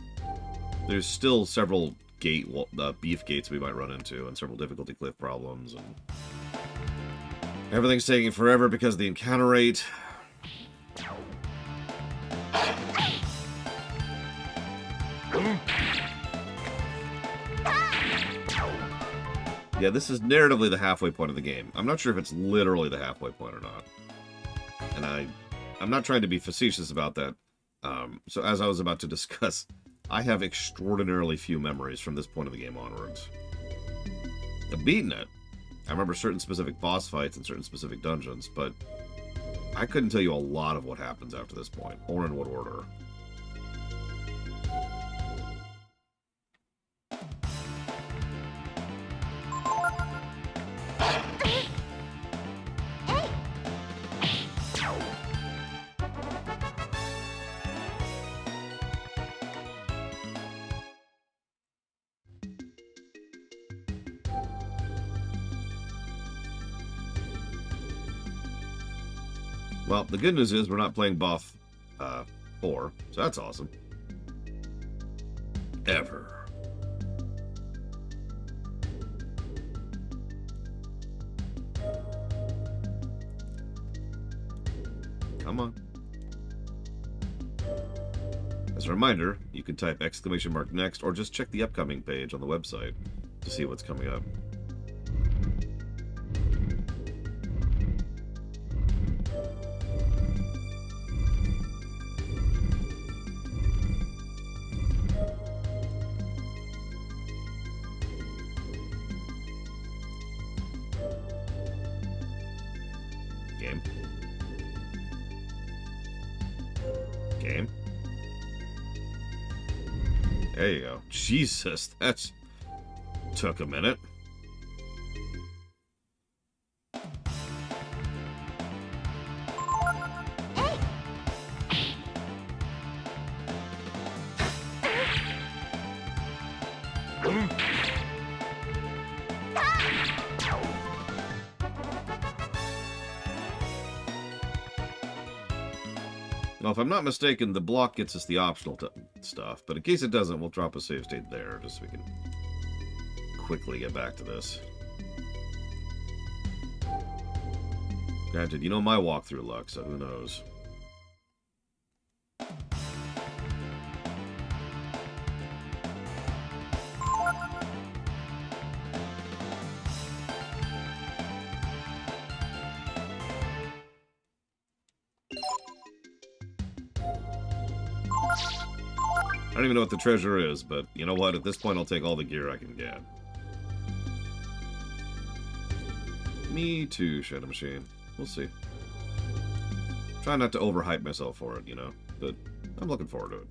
Speaker 1: There's still several beef gates we might run into, and several difficulty cliff problems, and everything's taking forever because of the encounter rate. Yeah, this is narratively the halfway point of the game. I'm not sure if it's literally the halfway point or not. And I'm not trying to be facetious about that. So as I was about to discuss, I have extraordinarily few memories from this point of the game onwards. I've beaten it. I remember certain specific boss fights and certain specific dungeons, but I couldn't tell you a lot of what happens after this point, or in what order. Well, the good news is we're not playing Both 4, so that's awesome. Ever. Come on. As a reminder, you can type !next or just check the upcoming page on the website to see what's coming up. Game. Game. There you go. Jesus, that's... took a minute. Well, if I'm not mistaken, the block gets us the optional stuff, but in case it doesn't, we'll drop a save state there, just so we can quickly get back to this. Granted, you know my walkthrough luck, so who knows. I don't even know what the treasure is, but you know what? At this point, I'll take all the gear I can get. Me too, Shadow Machine. We'll see. Try not to overhype myself for it, you know, but I'm looking forward to it.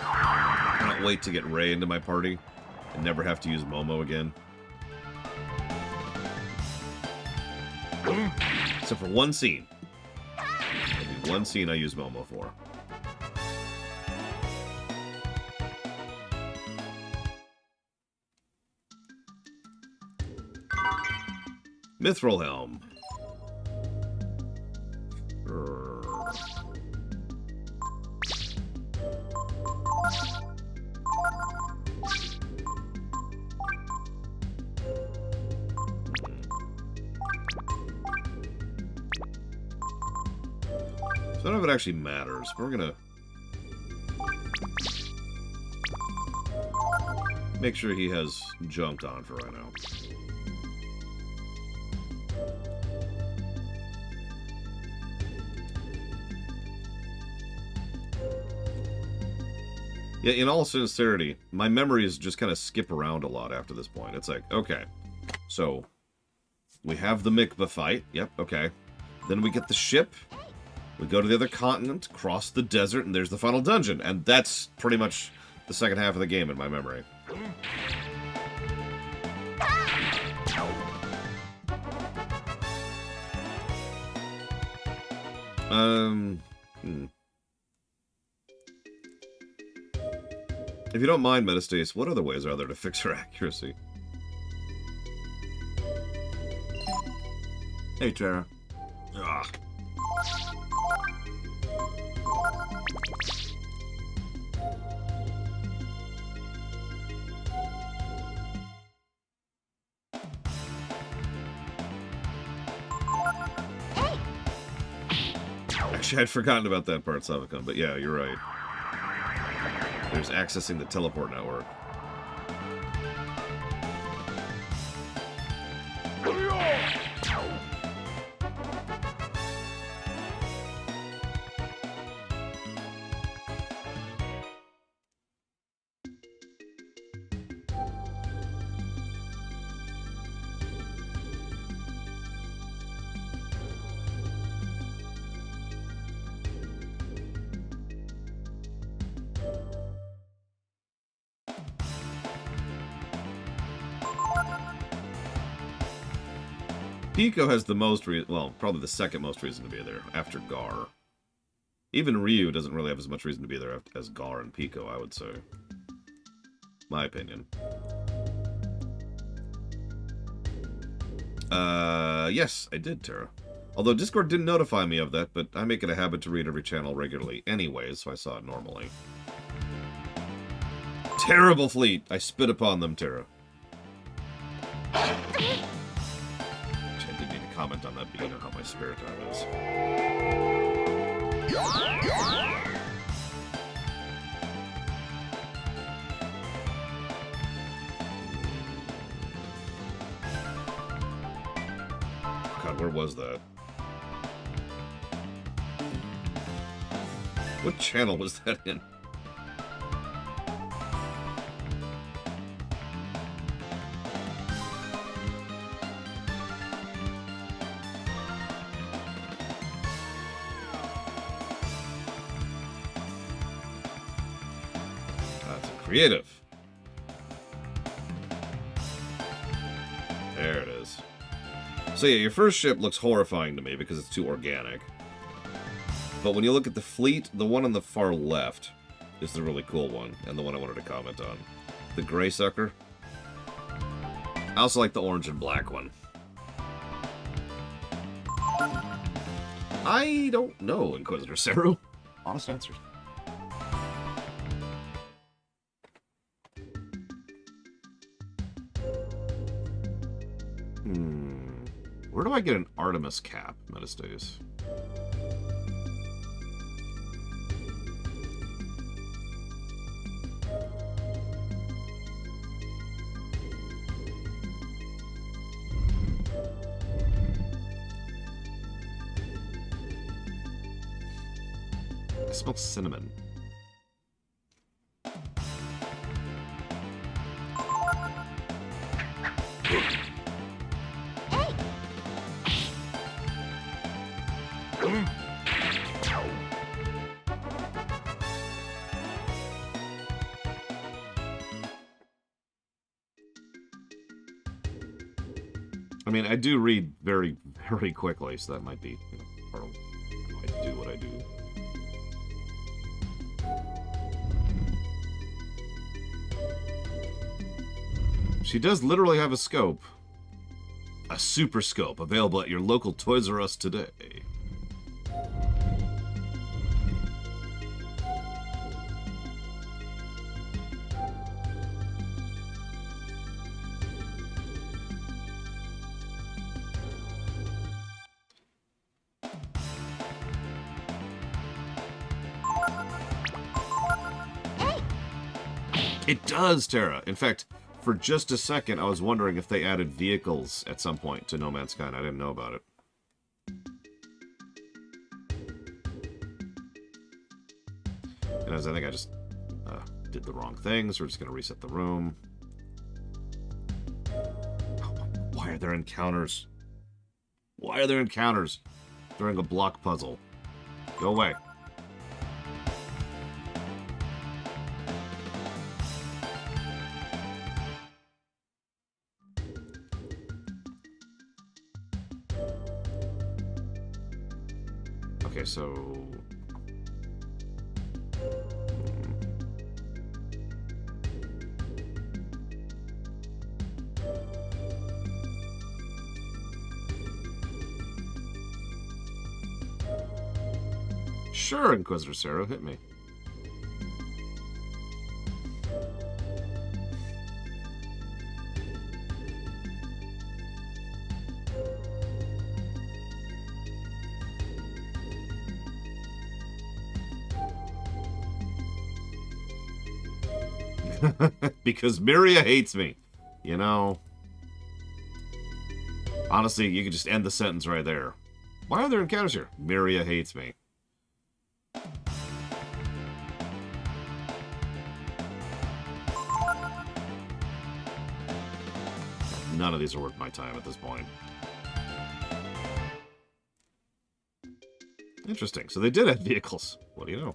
Speaker 1: I can't wait to get Ray into my party and never have to use Momo again. Except for one scene. There'll be one scene I use Momo for. Mithril Helm. So none of it actually matters. We're gonna make sure he has junk on for right now. Yeah, in all sincerity, my memories just kind of skip around a lot after this point. It's like, okay, so we have the Mikba fight. Yep, okay. Then we get the ship. We go to the other continent, cross the desert, and there's the final dungeon. And that's pretty much the second half of the game in my memory. If you don't mind, Metastace, what other ways are there to fix her accuracy? Hey, Tara. Ugh. Actually, I'd forgotten about that part, Savicon, but yeah, you're right. There's accessing the teleport network. Pico has the most well, probably the second most reason to be there, after Gar. Even Ryu doesn't really have as much reason to be there as Gar and Pico, I would say. My opinion. Yes, I did, Tara. Although Discord didn't notify me of that, but I make it a habit to read every channel regularly anyways, so I saw it normally. Terrible fleet! I spit upon them, Tara. I didn't need to comment on that, but you know how my spirit time is. God, where was that? What channel was that in? That's creative. There it is. So yeah, your first ship looks horrifying to me because it's too organic. But when you look at the fleet, the one on the far left is the really cool one, and the one I wanted to comment on. The Gray Sucker. I also like the orange and black one. I don't know, Inquisitor Saru. Honest answers. Where do I get an Artemis cap, Metastays? I smell cinnamon. I mean, I do read very, very quickly, so that might be, you know, part of why I do what I do. She does literally have a scope. A super scope, available at your local Toys R Us today. It does, Tara. In fact, for just a second, I was wondering if they added vehicles at some point to No Man's Sky, and I didn't know about it. And as I think I just did the wrong thing, so we're just going to reset the room. Why are there encounters? Why are there encounters during a block puzzle? Go away. Okay, so... Sure, Inquisitor Sarah, hit me. Because Miria hates me. You know. Honestly, you could just end the sentence right there. Why are there encounters here? Miria hates me. None of these are worth my time at this point. Interesting. So they did add vehicles. What do you know?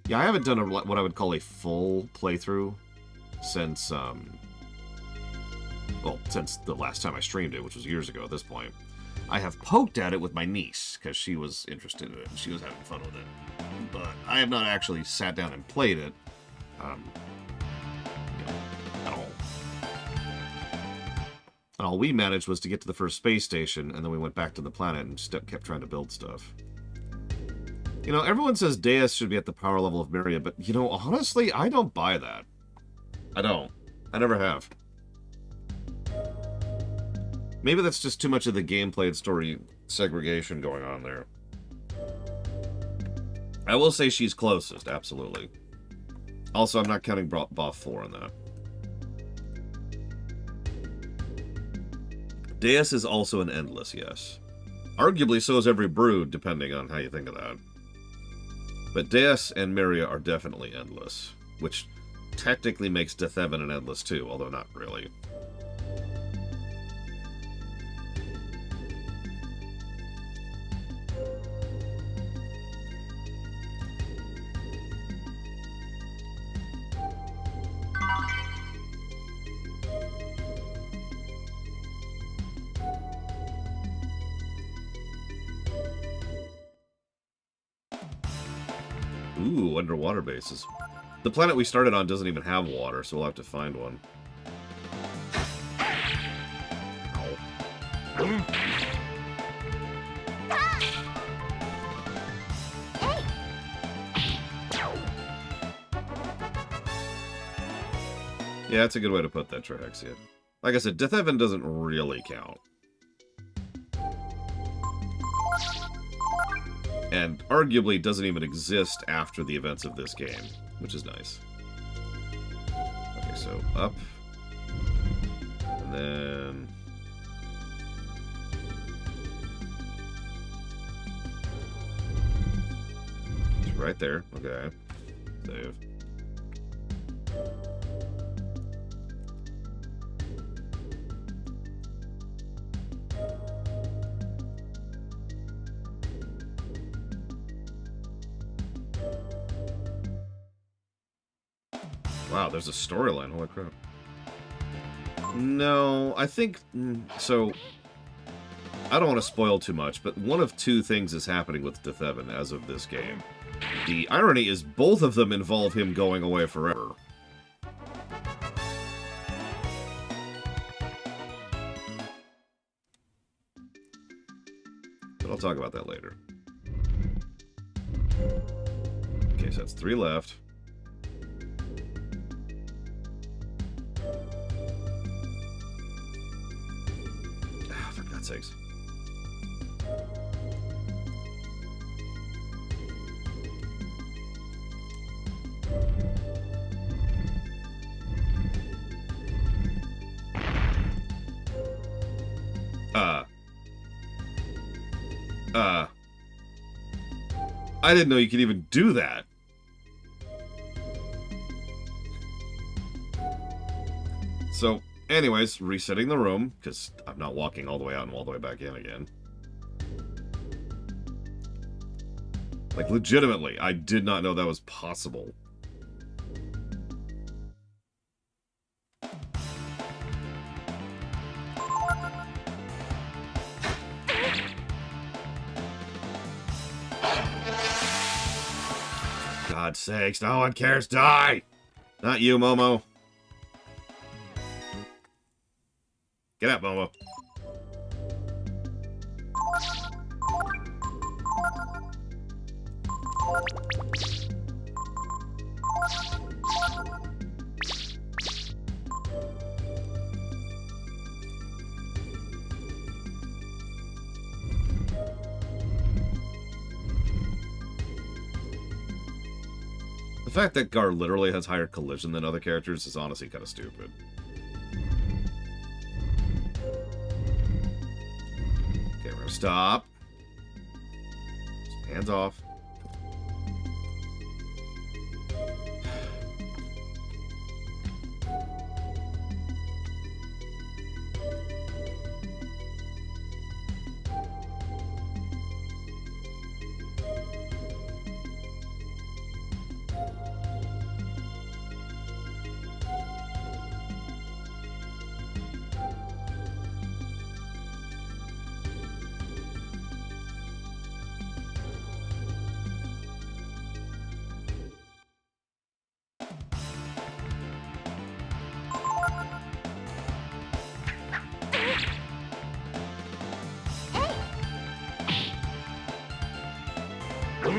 Speaker 1: Yeah, I haven't done what I would call a full playthrough since, well, since the last time I streamed it, which was years ago at this point. I have poked at it with my niece, because she was interested in it, and she was having fun with it. But I have not actually sat down and played it, at all. And all we managed was to get to the first space station, and then we went back to the planet and kept trying to build stuff. You know, everyone says Deus should be at the power level of Myria, but, you know, honestly, I don't buy that. I don't. I never have. Maybe that's just too much of the gameplay and story segregation going on there. I will say she's closest, absolutely. Also, I'm not counting Buff 4 on that. Deus is also an endless, yes. Arguably, so is every brood, depending on how you think of that. But Deus and Myria are definitely endless, which technically makes Deathheaven an endless too, although not really. Ooh, underwater bases. The planet we started on doesn't even have water, so we'll have to find one. Ow. Yeah, that's a good way to put that, Trihexia. Like I said, Deathheaven doesn't really count. And arguably doesn't even exist after the events of this game, which is nice. Okay, so up. And then... it's right there. Okay. Save. Wow, there's a storyline. Holy crap. No, I think... so, I don't want to spoil too much, but one of two things is happening with Deathheaven as of this game. The irony is both of them involve him going away forever. But I'll talk about that later. Okay, so that's 3 left. For God's sakes. I didn't know you could even do that. So, anyways, resetting the room, because I'm not walking all the way out and all the way back in again. Like, legitimately, I did not know that was possible. God's sakes, no one cares, die! Not you, Momo. Get out, Momo. The fact that Gar literally has higher collision than other characters is honestly kind of stupid. Okay, we're gonna stop. Hands off. What?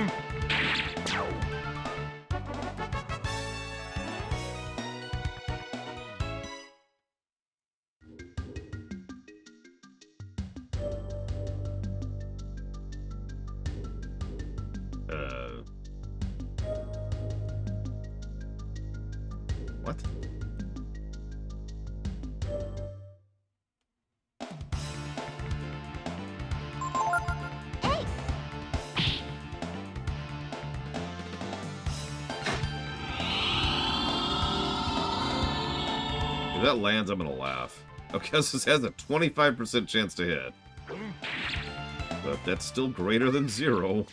Speaker 1: If that lands, I'm gonna laugh. Okay, this has a 25% chance to hit. But that's still greater than 0.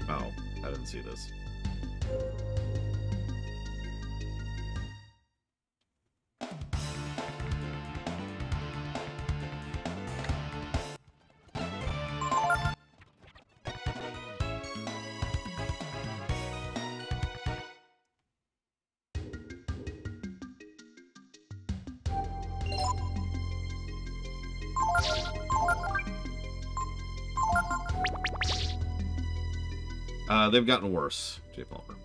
Speaker 1: Oh, I didn't see this. They've gotten worse, J. Palmer.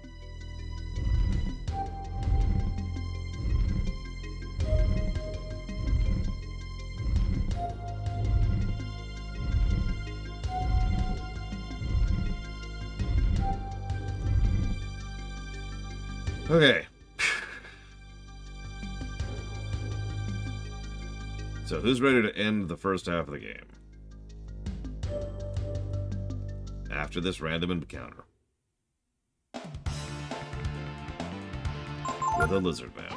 Speaker 1: Okay. So, who's ready to end the first half of the game? After this random encounter. With a lizard man.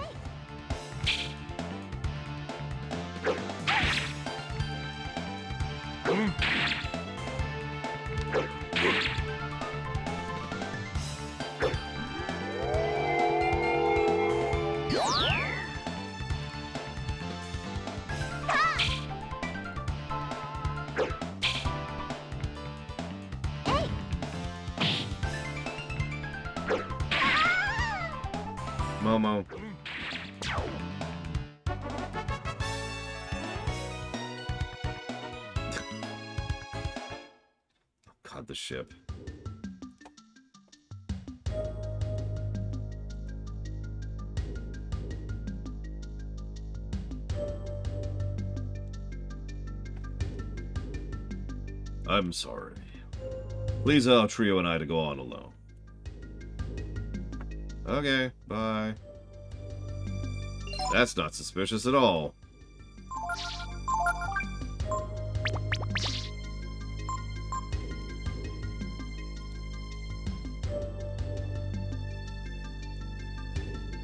Speaker 1: Momo. God, the ship. I'm sorry. Please allow Trio and I to go on alone. Okay, bye. That's not suspicious at all.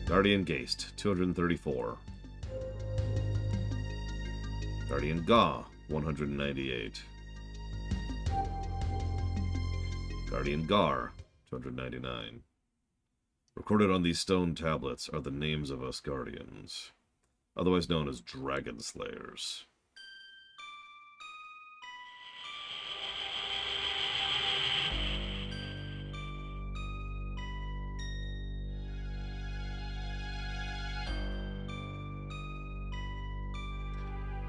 Speaker 1: Guardian Geist, 234. Guardian Ga, 198. Guardian Gar, 299. Recorded on these stone tablets are the names of us Guardians, otherwise known as Dragon Slayers.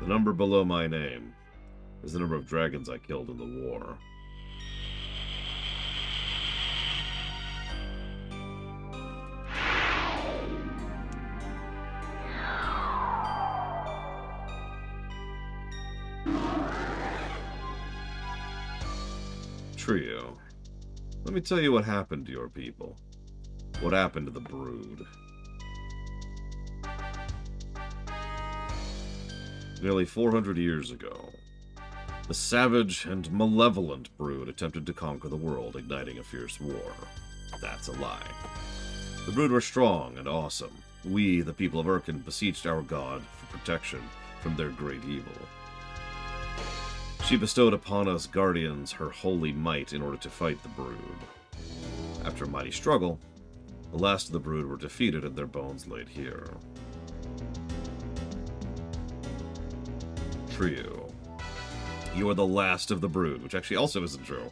Speaker 1: The number below my name is the number of dragons I killed in the war. Trio, let me tell you what happened to your people. What happened to the Brood. Nearly 400 years ago, the savage and malevolent Brood attempted to conquer the world, igniting a fierce war. That's a lie. The Brood were strong and awesome. We, the people of Urkin, beseeched our god for protection from their great evil. She bestowed upon us guardians her holy might in order to fight the brood. After a mighty struggle, the last of the brood were defeated and their bones laid here. Trio. You are the last of the brood, which actually also isn't true.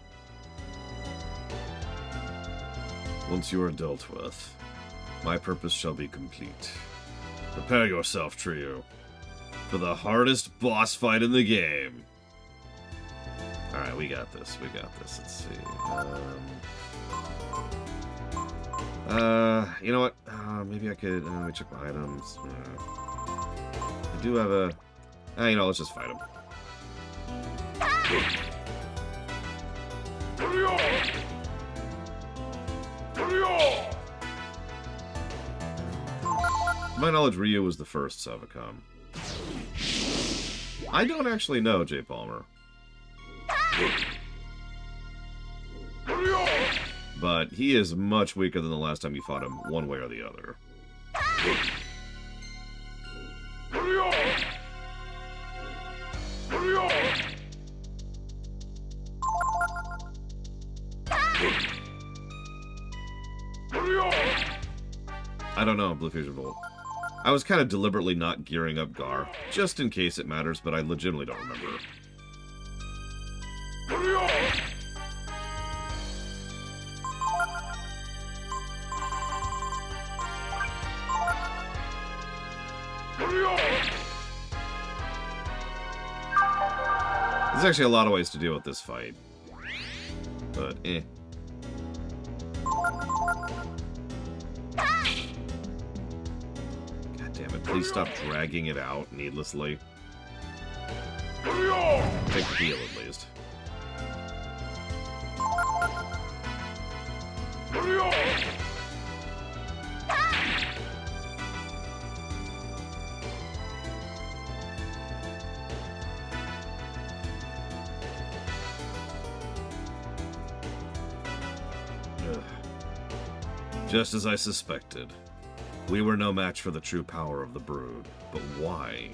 Speaker 1: Once you are dealt with, my purpose shall be complete. Prepare yourself, Trio, for the hardest boss fight in the game. Alright, we got this. We got this. Let's see. You know what? Maybe I could... let me check my items. I do have a... you know, let's just fight him. To my knowledge, Ryu was the first Savicom. I don't actually know, J. Palmer. But he is much weaker than the last time you fought him, one way or the other. I don't know, Blue Fusion Bolt. I was kind of deliberately not gearing up Gar, just in case it matters, but I legitimately don't remember. There's actually a lot of ways to deal with this fight. But, eh. God damn it, please stop dragging it out needlessly. Take the deal, at least. Just as I suspected, we were no match for the true power of the brood. But why?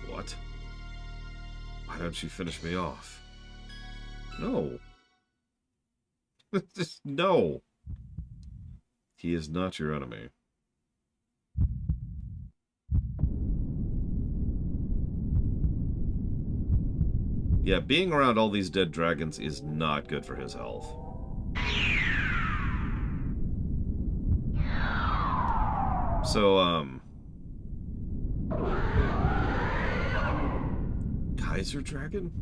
Speaker 1: What? Why don't you finish me off? No. Just no. He is not your enemy. Yeah, being around all these dead dragons is not good for his health. So, Kaiser Dragon?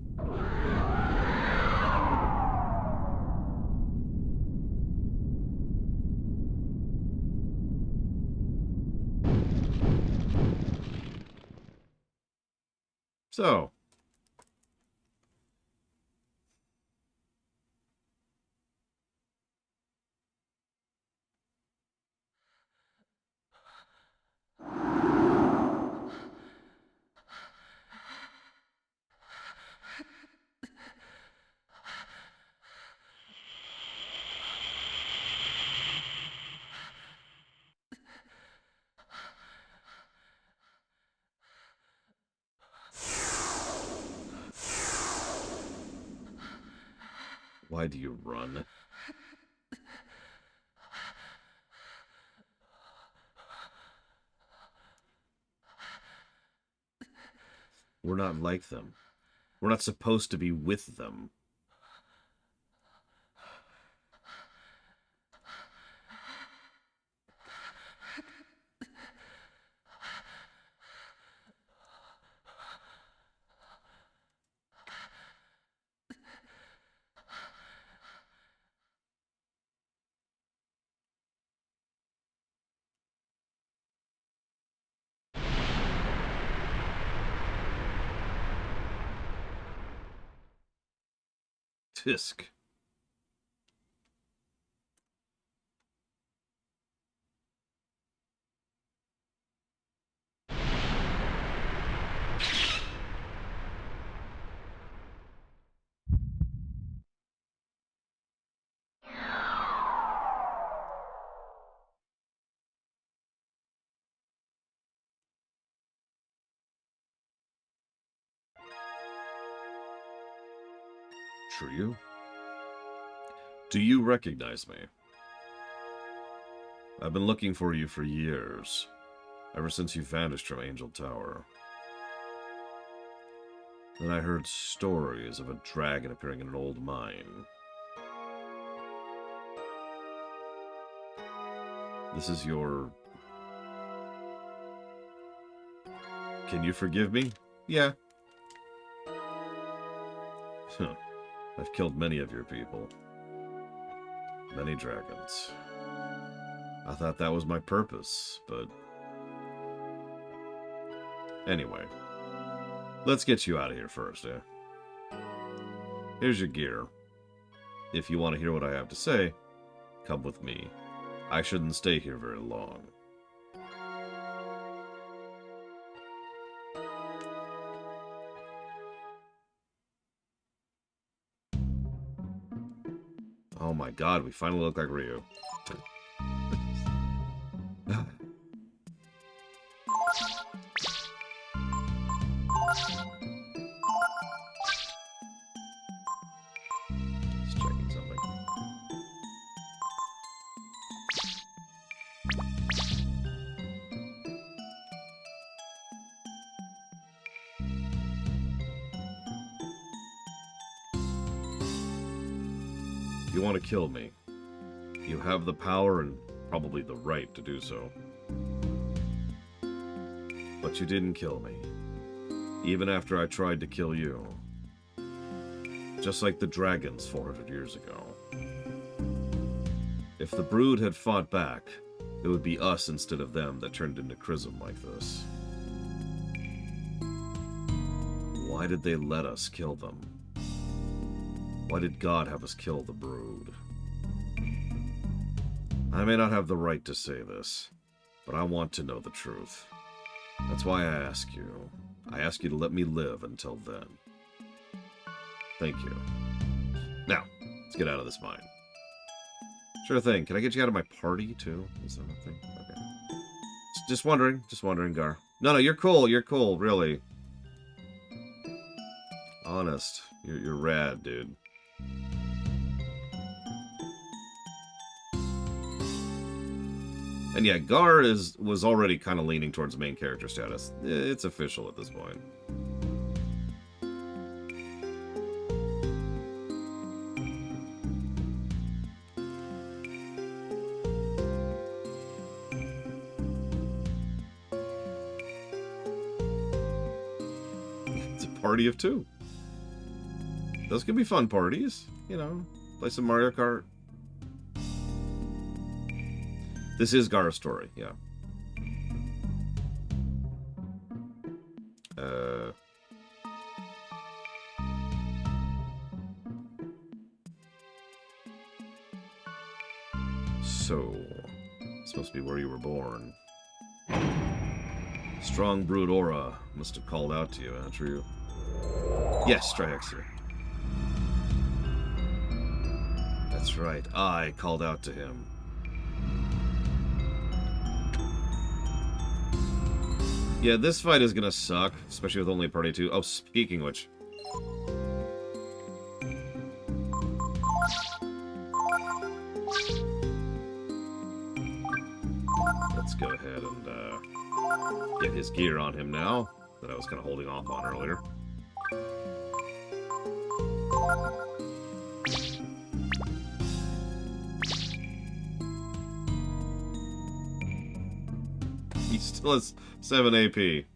Speaker 1: So, why do you run? We're not like them. We're not supposed to be with them. Tisk. capture you. Do you recognize me? I've been looking for you for years, ever since you vanished from Angel Tower. Then I heard stories of a dragon appearing in an old mine. This is your... Can you forgive me? Yeah. I've killed many of your people. Many dragons. I thought that was my purpose, but... Anyway. Let's get you out of here first, eh? Here's your gear. If you want to hear what I have to say, come with me. I shouldn't stay here very long. Oh my god, we finally look like Ryu. Just checking something. You want to kill me. You have the power and probably the right to do so. But you didn't kill me. Even after I tried to kill you. Just like the dragons 400 years ago. If the brood had fought back, it would be us instead of them that turned into Chrism like this. Why did they let us kill them? Why did God have us kill the brood? I may not have the right to say this, but I want to know the truth. That's why I ask you. I ask you to let me live until then. Thank you. Now, let's get out of this mine. Sure thing. Can I get you out of my party, too? Is that a thing? Okay. Just wondering, Gar. No, you're cool, really. Honest. You're rad, dude. And yeah, Gar was already kind of leaning towards main character status. It's official at this point. It's a party of two. Those could be fun parties, you know. Play some Mario Kart. This is Gar's story, yeah. So, this must be where you were born. Strong brood aura must have called out to you, huh? True? Yes, Triexia. That's right, I called out to him. Yeah, this fight is gonna suck, especially with only a party 2. Oh, speaking of which. Let's go ahead and get his gear on him now, that I was kind of holding off on earlier. He still has 7 AP.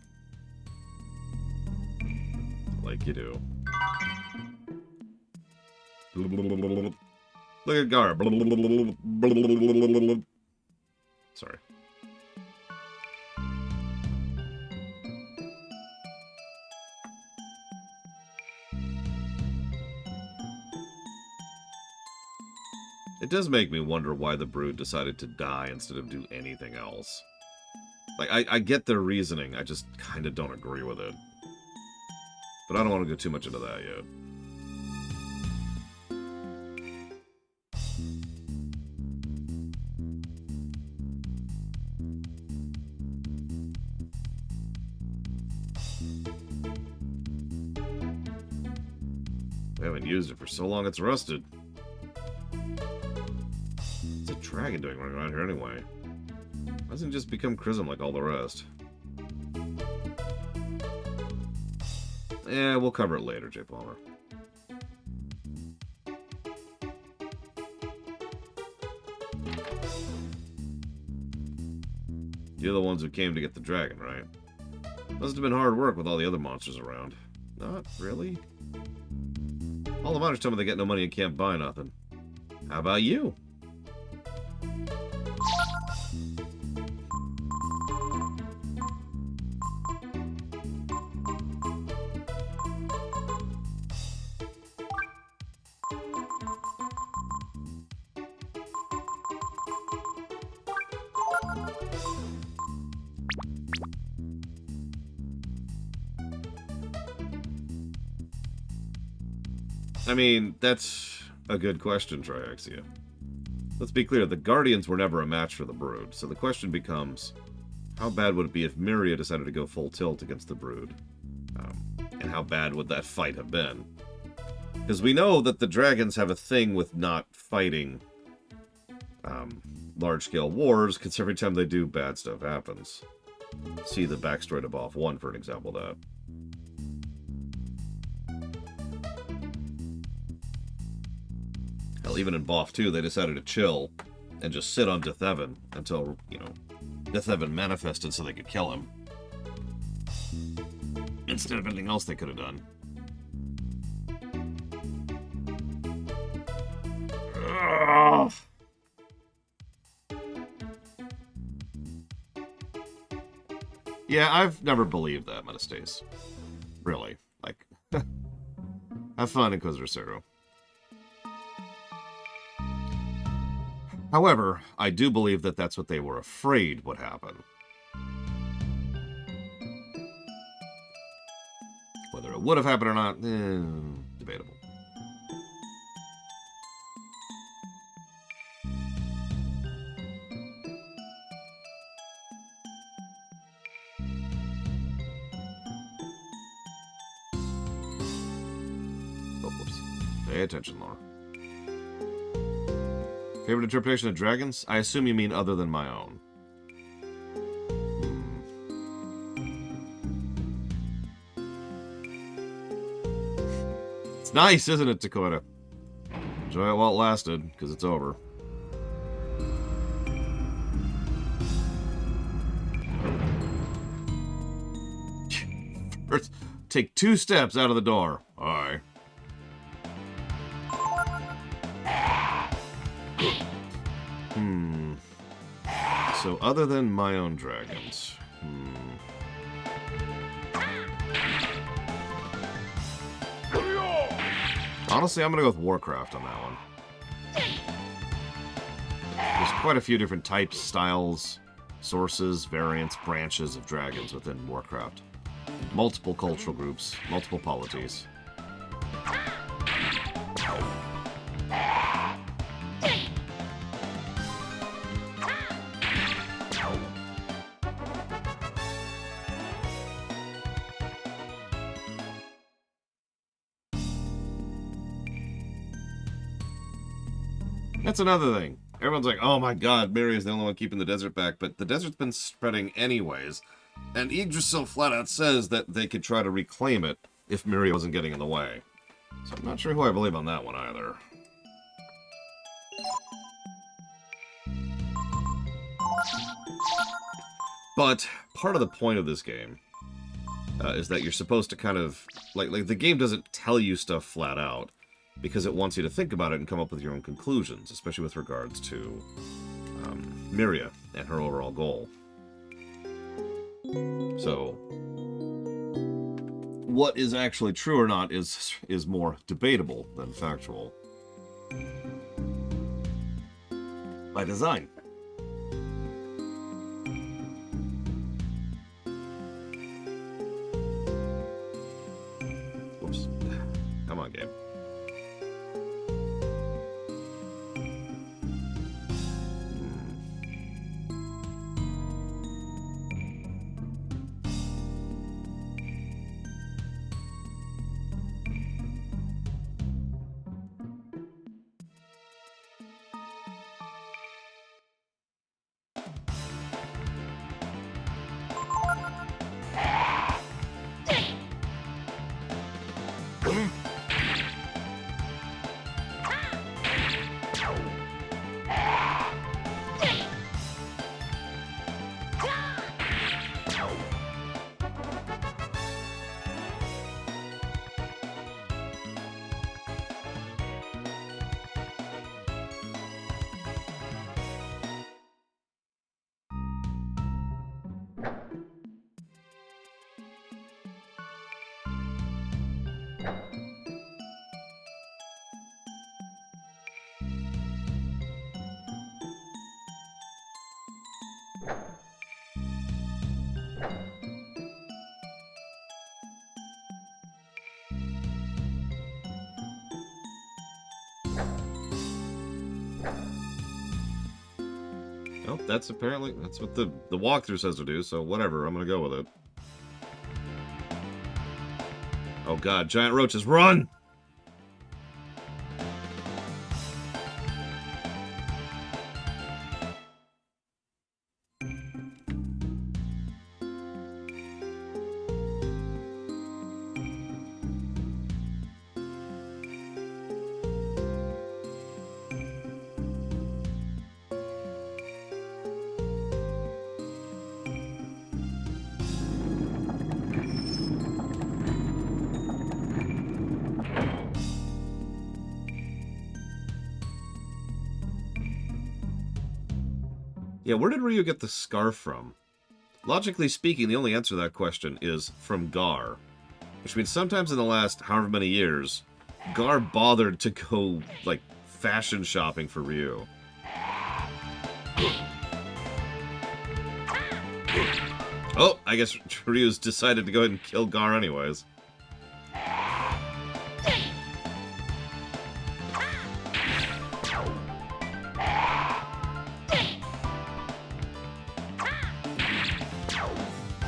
Speaker 1: Like you do. Look at Gar. Sorry. It does make me wonder why the brood decided to die instead of do anything else. Like, I get their reasoning, I just kind of don't agree with it. But I don't want to go too much into that yet. I haven't used it for so long it's rusted. What's a dragon doing running around here anyway? Why doesn't it just become Chrism like all the rest? Yeah, we'll cover it later, J. Palmer. You're the ones who came to get the dragon, right? Must have been hard work with all the other monsters around. Not really. All the miners tell me they get no money and can't buy nothing. How about you? I mean, that's a good question, Triaxia. Let's be clear, the Guardians were never a match for the Brood, so the question becomes, how bad would it be if Myria decided to go full tilt against the Brood? And how bad would that fight have been? Because we know that the dragons have a thing with not fighting large-scale wars, because every time they do, bad stuff happens. See the backstory to BoF 1 for an example of that. Hell, even in BoF 2, they decided to chill and just sit on Deathevan until, you know, Deathevan manifested so they could kill him. Instead of anything else they could have done. Ugh. Yeah, I've never believed that, Metastace. Really. Like, have fun, Inquisitor Zero. However, I do believe that that's what they were afraid would happen. Whether it would have happened or not, debatable. Oh, whoops. Pay attention, Laura. Favorite interpretation of dragons? I assume you mean other than my own. It's nice, isn't it, Dakota? Enjoy it while it lasted, because it's over. First, take 2 steps out of the door. Alright. So, other than my own dragons. Honestly, I'm going to go with Warcraft on that one. There's quite a few different types, styles, sources, variants, branches of dragons within Warcraft. Multiple cultural groups, multiple polities. That's another thing. Everyone's like, oh my god, Myria's the only one keeping the desert back, but the desert's been spreading anyways. And Yggdrasil flat out says that they could try to reclaim it if Myria wasn't getting in the way. So I'm not sure who I believe on that one either. But part of the point of this game is that you're supposed to kind of... Like the game doesn't tell you stuff flat out, because it wants you to think about it and come up with your own conclusions, especially with regards to Myria and her overall goal. So, what is actually true or not is more debatable than factual. By design. Whoops. Come on, game. Well, that's what the walkthrough says to do, so whatever, I'm gonna go with it. Oh god, giant roaches, run! Yeah, where did Ryu get the scarf from? Logically speaking, the only answer to that question is from Gar. Which means sometimes in the last however many years, Gar bothered to go, like, fashion shopping for Ryu. Oh, I guess Ryu's decided to go ahead and kill Gar anyways.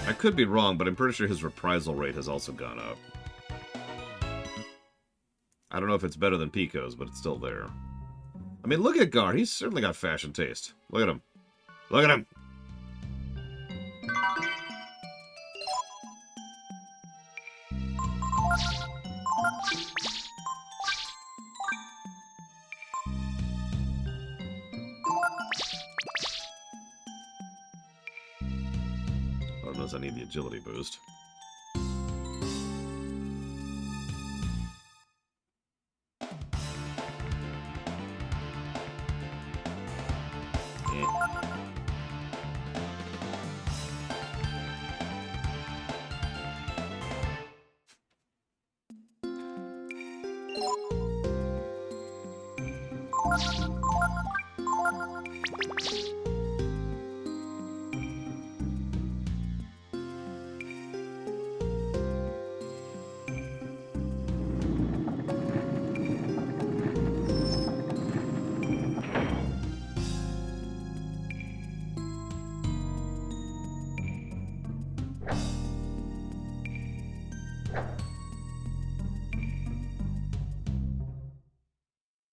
Speaker 1: I could be wrong, but I'm pretty sure his reprisal rate has also gone up. I don't know if it's better than Pico's, but it's still there. I mean, look at Gar. He's certainly got fashion taste. Look at him. Look at him. Oh, knows I need the agility boost.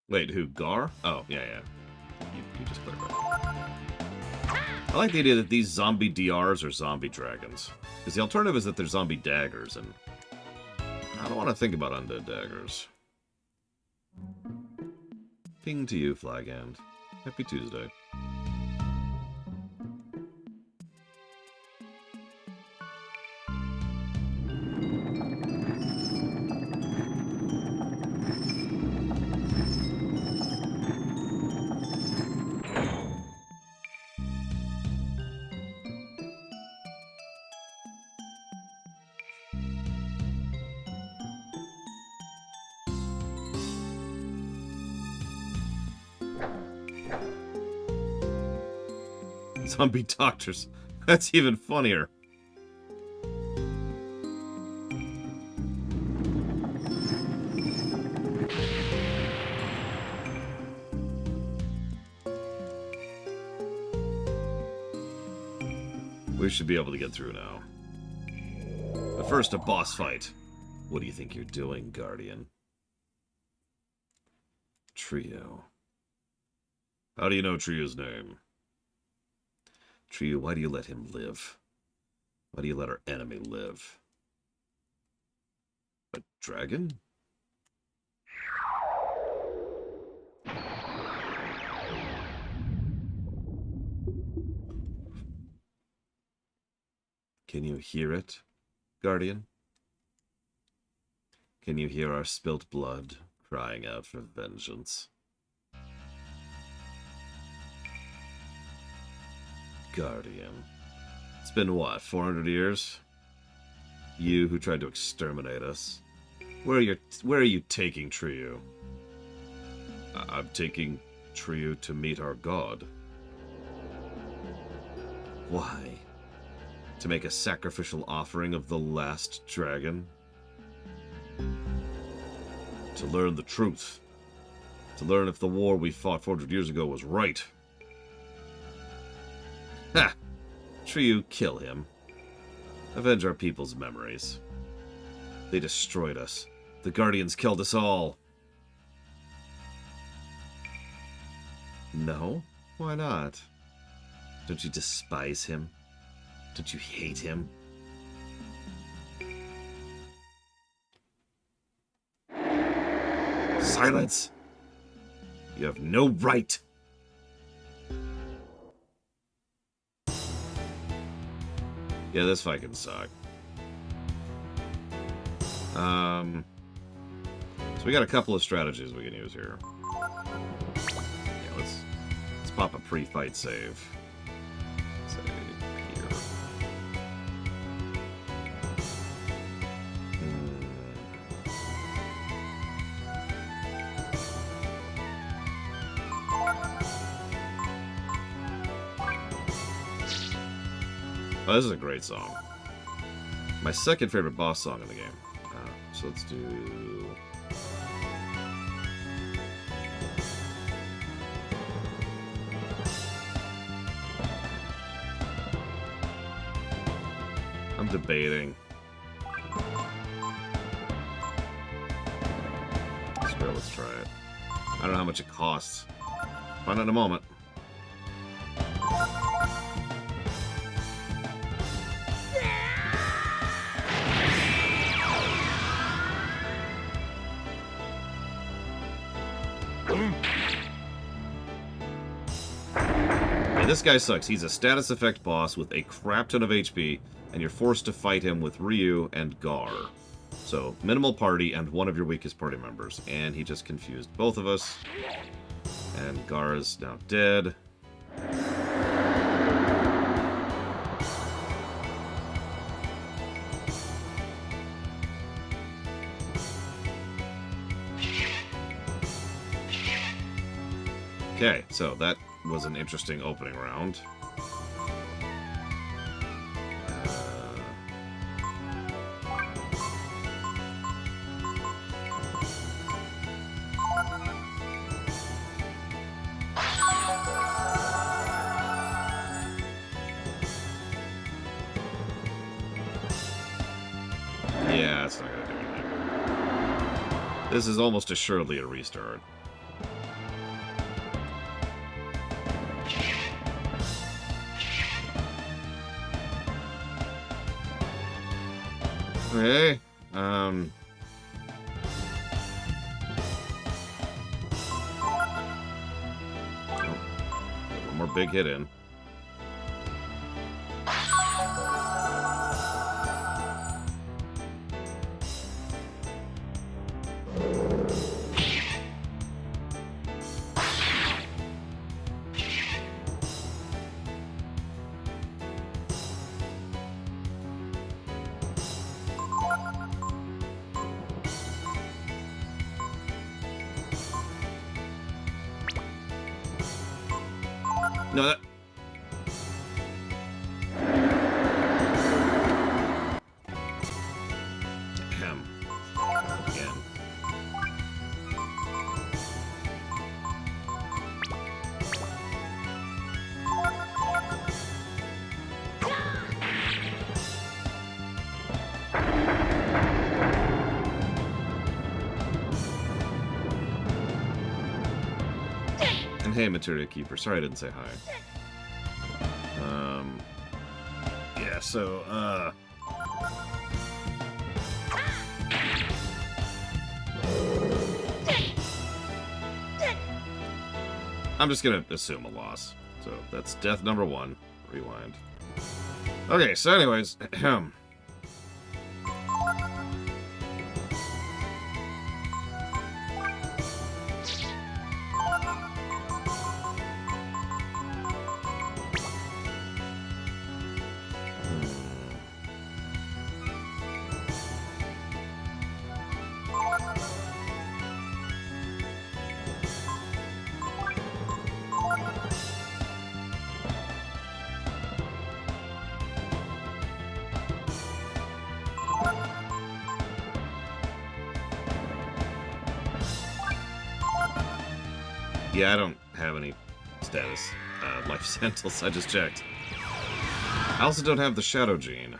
Speaker 1: Wait, who? Gar? Oh, yeah. You just clarified. I like the idea that these zombie DRs are zombie dragons. Because the alternative is that they're zombie daggers, and I don't want to think about undead daggers. Ping to you, Flaghand. Happy Tuesday. Zombie doctors. That's even funnier. We should be able to get through now. But first, a boss fight. What do you think you're doing, Guardian? Trio. How do you know Trio's name? Trio, why do you let him live? Why do you let our enemy live? A dragon? Can you hear it, Guardian? Can you hear our spilt blood crying out for vengeance? Guardian. It's been what, 400 years? You who tried to exterminate us. Where are you taking Triu? I'm taking Triu to meet our god. Why? To make a sacrificial offering of the last dragon? To learn the truth. To learn if the war we fought 400 years ago was right. Ha! Triu, kill him. Avenge our people's memories. They destroyed us. The Guardians killed us all. No? Why not? Don't you despise him? Don't you hate him? Silence! You have no right! Yeah, this fight can suck. So we got a couple of strategies we can use here. Yeah, let's pop a pre-fight save. Save here. Oh, this is a great song. My second favorite boss song in the game. So let's do... I'm debating. Let's try it. I don't know how much it costs. Find out in a moment. This guy sucks. He's a status effect boss with a crap ton of HP, and you're forced to fight him with Ryu and Gar. So, minimal party and one of your weakest party members. And he just confused both of us. And Gar is now dead. Okay, so that was an interesting opening round. Yeah, that's not gonna do anything. This is almost assuredly a restart. Okay, oh, one more big hit in. No, that... Damn. Again. And hey, Materia Keeper. Sorry I didn't say hi. Yeah, so, I'm just gonna assume a loss. So, that's death number 1. Rewind. Okay, so anyways, Yeah, I don't have any status life essentials. I just checked. I also don't have the Shadow Gene.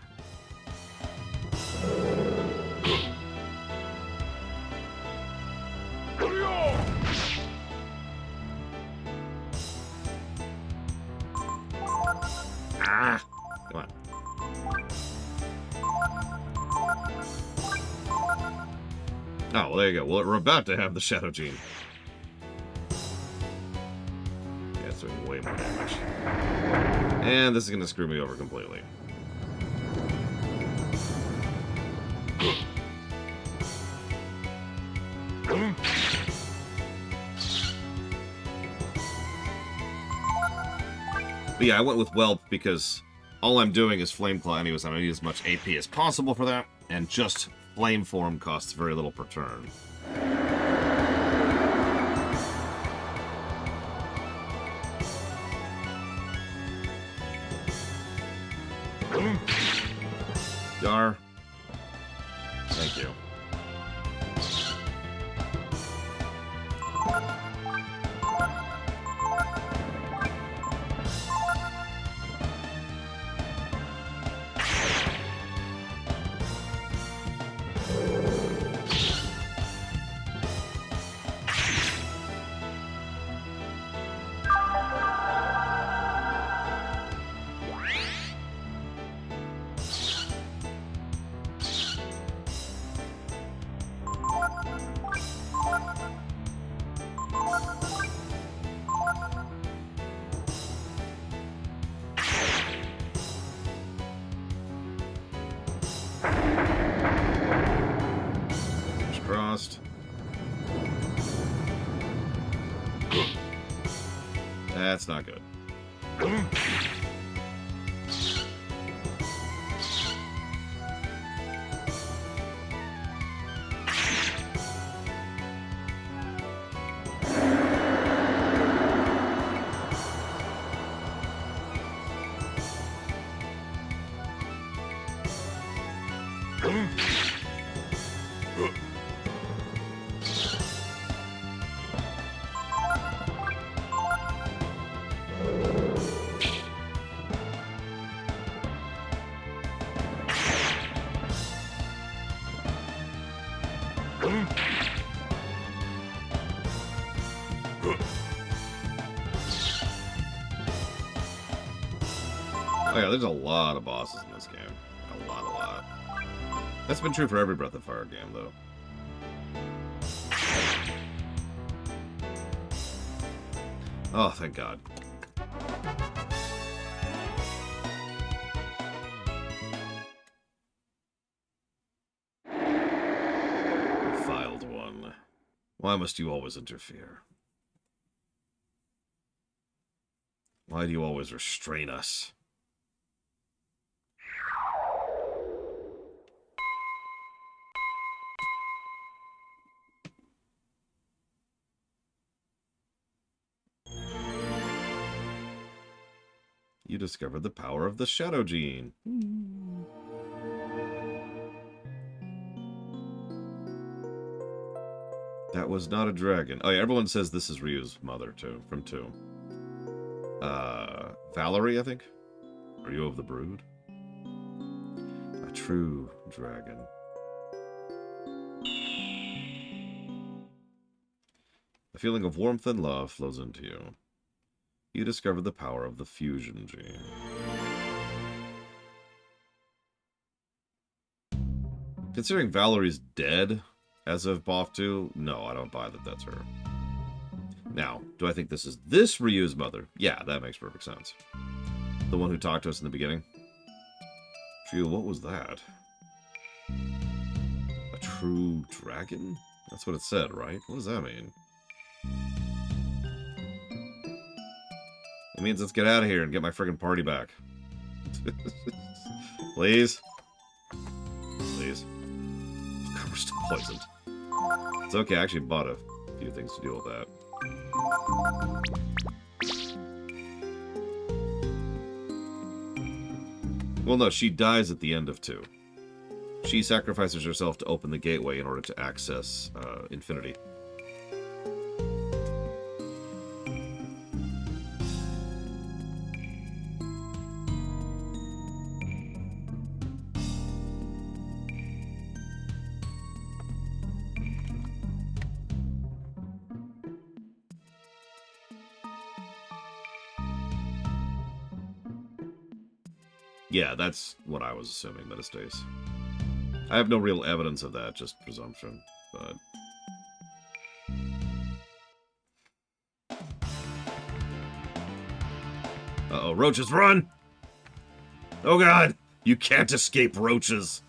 Speaker 1: Ah! Come on. Oh, well, there you go. Well, we're about to have the Shadow Gene. Yeah, it's doing way more damage. And this is going to screw me over completely. But yeah, I went with Whelp because all I'm doing is Flame Claw anyways. I'm going to use as much AP as possible for that, and just Flame Form costs very little per turn. Dar. Thank you. Crossed. That's not good. Oh yeah, there's a lot of bosses in this game. A lot. That's been true for every Breath of Fire game, though. Oh, thank God. Defiled one. Why must you always interfere? Why do you always restrain us? You discovered the power of the Shadow Gene. That was not a dragon. Oh yeah, everyone says this is Ryu's mother too, from 2. Valerie, I think? Are you of the brood? A true dragon. A feeling of warmth and love flows into you. You discover the power of the fusion gene. Considering Valerie's dead as of BoF 2, no, I don't buy that that's her. Now, do I think this is this Ryu's mother? Yeah, that makes perfect sense. The one who talked to us in the beginning. Phew, what was that? A true dragon? That's what it said, right? What does that mean? It means let's get out of here and get my friggin' party back. Please? Please. God, we're still poisoned. It's okay, I actually bought a few things to deal with that. Well, no, she dies at the end of 2. She sacrifices herself to open the gateway in order to access Infinity. Yeah, that's what I was assuming, that it stays. I have no real evidence of that, just presumption, but... Uh-oh, roaches, run! Oh god! You can't escape roaches!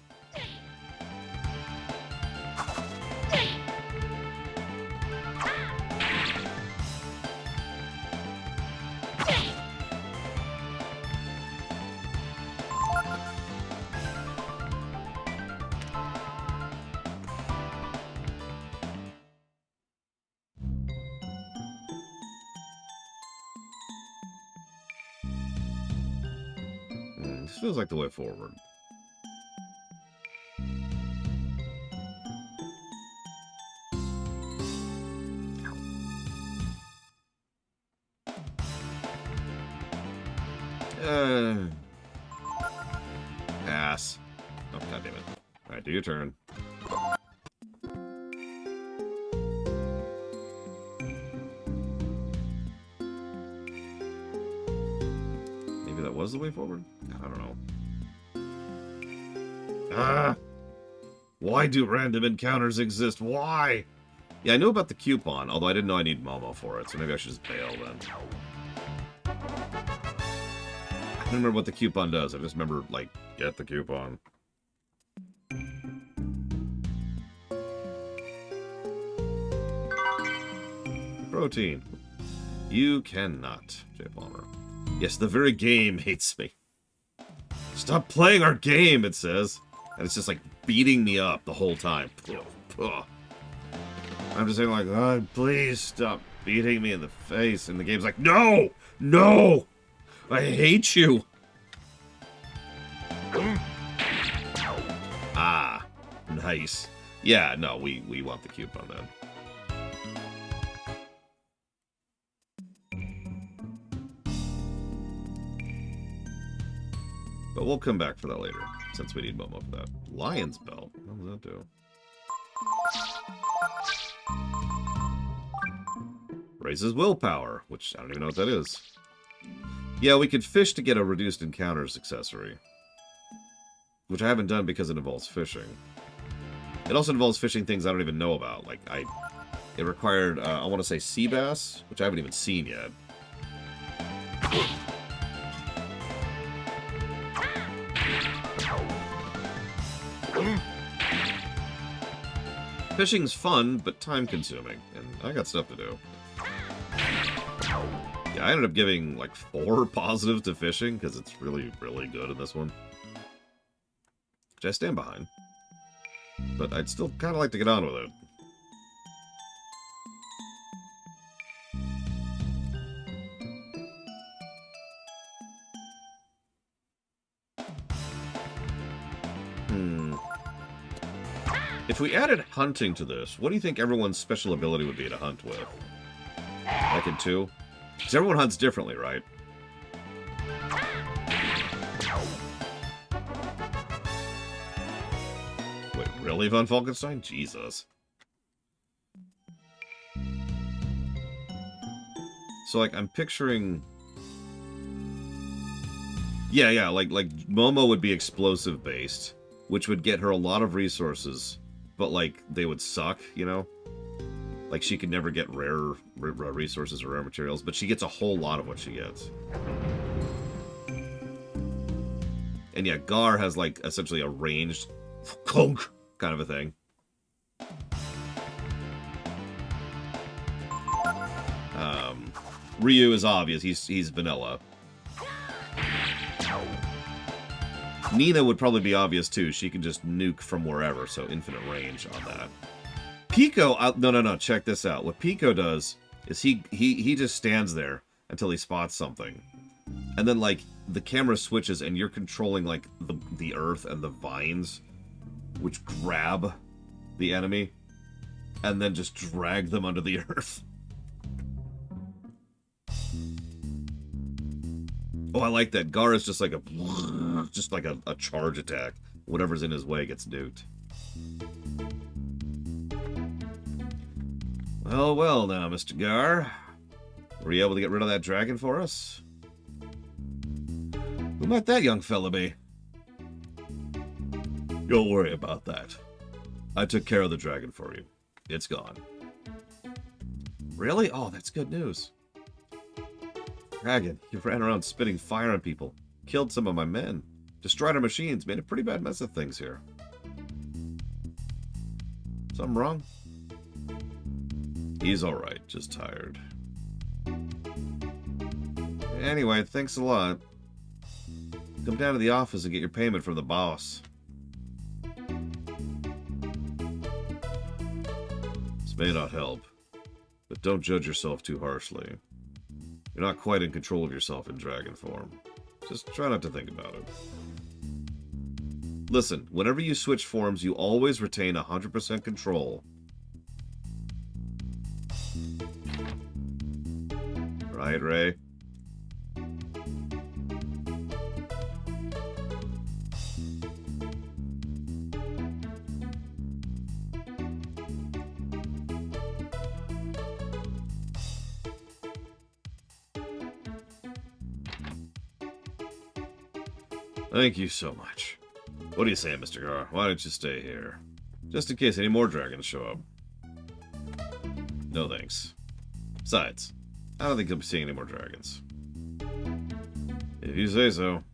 Speaker 1: This feels like the way forward. Pass. Oh, goddammit. Alright, do your turn. Maybe that was the way forward? I don't know. Ah! Why do random encounters exist? Why? Yeah, I knew about the coupon, although I didn't know I need Momo for it, so maybe I should just bail then. I don't remember what the coupon does. I just remember, like, get the coupon. Protein. You cannot, J. Palmer. Yes, the very game hates me. Stop playing our game, it says. And it's just, like, beating me up the whole time. Ugh. I'm just saying, like, God, please stop beating me in the face. And the game's like, no! No! I hate you! Ah, nice. Yeah, no, we want the coupon then. But we'll come back for that later, since we need Momo for that. Lion's Belt? What does that do? Raises willpower, which I don't even know what that is. Yeah, we could fish to get a reduced encounters accessory. Which I haven't done because it involves fishing. It also involves fishing things I don't even know about. Like, it required, I want to say sea bass, which I haven't even seen yet. Fishing's fun, but time-consuming, and I got stuff to do. Yeah, I ended up giving, like, 4 positives to fishing, because it's really, really good in this one. Which I stand behind. But I'd still kind of like to get on with it. If we added hunting to this, what do you think everyone's special ability would be to hunt with? Like in 2? Because everyone hunts differently, right? Wait, really, Von Falkenstein? Jesus. So, like, I'm picturing... Yeah, like Momo would be explosive-based, which would get her a lot of resources, but, like, they would suck, you know? Like, she could never get rare resources or rare materials, but she gets a whole lot of what she gets. And yeah, Gar has, like, essentially a ranged clunk kind of a thing. Ryu is obvious. He's vanilla. Nina would probably be obvious, too. She can just nuke from wherever, so infinite range on that. Pico... No. Check this out. What Pico does is he just stands there until he spots something. And then, like, the camera switches and you're controlling, like, the earth and the vines, which grab the enemy and then just drag them under the earth. Oh, I like that. Gar is just like a charge attack. Whatever's in his way gets nuked. Well, now, Mr. Gar. Were you able to get rid of that dragon for us? Who might that young fella be? Don't worry about that. I took care of the dragon for you. It's gone. Really? Oh, that's good news. Dragon, you ran around spitting fire on people. Killed some of my men. Destroyed our machines. Made a pretty bad mess of things here. Something wrong? He's alright, just tired. Anyway, thanks a lot. Come down to the office and get your payment from the boss. This may not help, but don't judge yourself too harshly. You're not quite in control of yourself in dragon form. Just try not to think about it. Listen, whenever you switch forms, you always retain 100% control. Right, Ray? Thank you so much. What do you say, Mr. Gar? Why don't you stay here? Just in case any more dragons show up. No thanks. Besides, I don't think you'll be seeing any more dragons. If you say so.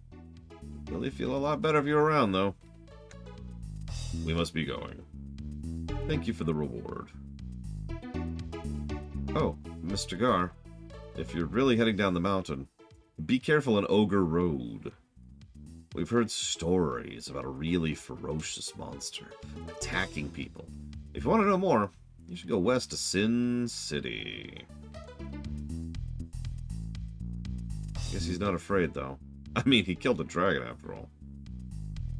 Speaker 1: Really feel a lot better if you're around, though. We must be going. Thank you for the reward. Oh, Mr. Gar, if you're really heading down the mountain, be careful on Ogre Road. We've heard stories about a really ferocious monster attacking people. If you want to know more, you should go west to Sin City. Guess he's not afraid, though. I mean, he killed a dragon, after all.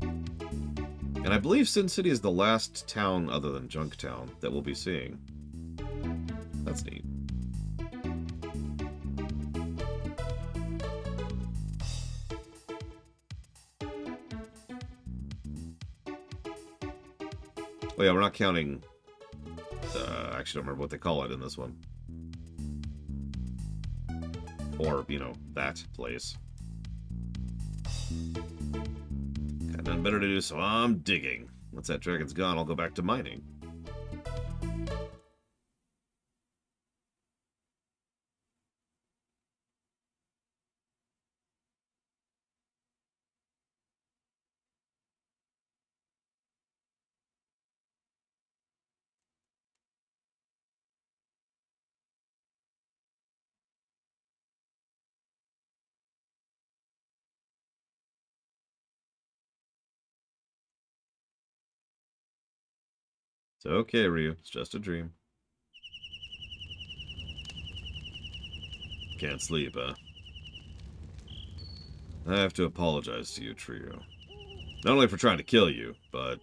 Speaker 1: And I believe Sin City is the last town, other than Junktown, that we'll be seeing. That's neat. Oh yeah, we're not counting... I actually don't remember what they call it in this one. Or, you know, that place. Got nothing better to do, so I'm digging. Once that dragon's gone, I'll go back to mining. It's okay, Ryu. It's just a dream. Can't sleep, huh? I have to apologize to you, Trio. Not only for trying to kill you, but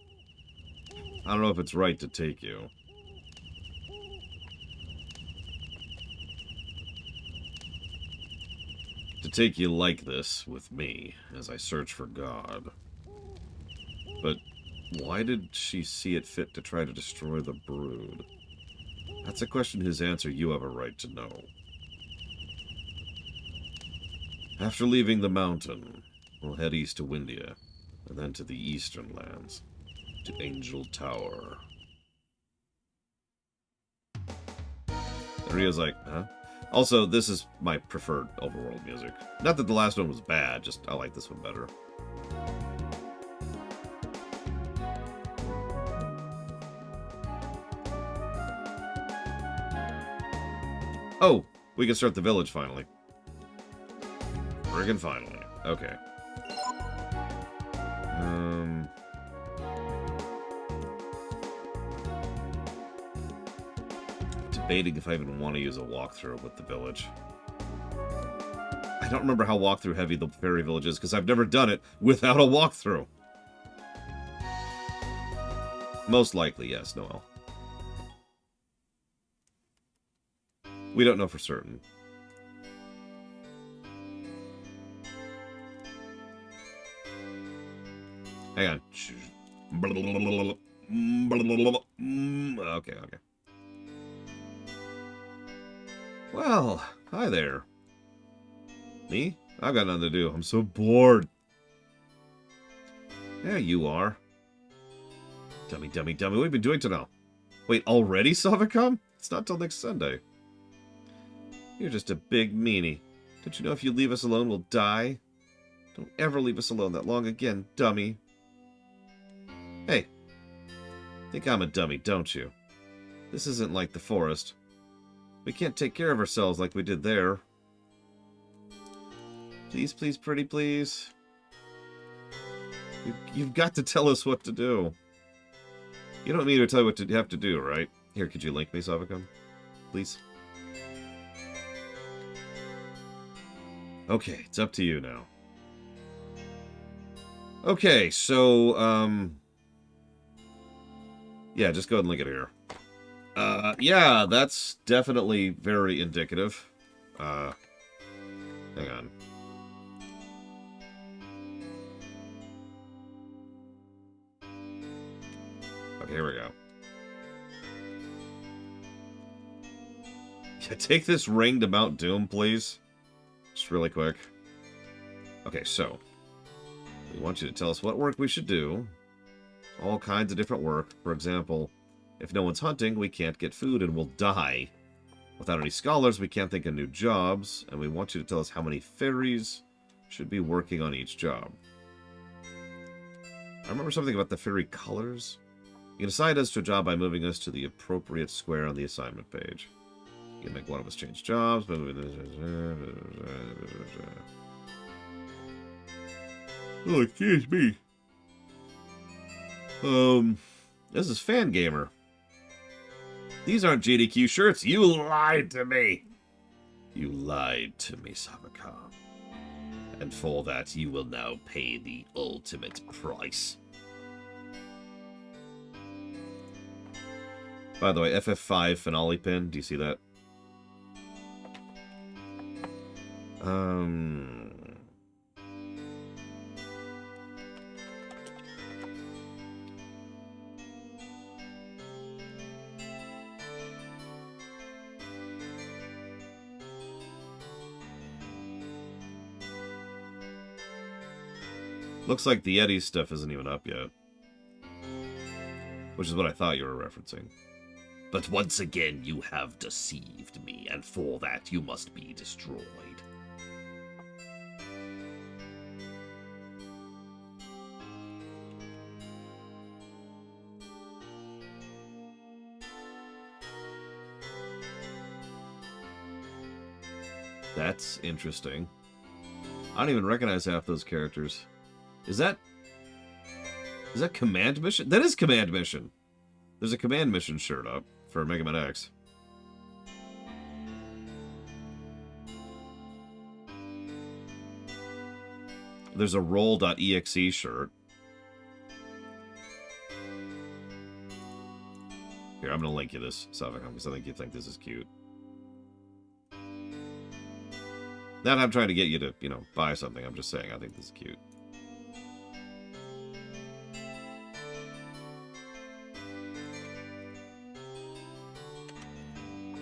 Speaker 1: I don't know if it's right to take you. To take you like this with me as I search for God. But why did she see it fit to try to destroy the brood? That's a question whose answer you have a right to know. After leaving the mountain, we'll head east to Windia, and then to the eastern lands, to Angel Tower. And Rio's like, huh? Also, this is my preferred Overworld music. Not that the last one was bad, just I like this one better. Oh, we can start the village finally. Friggin' finally. Okay. Debating if I even want to use a walkthrough with the village. I don't remember how walkthrough heavy the fairy village is because I've never done it without a walkthrough. Most likely, yes, Noel. We don't know for certain. Hang on. Okay, okay. Well, hi there. Me? I've got nothing to do. I'm so bored. Yeah, you are. Dummy, dummy, dummy. What have you been doing to now? Wait, already, Savicom? It's not till next Sunday. You're just a big meanie. Don't you know if you leave us alone, we'll die? Don't ever leave us alone that long again, dummy. Hey. Think I'm a dummy, don't you? This isn't like the forest. We can't take care of ourselves like we did there. Please, please, pretty please. You've got to tell us what to do. You don't need to tell you what you have to do, right? Here, could you link me, Savicom? Please? Okay, it's up to you now. Okay, so, yeah, just go ahead and link it here. Yeah, that's definitely very indicative. Hang on. Okay, here we go. Yeah, take this ring to Mount Doom, please. Just really quick. Okay, so. We want you to tell us what work we should do. All kinds of different work. For example, if no one's hunting, we can't get food and we'll die. Without any scholars, we can't think of new jobs. And we want you to tell us how many fairies should be working on each job. I remember something about the fairy colors. You can assign us to a job by moving us to the appropriate square on the assignment page. You can make one of us change jobs. Oh, excuse me. This is Fangamer. These aren't JDQ shirts. You lied to me. You lied to me, Savicom. And for that, you will now pay the ultimate price. By the way, FF5 finale pin. Do you see that? Looks like the Yeti stuff isn't even up yet. Which is what I thought you were referencing. But once again, you have deceived me, and for that, you must be destroyed. That's interesting. I don't even recognize half those characters. Is that Command Mission? That is Command Mission. There's a Command Mission shirt up for Mega Man X. There's a Roll.exe shirt. Here, I'm going to link you this, Savicom, because I think you think this is cute. Not I'm trying to get you to, you know, buy something. I'm just saying I think this is cute.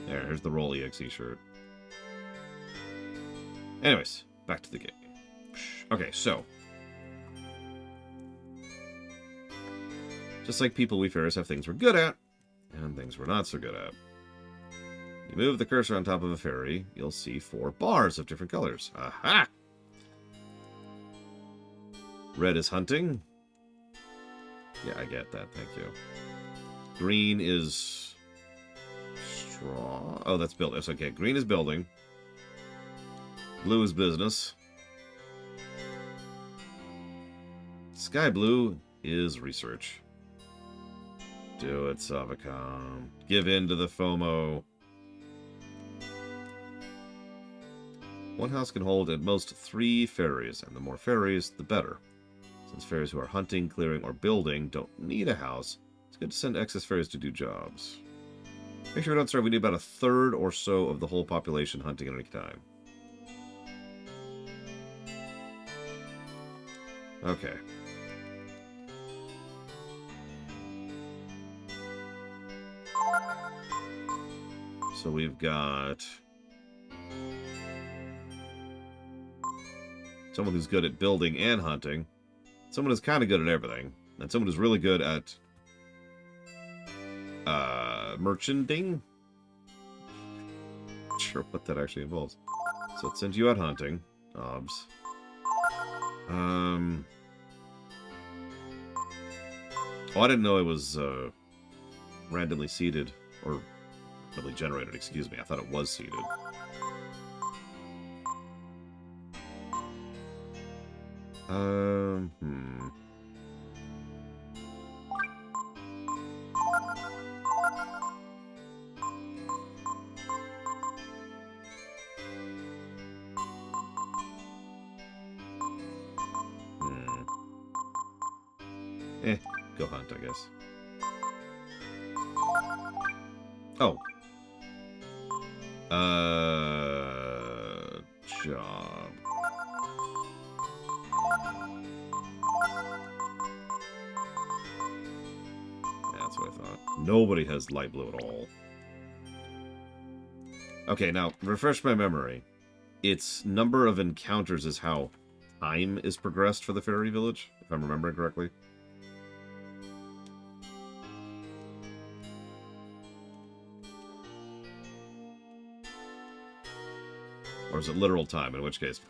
Speaker 1: Here's the Roll EXE shirt. Anyways, back to the game. Okay, so. Just like people, we fairies have things we're good at, and things we're not so good at. You move the cursor on top of a fairy, you'll see 4 bars of different colors. Aha! Red is hunting. Yeah, I get that, thank you. Green is... straw. Oh, that's building. That's okay. Green is building. Blue is business. Sky blue is research. Do it, Savicom. Give in to the FOMO. One house can hold at most 3 fairies, and the more fairies, the better. Since fairies who are hunting, clearing, or building don't need a house, it's good to send excess fairies to do jobs. Make sure we don't starve. We need about 1/3 or so of the whole population hunting at any time. Okay. So we've got someone who's good at building and hunting. someone who's kind of good at everything, and someone who's really good at merchanding. Not sure what that actually involves. So it sends you out hunting, obs. Oh, I didn't know it was randomly seeded, or randomly generated, excuse me. I thought it was seeded. Go hunt, I guess. Oh. Job. That's what I thought. Nobody has light blue at all. Okay, now, refresh my memory. Its number of encounters is how time is progressed for the fairy village, if I'm remembering correctly. Or is it literal time, in which case?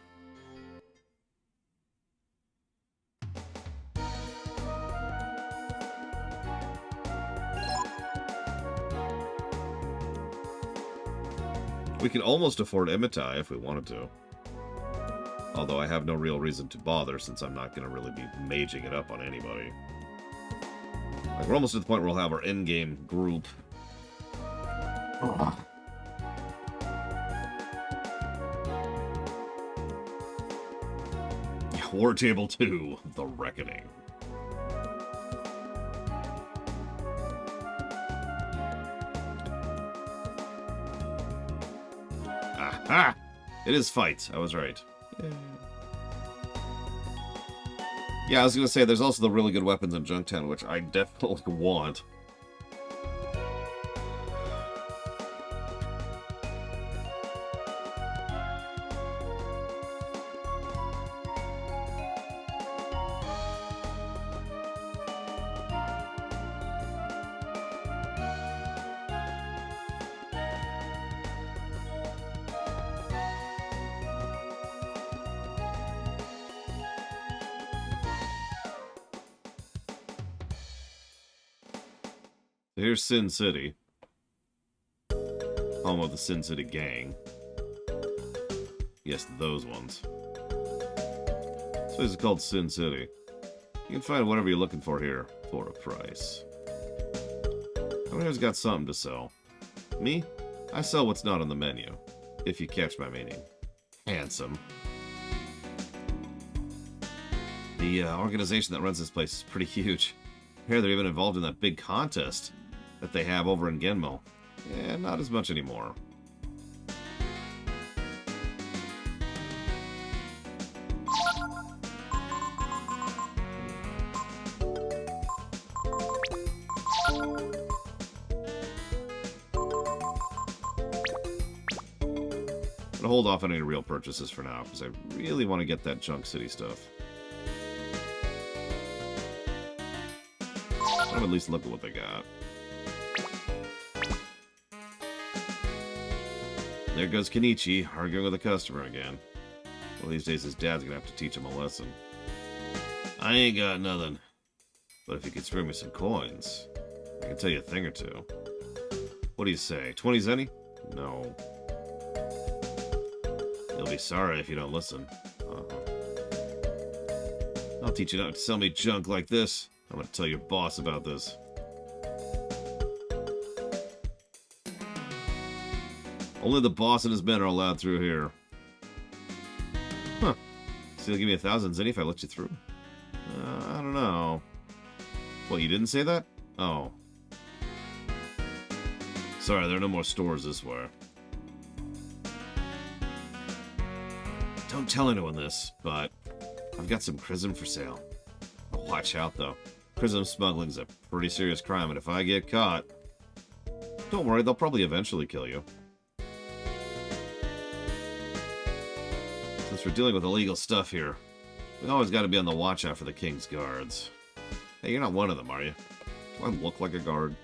Speaker 1: We could almost afford Imitai if we wanted to. Although I have no real reason to bother, since I'm not going to really be maging it up on anybody. Like, we're almost at the point where we'll have our in-game group. War Table 2, The Reckoning. Aha! It is fight. I was right. Yeah, I was going to say, there's also the really good weapons in Junktown, which I definitely want. Here's Sin City. Home of the Sin City gang. Yes, those ones. This place is called Sin City. You can find whatever you're looking for here, for a price. Everyone's got something to sell. Me? I sell what's not on the menu. If you catch my meaning. Handsome. The organization that runs this place is pretty huge. Here, they're even involved in that big contest that they have over in Genmo. Yeah, not as much anymore. I'm gonna hold off on any real purchases for now, because I really want to get that Junk City stuff. I'll at least look at what they got. There goes Kenichi, arguing with a customer again. One of these days his dad's gonna have to teach him a lesson. I ain't got nothing. But if you could spare me some coins, I can tell you a thing or two. What do you say, 20 zenny? No. You'll be sorry if you don't listen. I'll teach you not to sell me junk like this. I'm gonna tell your boss about this. Only the boss and his men are allowed through here. Huh. So you'll give me 1,000 zenny if I let you through? I don't know. What, you didn't say that? Oh. Sorry, there are no more stores this way. Don't tell anyone this, but I've got some Chrism for sale. Watch out, though. Chrism smuggling's a pretty serious crime, and if I get caught... Don't worry, they'll probably eventually kill you. Since we're dealing with illegal stuff here, We always got to be on the watch out for the king's guards. Hey, you're not one of them, are you? Do I look like a guard?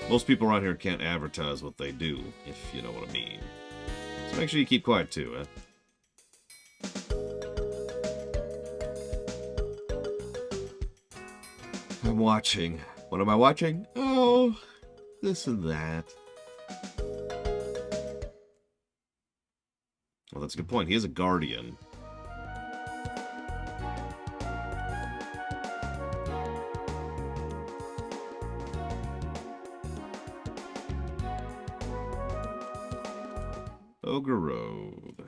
Speaker 1: Most people around here can't advertise what they do, if you know what I mean. So make sure you keep quiet too, eh? I'm watching. What am I watching? Oh, this and that. Well, that's a good point. He is a guardian. Ogre Road.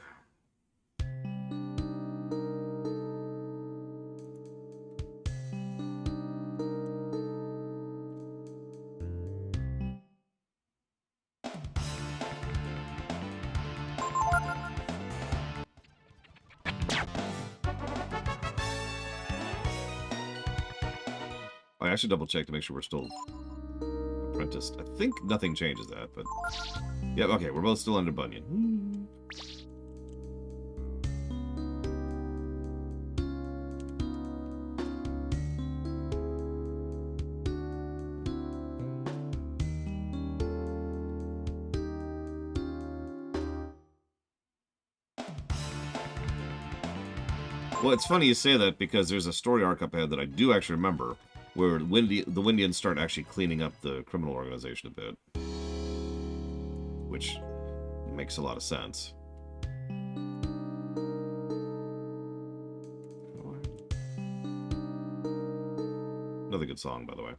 Speaker 1: I should double check to make sure we're still apprenticed. I think nothing changes that, but... Yeah, okay, we're both still under Bunyan. Well, it's funny you say that because there's a story arc up ahead that I do actually remember where the Windians start actually cleaning up the criminal organization a bit. Which makes a lot of sense. Another good song, by the way.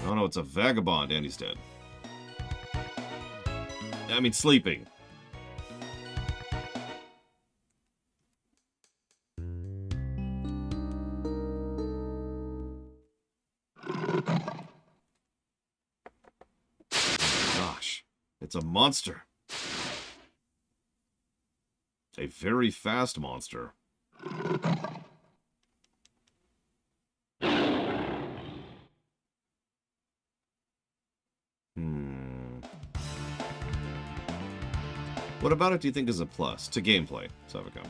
Speaker 1: Oh no, it's a vagabond and he's dead. I mean, sleeping. Gosh, it's a monster. A very fast monster. What about it do you think is a plus to gameplay, Savicom?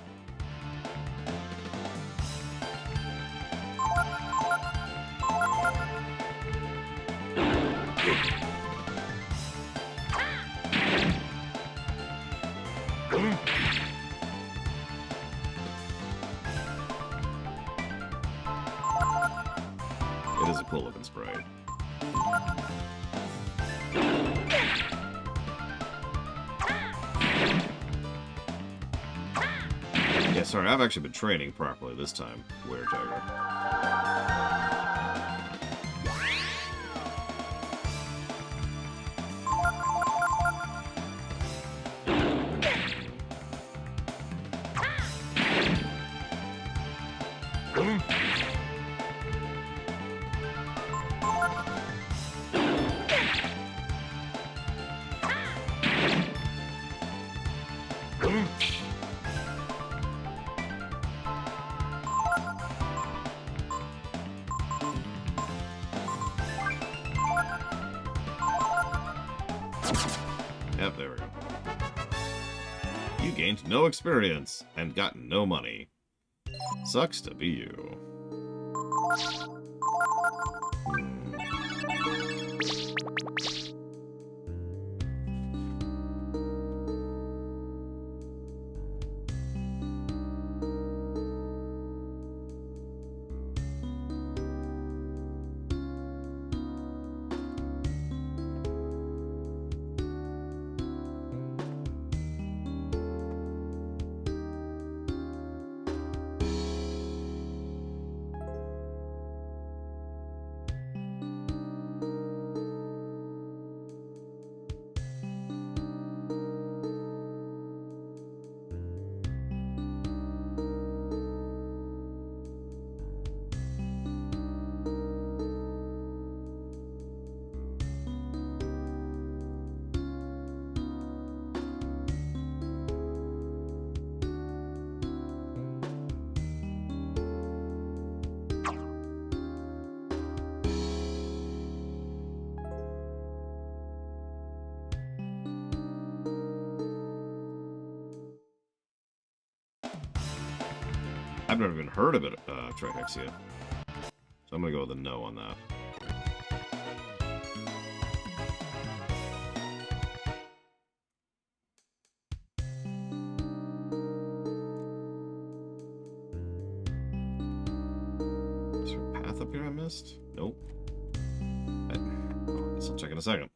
Speaker 1: It is a cool looking sprite. Yeah, sorry, I've actually been training properly this time, Were Tiger. Yep, there we go. You gained no experience and got no money. Sucks to be you. I've never even heard of it, Trihexia. So I'm gonna go with a no on that. Is there a path up here I missed? Nope. I guess I'll check in a second.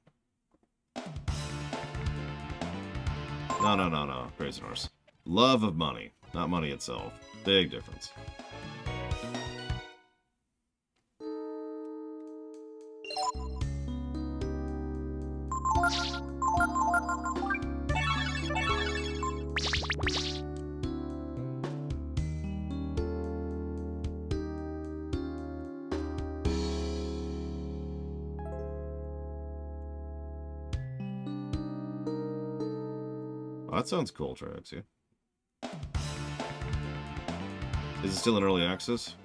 Speaker 1: No. Crazy horse. Love of money, not money itself. Big difference. Oh, that sounds cool, Trixie. Is it still in early access?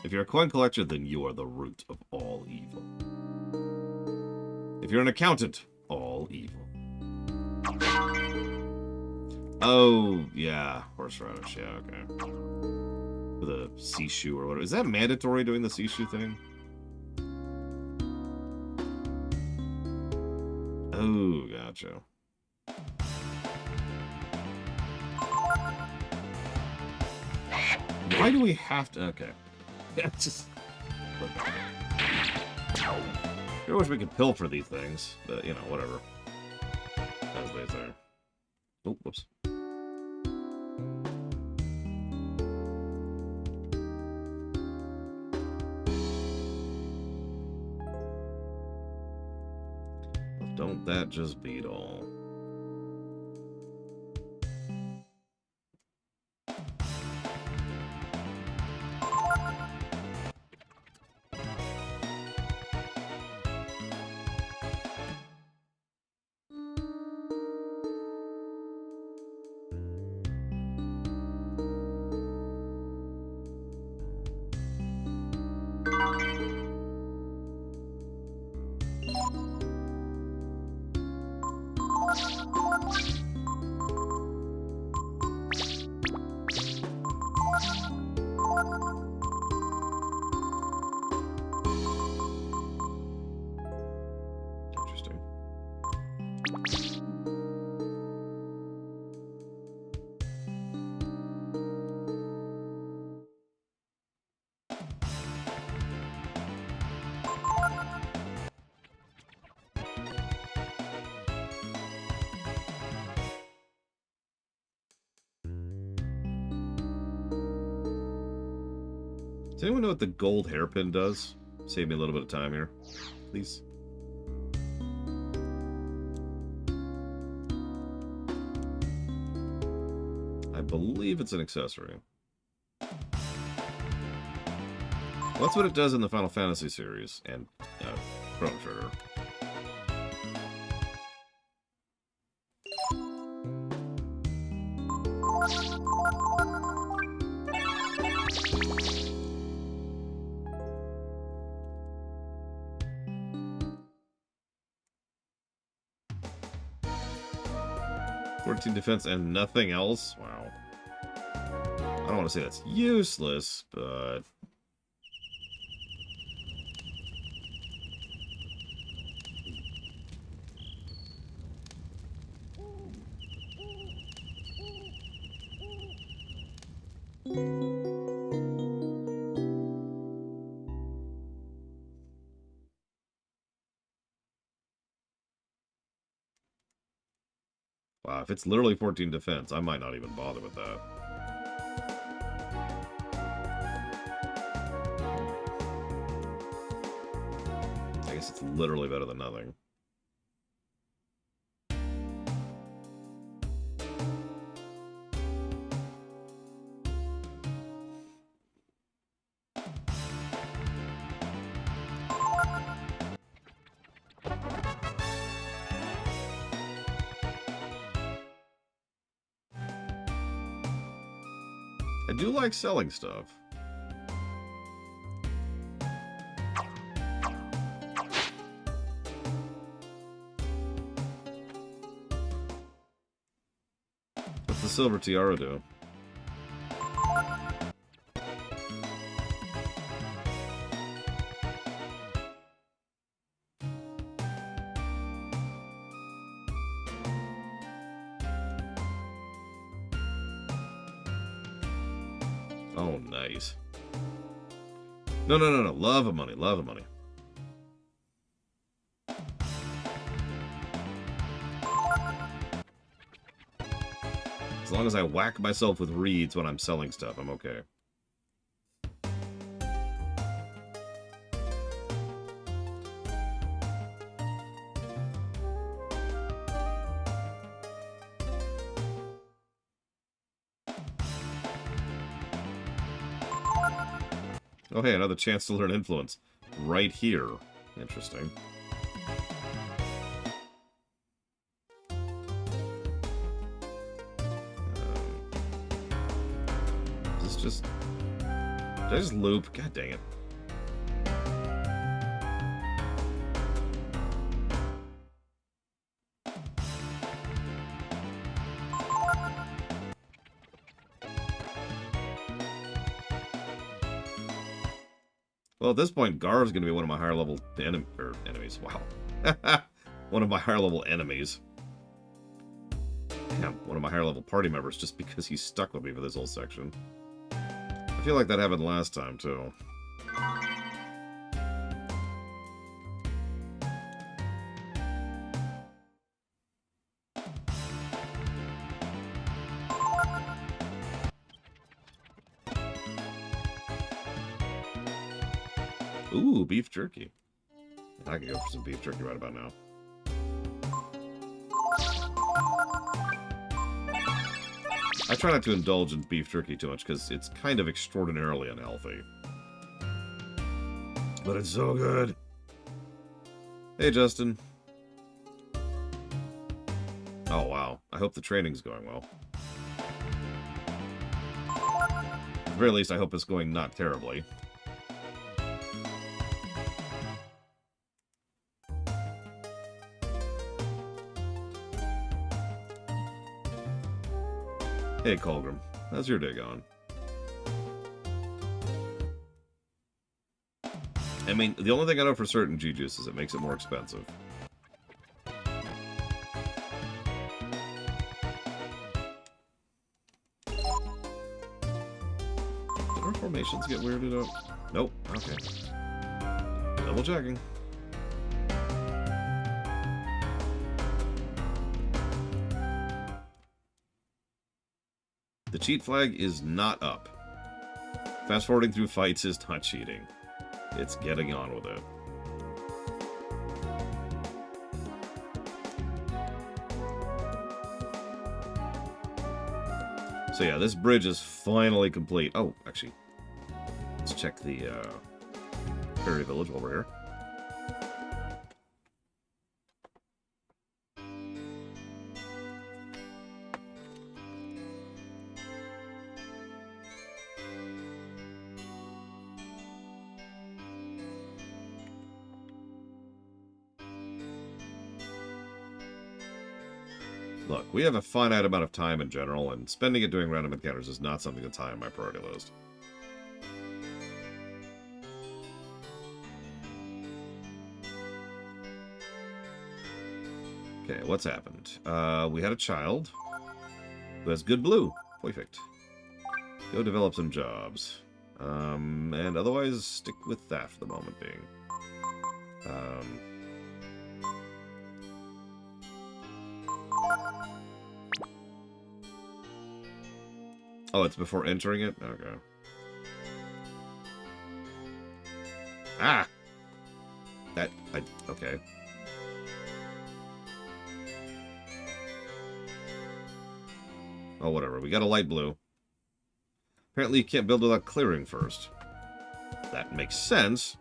Speaker 1: If you're a coin collector, then you are the root of all evil. If you're an accountant, all evil. Oh, yeah. Horseradish, yeah, okay. With a sea shoe or whatever. Is that mandatory doing the sea shoe thing? Oh, gotcha. Why do we have to... Okay. Yeah, just... I wish we could pilfer these things, but, you know, whatever. As they say. Oh, whoops. Well, don't that just beat all? Does anyone know what the gold hairpin does? Save me a little bit of time here, please. I believe it's an accessory. Well, that's what it does in the Final Fantasy series and Chrono Trigger. 14 defense and nothing else? Wow. I don't want to say that's useless, but... Wow, if it's literally 14 defense, I might not even bother with that. I guess it's literally better than nothing. I do like selling stuff. silver tiara do? Oh, nice. No, no, no, no. Love of money. Love of money. As long as I whack myself with reeds when I'm selling stuff, I'm okay. Oh, hey, another chance to learn influence. Right here. Interesting. Is this just... Did I just loop? God dang it. Well, at this point, Garv's going to be one of my higher level enemies. Wow. One of my higher level enemies. Damn, one of my higher level party members just because he's stuck with me for this whole section. I feel like that happened last time, too. Ooh, beef jerky. I could go for some beef jerky right about now. I try not to indulge in beef jerky too much because it's kind of extraordinarily unhealthy. But it's so good. Hey, Justin. Oh, wow. I hope the training's going well. At the very least, I hope it's going not terribly. Hey, Colgrim. How's your day going? I mean, the only thing I know for certain, G-Juice, is it makes it more expensive. Did our formations get weirded up? Nope. Okay. Double checking. The cheat flag is not up. Fast forwarding through fights is not cheating. It's getting on with it. So yeah, this bridge is finally complete. Oh, actually, let's check the Fairy Village while we're here. Look, we have a finite amount of time in general, and spending it doing random encounters is not something that's high on my priority list. Okay, what's happened? We had a child who has good blue. Perfect. Go develop some jobs. And otherwise stick with that for the moment being. Oh, it's before entering it? Okay. Ah! Okay. Oh, whatever. We got a light blue. Apparently you can't build without clearing first. That makes sense.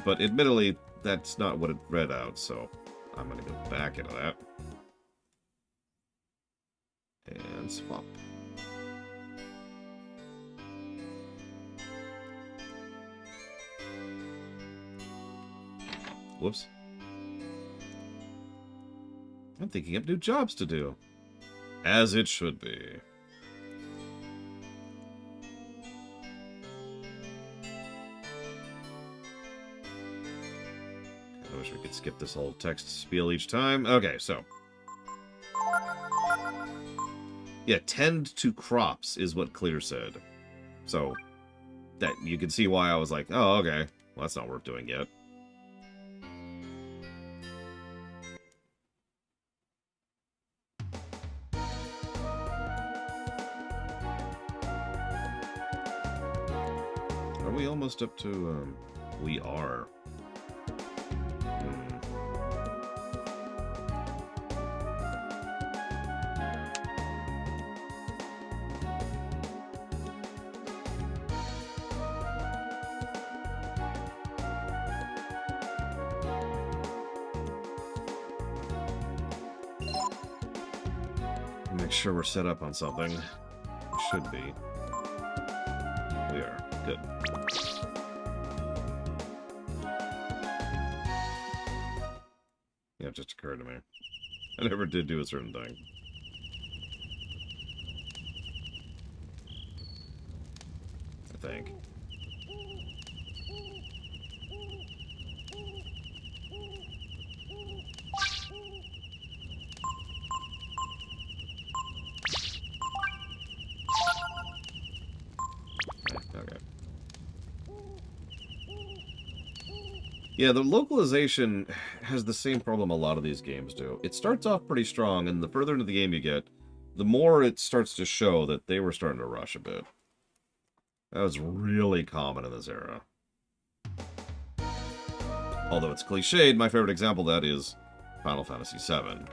Speaker 1: But admittedly, that's not what it read out, so I'm gonna go back into that. And swap. Whoops. I'm thinking of new jobs to do. As it should be. I wish we could skip this whole text spiel each time. Okay, so. Yeah, tend to crops is what Clear said. So, that you can see why I was like, oh, okay. Well, that's not worth doing yet. Are we almost up to, we are. Make sure we're set up on something. We should be. We are. Good. Yeah, it just occurred to me. I never did do a certain thing. I think. Yeah, the localization has the same problem a lot of these games do. It starts off pretty strong, and the further into the game you get, the more it starts to show that they were starting to rush a bit. That was really common in this era. Although it's cliched, my favorite example of that is Final Fantasy VII,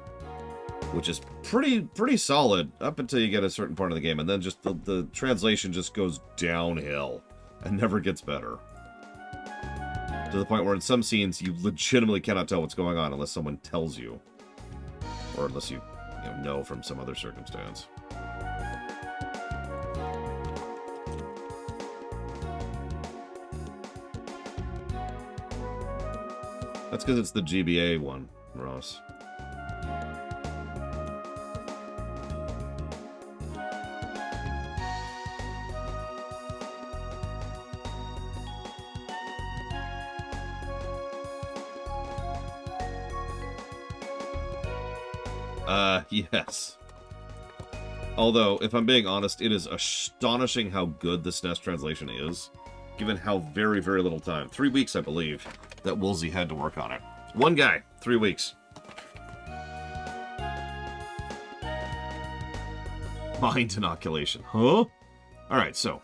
Speaker 1: which is pretty solid up until you get a certain part of the game, and then just the translation just goes downhill and never gets better. To the point where in some scenes you legitimately cannot tell what's going on unless someone tells you. Or unless you know from some other circumstance. That's because it's the GBA one, Ross. Yes. Although, if I'm being honest, it is astonishing how good the SNES translation is, given how very, very little time, 3 weeks, I believe, that Woolsey had to work on it. One guy, 3 weeks. Mind inoculation, huh? Alright, so.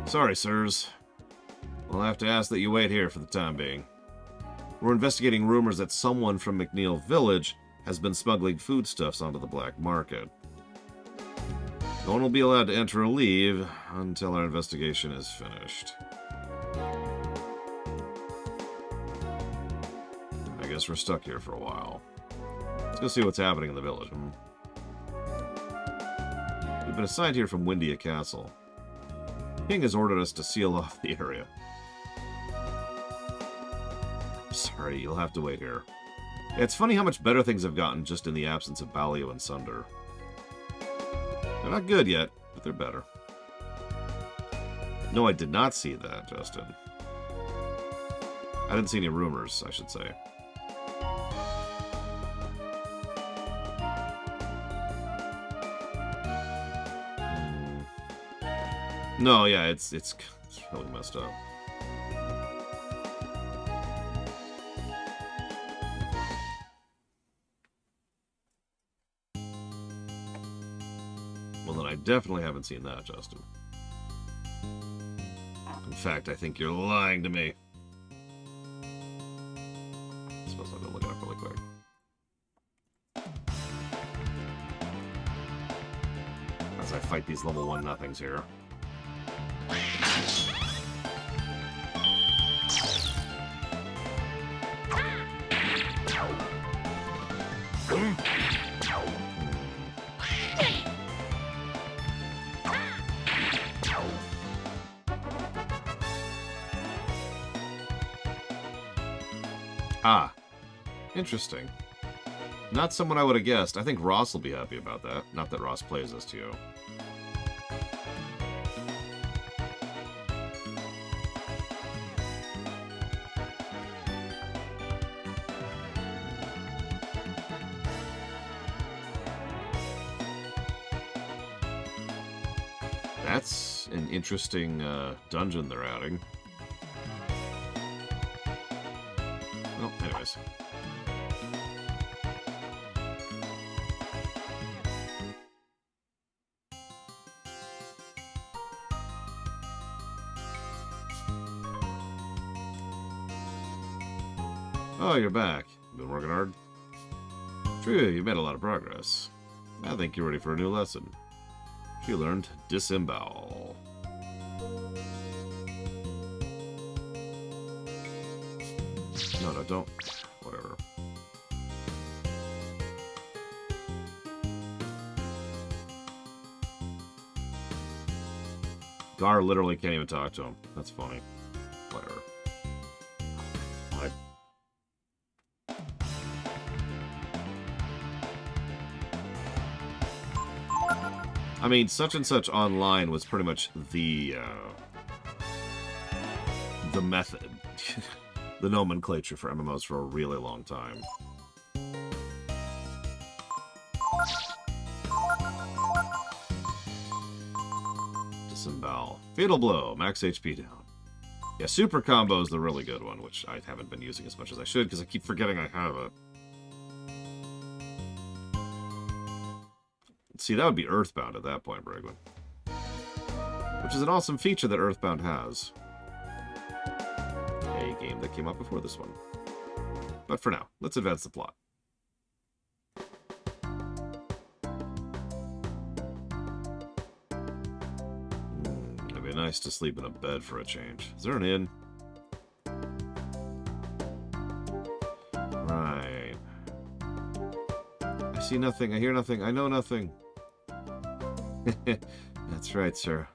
Speaker 1: Sorry, sirs. We'll have to ask that you wait here for the time being. We're investigating rumors that someone from McNeil Village has been smuggling foodstuffs onto the black market. No one will be allowed to enter or leave until our investigation is finished. I guess we're stuck here for a while. Let's go see what's happening in the village. We've been assigned here from Windia Castle. The king has ordered us to seal off the area. Sorry, you'll have to wait here. Yeah, it's funny how much better things have gotten just in the absence of Balio and Sunder. They're not good yet, but they're better. No, I did not see that, Justin. I didn't see any rumors, I should say. No, yeah, it's really messed up. Well, then I definitely haven't seen that, Justin. In fact, I think you're lying to me. I suppose I'll go look it up really quick. As I fight these level 1 nothings here. Ah, interesting. Not someone I would have guessed. I think Ross will be happy about that. Not that Ross plays this to you. That's an interesting dungeon they're adding. Well, anyways. Oh, you're back. Been working hard? True, you've made a lot of progress. I think you're ready for a new lesson. You learned Disembowel. No, don't. Whatever. Gar literally can't even talk to him. That's funny. Whatever. What? I mean, such and such online was pretty much the method, the nomenclature for MMOs for a really long time. Disembowel. Fatal Blow. Max HP down. Yeah, Super Combo is the really good one, which I haven't been using as much as I should because I keep forgetting I have it. See, that would be Earthbound at that point, Brigwin. Which is an awesome feature that Earthbound has. A game that came out before this one. But for now, let's advance the plot. It'd be nice to sleep in a bed for a change. Is there an inn? Right. I see nothing, I hear nothing, I know nothing. That's right, sir.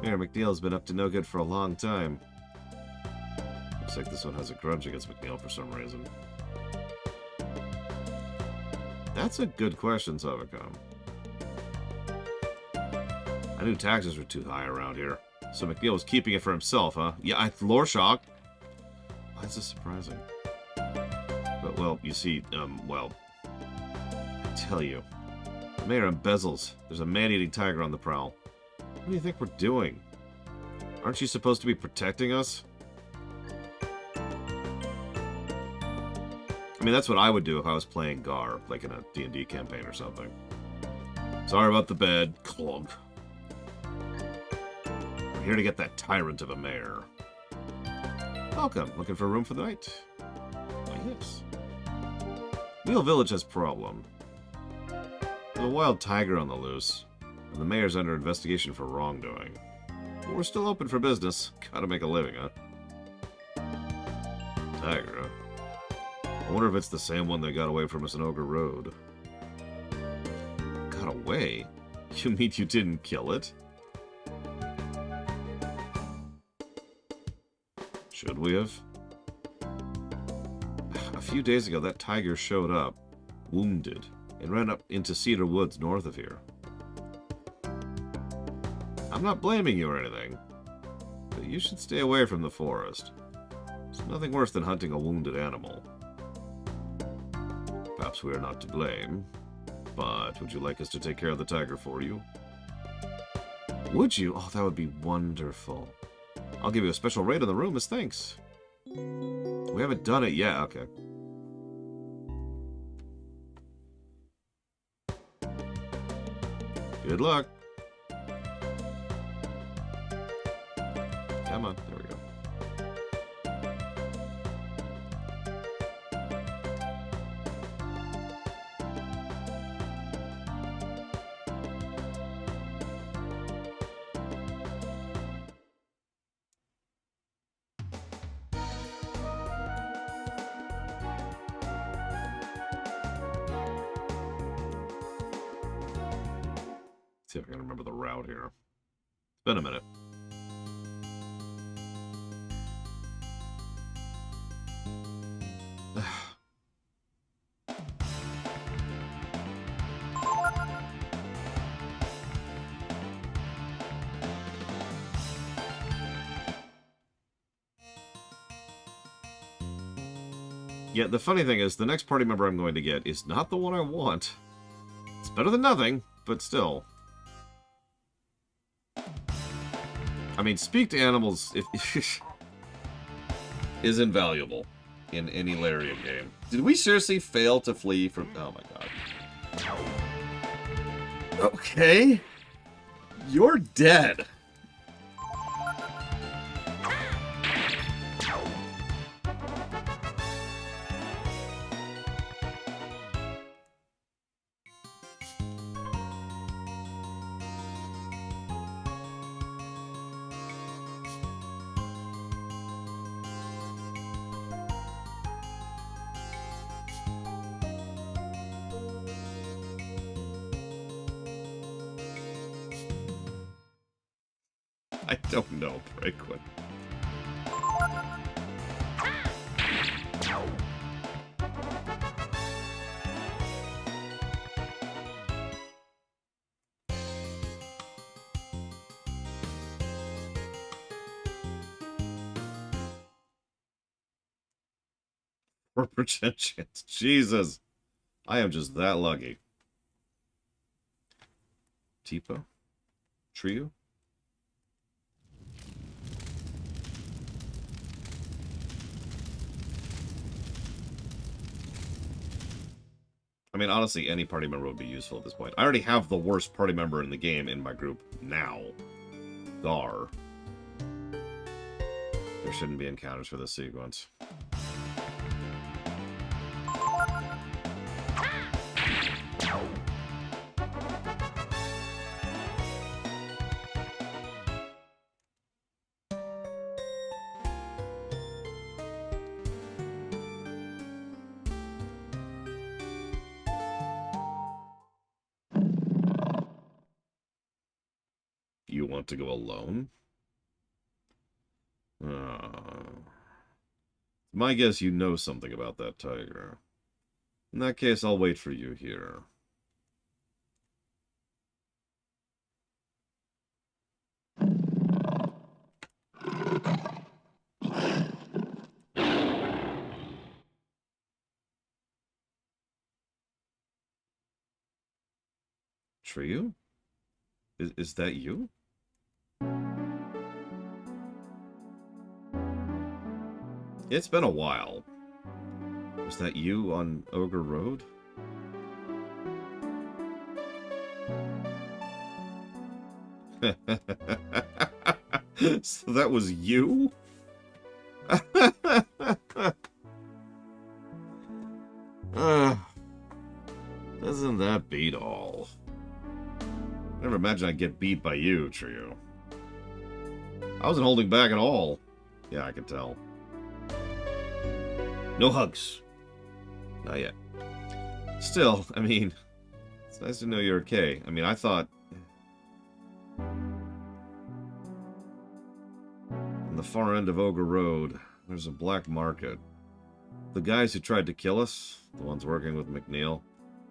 Speaker 1: Mayor McNeil's been up to no good for a long time. Looks like this one has a grudge against McNeil for some reason. That's a good question, Savicom. I knew taxes were too high around here. So McNeil was keeping it for himself, huh? Yeah, lore shock. Why is this surprising? But, well, you see, well... I tell you. The mayor embezzles. There's a man-eating tiger on the prowl. What do you think we're doing? Aren't you supposed to be protecting us? I mean, that's what I would do if I was playing Gar, like in a D&D campaign or something. Sorry about the bed. Clunk. We're here to get that tyrant of a mayor. Welcome. Looking for a room for the night? Why, yes. Neil Village has problem. There's a wild tiger on the loose, and the mayor's under investigation for wrongdoing. But we're still open for business. Gotta make a living, huh? Tiger, huh? I wonder if it's the same one that got away from us in Ogre Road. Got away? You mean you didn't kill it? Should we have? A few days ago, that tiger showed up, wounded, and ran up into Cedar Woods north of here. I'm not blaming you or anything, but you should stay away from the forest. There's nothing worse than hunting a wounded animal. Perhaps we are not to blame, but would you like us to take care of the tiger for you? Would you? Oh, that would be wonderful. I'll give you a special rate on the room as thanks. We haven't done it yet. Okay. Good luck. Come on. There we go. See if I can remember the route here. It's been a minute. Yeah, the funny thing is, the next party member I'm going to get is not the one I want. It's better than nothing, but still. I mean, speak to animals is invaluable in any Larian game. Did we seriously fail to flee from... Oh my god. Okay. You're dead. I don't know, Breakwood. For pretensions. Jesus. I am just that lucky. Tipo? Trio? I mean, honestly, any party member would be useful at this point. I already have the worst party member in the game in my group now. Gar. There shouldn't be encounters for this sequence. You want to go alone? My guess you know something about that tiger. In that case, I'll wait for you here. Trio? Is that you? It's been a while. Was that you on Ogre Road? So that was you? Doesn't that beat all? Never imagined I'd get beat by you, Trio. I wasn't holding back at all. Yeah, I could tell. No hugs. Not yet. Still, I mean, it's nice to know you're okay. I mean, I thought... On the far end of Ogre Road, there's a black market. The guys who tried to kill us, the ones working with McNeil,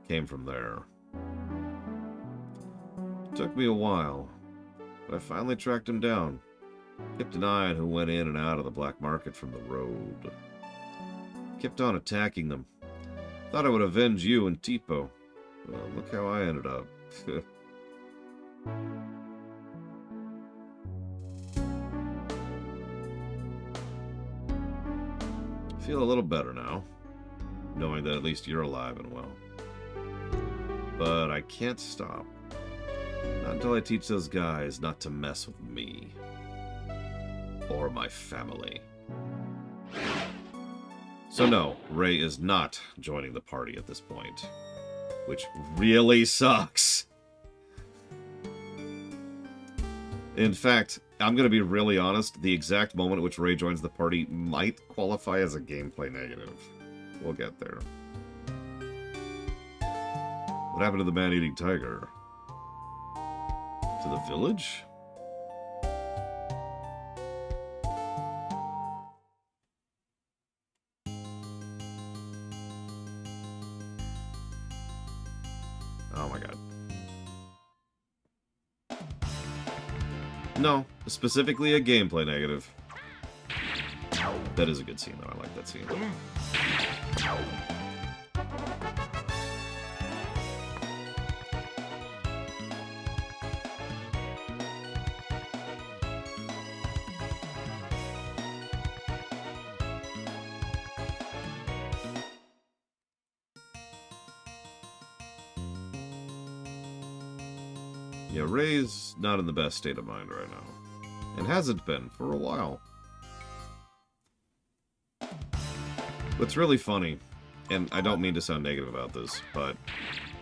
Speaker 1: came from there. It took me a while, but I finally tracked him down. Kept an eye on who went in and out of the black market from the road. Kept on attacking them. Thought I would avenge you and Tipo. Well, look how I ended up. Feel a little better now, knowing that at least you're alive and well. But I can't stop. Not until I teach those guys not to mess with me. Or my family. So no, Ray is not joining the party at this point. Which really sucks. In fact, I'm going to be really honest, the exact moment at which Ray joins the party might qualify as a gameplay negative. We'll get there. What happened to the man-eating tiger? To the village? Oh my god. No, specifically a gameplay negative. That is a good scene, though. I like that scene. Yeah, Ray's not in the best state of mind right now. And hasn't been for a while. What's really funny, and I don't mean to sound negative about this, but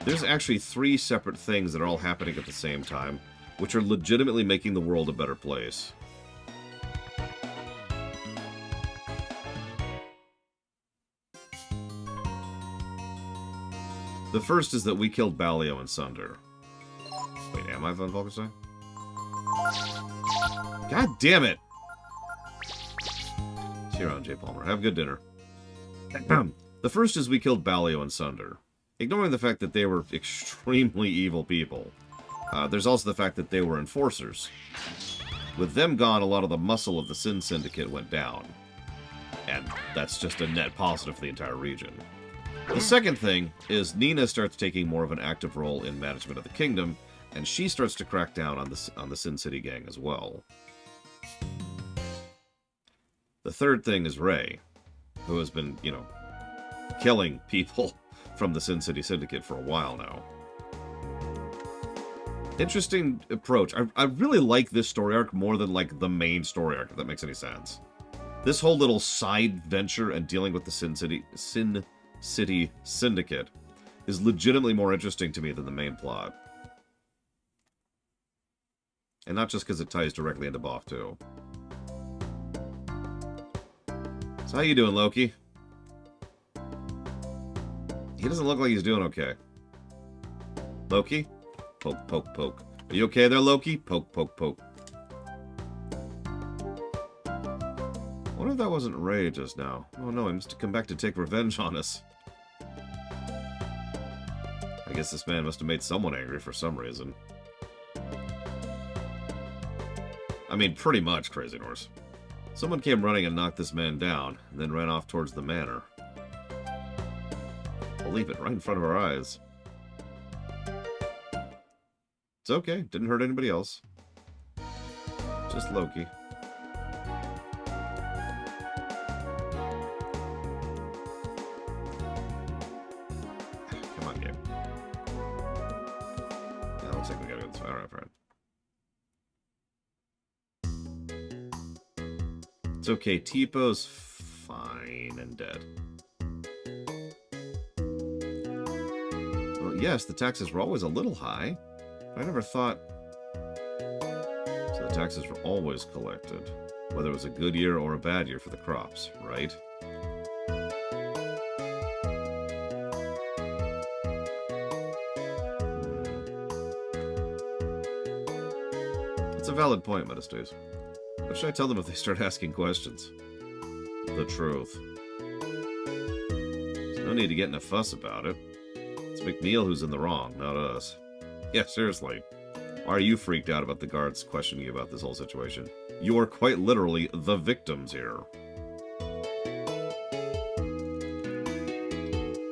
Speaker 1: there's actually 3 separate things that are all happening at the same time, which are legitimately making the world a better place. The first is that we killed Balio and Sunder. Wait, am I on Vulcan? God damn it! Cheer on, J. Palmer. Have a good dinner. The first is we killed Balio and Sunder. Ignoring the fact that they were extremely evil people, there's also the fact that they were enforcers. With them gone, a lot of the muscle of the Sin Syndicate went down. And that's just a net positive for the entire region. The second thing is Nina starts taking more of an active role in management of the kingdom, and she starts to crack down on the Sin City gang as well. The third thing is Ray, who has been, you know, killing people from the Sin City Syndicate for a while now. Interesting approach. I really like this story arc more than, like, the main story arc, if that makes any sense. This whole little side venture and dealing with the Sin City Syndicate is legitimately more interesting to me than the main plot. And not just because it ties directly into Boff 2. So how you doing, Loki? He doesn't look like he's doing okay. Loki? Poke, poke, poke. Are you okay there, Loki? Poke, poke, poke. I wonder if that wasn't Ray just now. Oh no, he must have come back to take revenge on us. I guess this man must have made someone angry for some reason. I mean, pretty much, Crazy Norse. Someone came running and knocked this man down, and then ran off towards the manor. Believe it, right in front of our eyes. It's okay, didn't hurt anybody else. Just Loki. Come on, game. Yeah, looks like we gotta go this way. Alright, friend. It's okay, Tipo-'s fine and dead. Well, yes, the taxes were always a little high. I never thought... So the taxes were always collected, whether it was a good year or a bad year for the crops, right? It's a valid point, Metastas. What should I tell them if they start asking questions? The truth. There's no need to get in a fuss about it. It's McNeil who's in the wrong, not us. Yeah, seriously. Why are you freaked out about the guards questioning you about this whole situation? You are quite literally the victims here.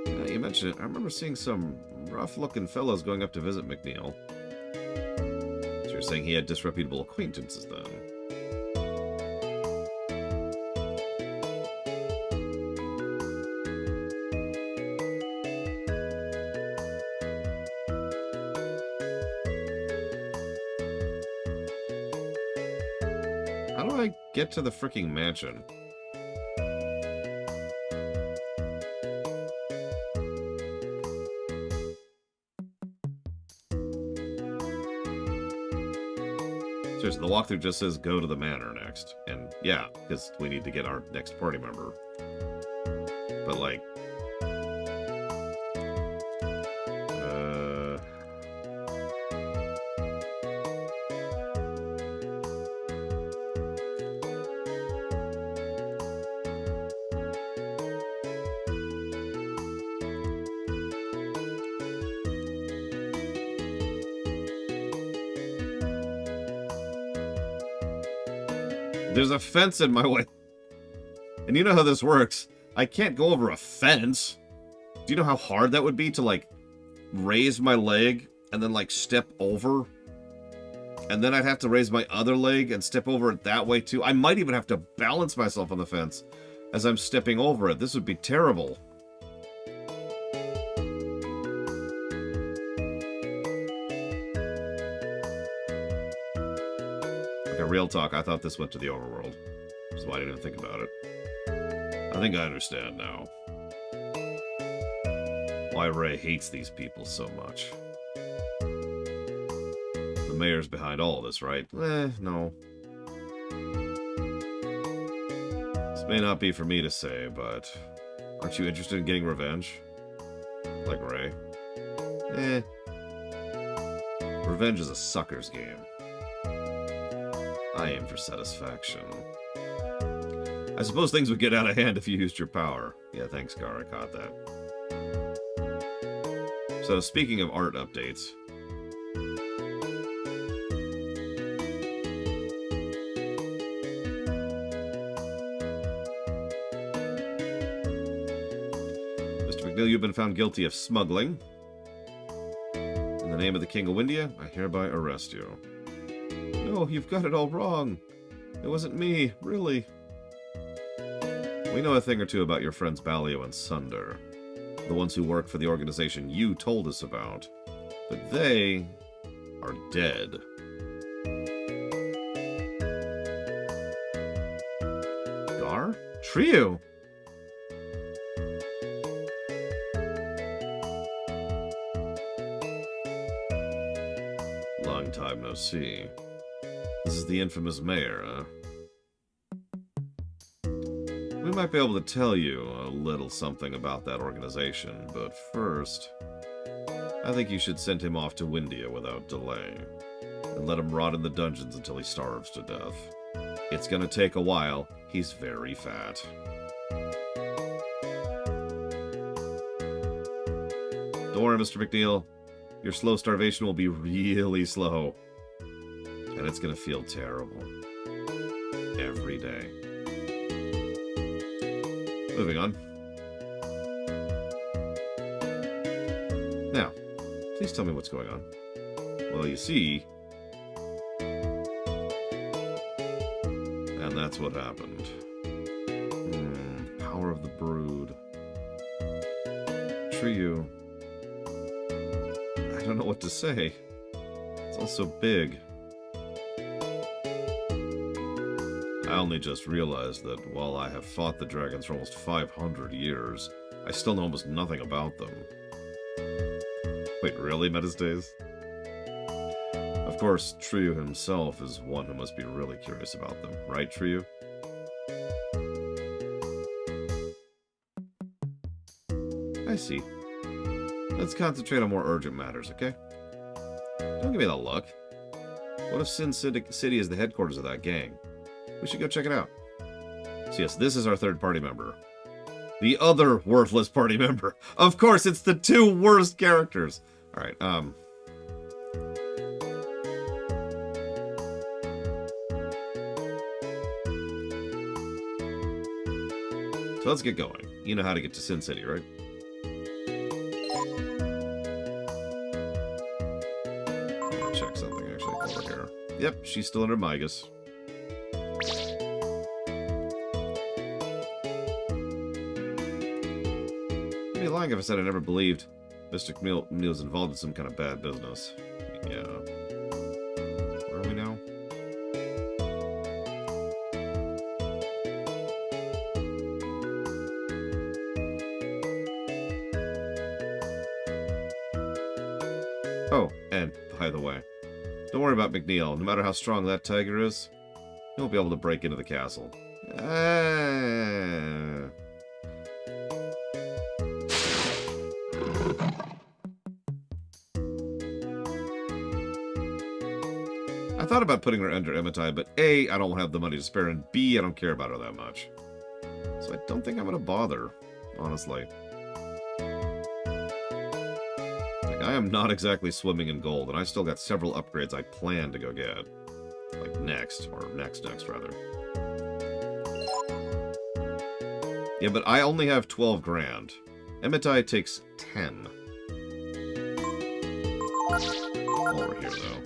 Speaker 1: Yeah, you mentioned it. I remember seeing some rough-looking fellows going up to visit McNeil. So you're saying he had disreputable acquaintances then? How do I get to the freaking mansion? Seriously, the walkthrough just says go to the manor next. And yeah, because we need to get our next party member. But like... There's a fence in my way. And you know how this works. I can't go over a fence. Do you know how hard that would be to, like, raise my leg and then, like, step over? And then I'd have to raise my other leg and step over it that way, too. I might even have to balance myself on the fence as I'm stepping over it. This would be terrible. Okay, real talk. I thought this went to the Overworld. That's why I didn't even think about it. I think I understand now why Ray hates these people so much. The mayor's behind all this, right? No. This may not be for me to say, but aren't you interested in getting revenge? Like Ray? Revenge is a sucker's game. I aim for satisfaction. I suppose things would get out of hand if you used your power. Yeah, thanks, Gar. I caught that. So, speaking of art updates... Mr. McNeil, you've been found guilty of smuggling. In the name of the King of Windia, I hereby arrest you. No, you've got it all wrong. It wasn't me, really. We know a thing or two about your friends Balio and Sunder. The ones who work for the organization you told us about. But they are dead. Gar? Trio? Long time no see. This is the infamous mayor, huh? We might be able to tell you a little something about that organization, but first, I think you should send him off to Windia without delay, and let him rot in the dungeons until he starves to death. It's gonna take a while. He's very fat. Don't worry, Mr. McNeil. Your slow starvation will be really slow. And it's gonna feel terrible. Every day. Moving on. Now, please tell me what's going on. Well, you see... And that's what happened. Power of the Brood. Trio. I don't know what to say. It's all so big. I only just realized that while I have fought the dragons for almost 500 years, I still know almost nothing about them. Wait, really, Metastays? Of course, Trio himself is one who must be really curious about them, right, Trio? I see. Let's concentrate on more urgent matters, okay? Don't give me that look. What if Sin City is the headquarters of that gang? We should go check it out. So yes, this is our third party member. The other worthless party member. Of course, it's the two worst characters. Alright, so let's get going. You know how to get to Sin City, right? I'm gonna check something, actually, over here. Yep, she's still under Migas. I'd be lying if I said I never believed Mr. McNeil was involved in some kind of bad business. Yeah. Where are we now? Oh, and by the way, don't worry about McNeil. No matter how strong that tiger is, he won't be able to break into the castle. I thought about putting her under Emitai, but A, I don't have the money to spare, and B, I don't care about her that much. So I don't think I'm going to bother, honestly. Like, I am not exactly swimming in gold, and I still got several upgrades I plan to go get. Like next, or next, rather. Yeah, but I only have 12 grand. Emitai takes 10. While we're here, though.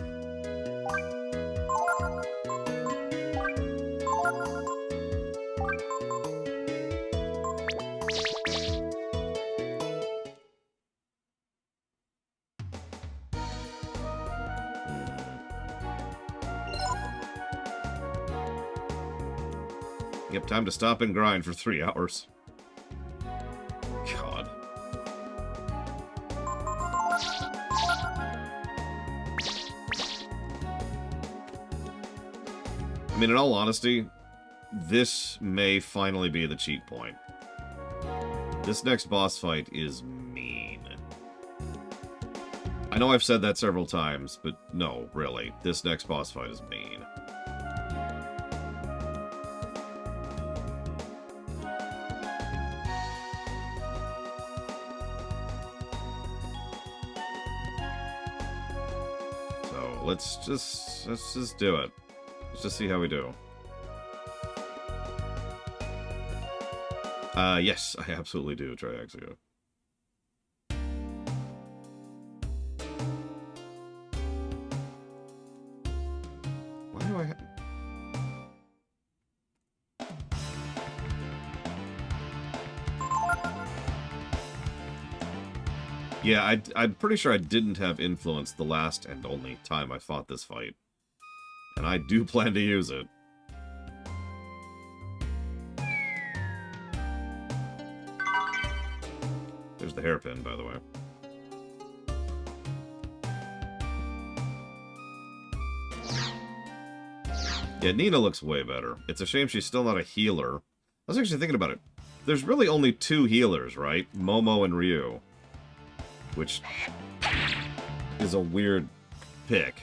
Speaker 1: Yep, time to stop and grind for 3 hours. God. I mean, in all honesty, this may finally be the cheat point. This next boss fight is mean. I know I've said that several times, but no, really. This next boss fight is mean. Let's just do it. Let's just see how we do. Yes, I absolutely do, Triaxio. Why do I have... Yeah, I'm pretty sure I didn't have influence the last and only time I fought this fight. And I do plan to use it. There's the hairpin, by the way. Yeah, Nina looks way better. It's a shame she's still not a healer. I was actually thinking about it. There's really only 2 healers, right? Momo and Ryu. Which is a weird pick.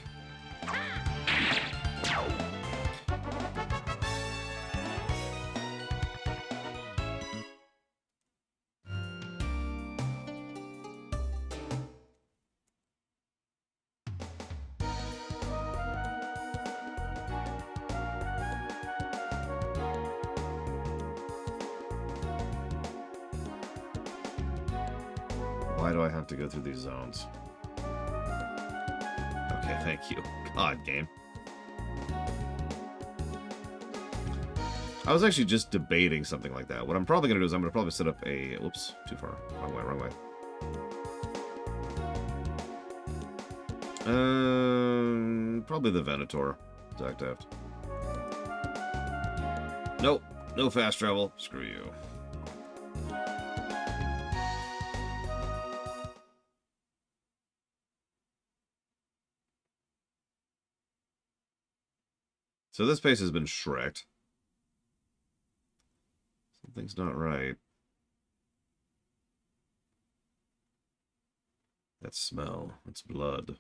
Speaker 1: Why do I have to go through these zones? Okay, thank you. God, game. I was actually just debating something like that. What I'm probably going to do is I'm going to probably set up a... Whoops, too far. Wrong way, wrong way. Probably the Venator. Exact aft. Nope, no fast travel. Screw you. So this pace has been shreked. Something's not right. That smell. It's blood.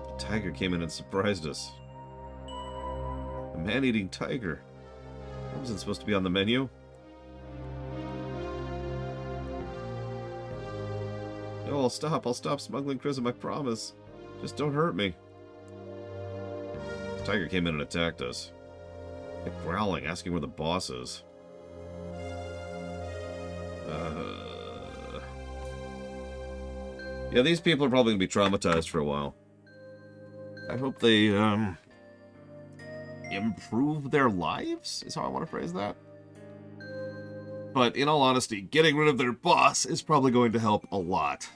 Speaker 1: The tiger came in and surprised us. A man-eating tiger. That wasn't supposed to be on the menu. No, I'll stop smuggling Chrism, I promise. Just don't hurt me. The tiger came in and attacked us. Kept growling, asking where the boss is. Yeah, these people are probably going to be traumatized for a while. I hope they, improve their lives, is how I want to phrase that. But in all honesty, getting rid of their boss is probably going to help a lot.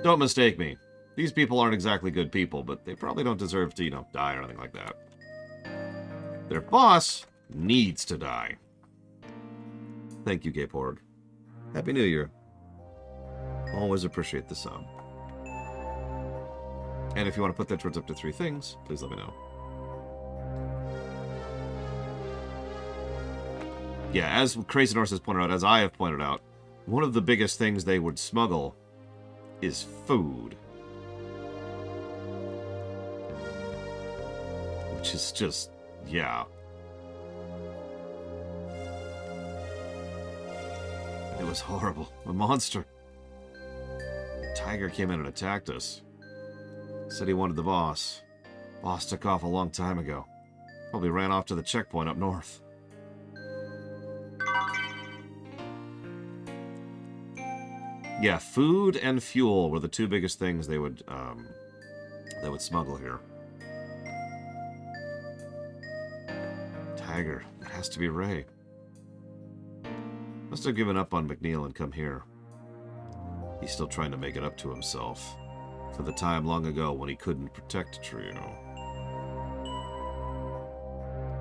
Speaker 1: Don't mistake me. These people aren't exactly good people, but they probably don't deserve to, die or anything like that. Their boss needs to die. Thank you, Gaporg. Happy New Year. Always appreciate the sub. And if you want to put that towards up to 3 things, please let me know. Yeah, as Crazy Norse has pointed out, as I have pointed out, one of the biggest things they would smuggle is food. Which is just, yeah. It was horrible. A monster. A tiger came in and attacked us. Said he wanted the boss. Boss took off a long time ago. Probably ran off to the checkpoint up north. Yeah, food and fuel were the two biggest things they would smuggle here. Tiger. It has to be Ray. Must have given up on McNeil and come here. He's still trying to make it up to himself for the time long ago when he couldn't protect Trio.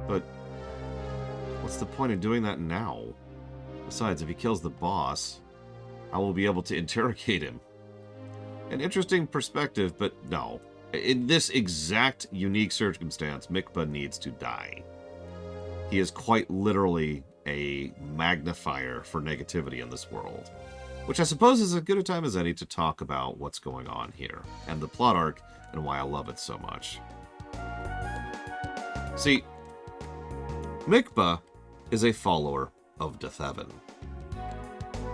Speaker 1: But what's the point of doing that now? Besides, if he kills the boss, I will be able to interrogate him. An interesting perspective, but no. In this exact unique circumstance, Mikba needs to die. He is quite literally a magnifier for negativity in this world. Which I suppose is as good a time as any to talk about what's going on here, and the plot arc, and why I love it so much. See, Mikba is a follower of Dethevan.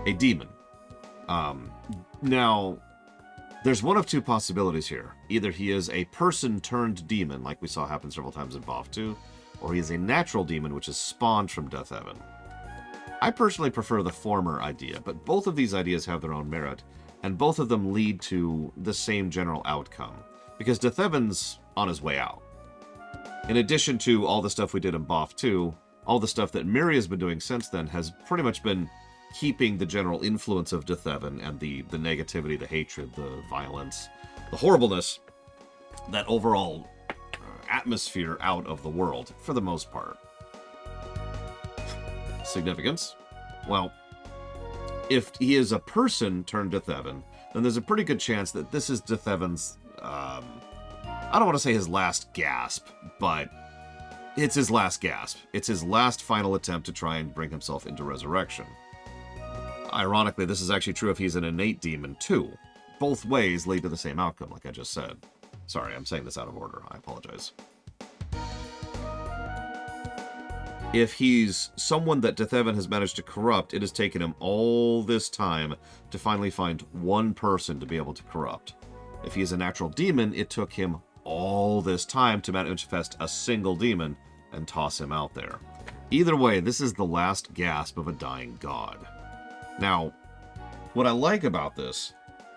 Speaker 1: A demon. Now, there's one of two possibilities here. Either he is a person-turned-demon, like we saw happen several times in BoF 2, or he is a natural demon which is spawned from Dethevan. I personally prefer the former idea, but both of these ideas have their own merit, and both of them lead to the same general outcome, because Dethevan's on his way out. In addition to all the stuff we did in BoF 2, all the stuff that Miria's been doing since then has pretty much been keeping the general influence of Dethevan and the negativity, the hatred, the violence, the horribleness, that overall atmosphere out of the world, for the most part. Significance? Well, if he is a person turned Dethevan, then there's a pretty good chance that this is Dethevan's, I don't want to say his last gasp, but it's his last gasp. It's his last final attempt to try and bring himself into resurrection. Ironically, this is actually true if he's an innate demon, too. Both ways lead to the same outcome, like I just said. Sorry, I'm saying this out of order. I apologize. If he's someone that Dethevan has managed to corrupt, it has taken him all this time to finally find one person to be able to corrupt. If he is a natural demon, it took him all this time to manifest a single demon and toss him out there. Either way, this is the last gasp of a dying god. Now, what I like about this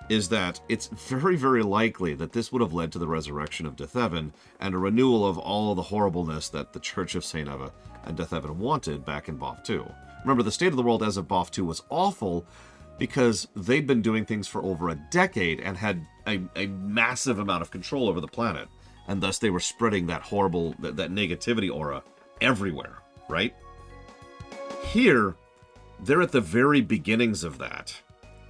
Speaker 1: is that it's very, very likely that this would have led to the resurrection of Dethevan and a renewal of all the horribleness that the Church of St. Eva and Dethevan wanted back in BoF 2. Remember, the state of the world as of BoF 2 was awful because they'd been doing things for over a decade and had a massive amount of control over the planet. And thus they were spreading that horrible, that negativity aura everywhere, right? Here, they're at the very beginnings of that.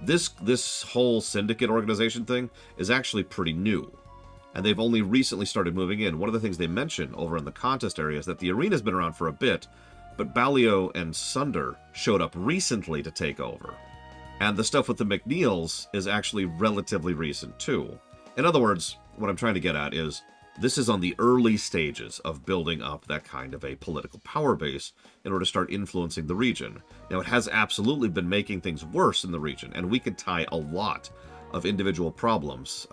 Speaker 1: This whole syndicate organization thing is actually pretty new. And they've only recently started moving in. One of the things they mention over in the contest area is that the arena's been around for a bit, but Balio and Sunder showed up recently to take over. And the stuff with the McNeils is actually relatively recent too. In other words, what I'm trying to get at is, this is on the early stages of building up that kind of a political power base in order to start influencing the region. Now, it has absolutely been making things worse in the region, and we could tie a lot of individual problems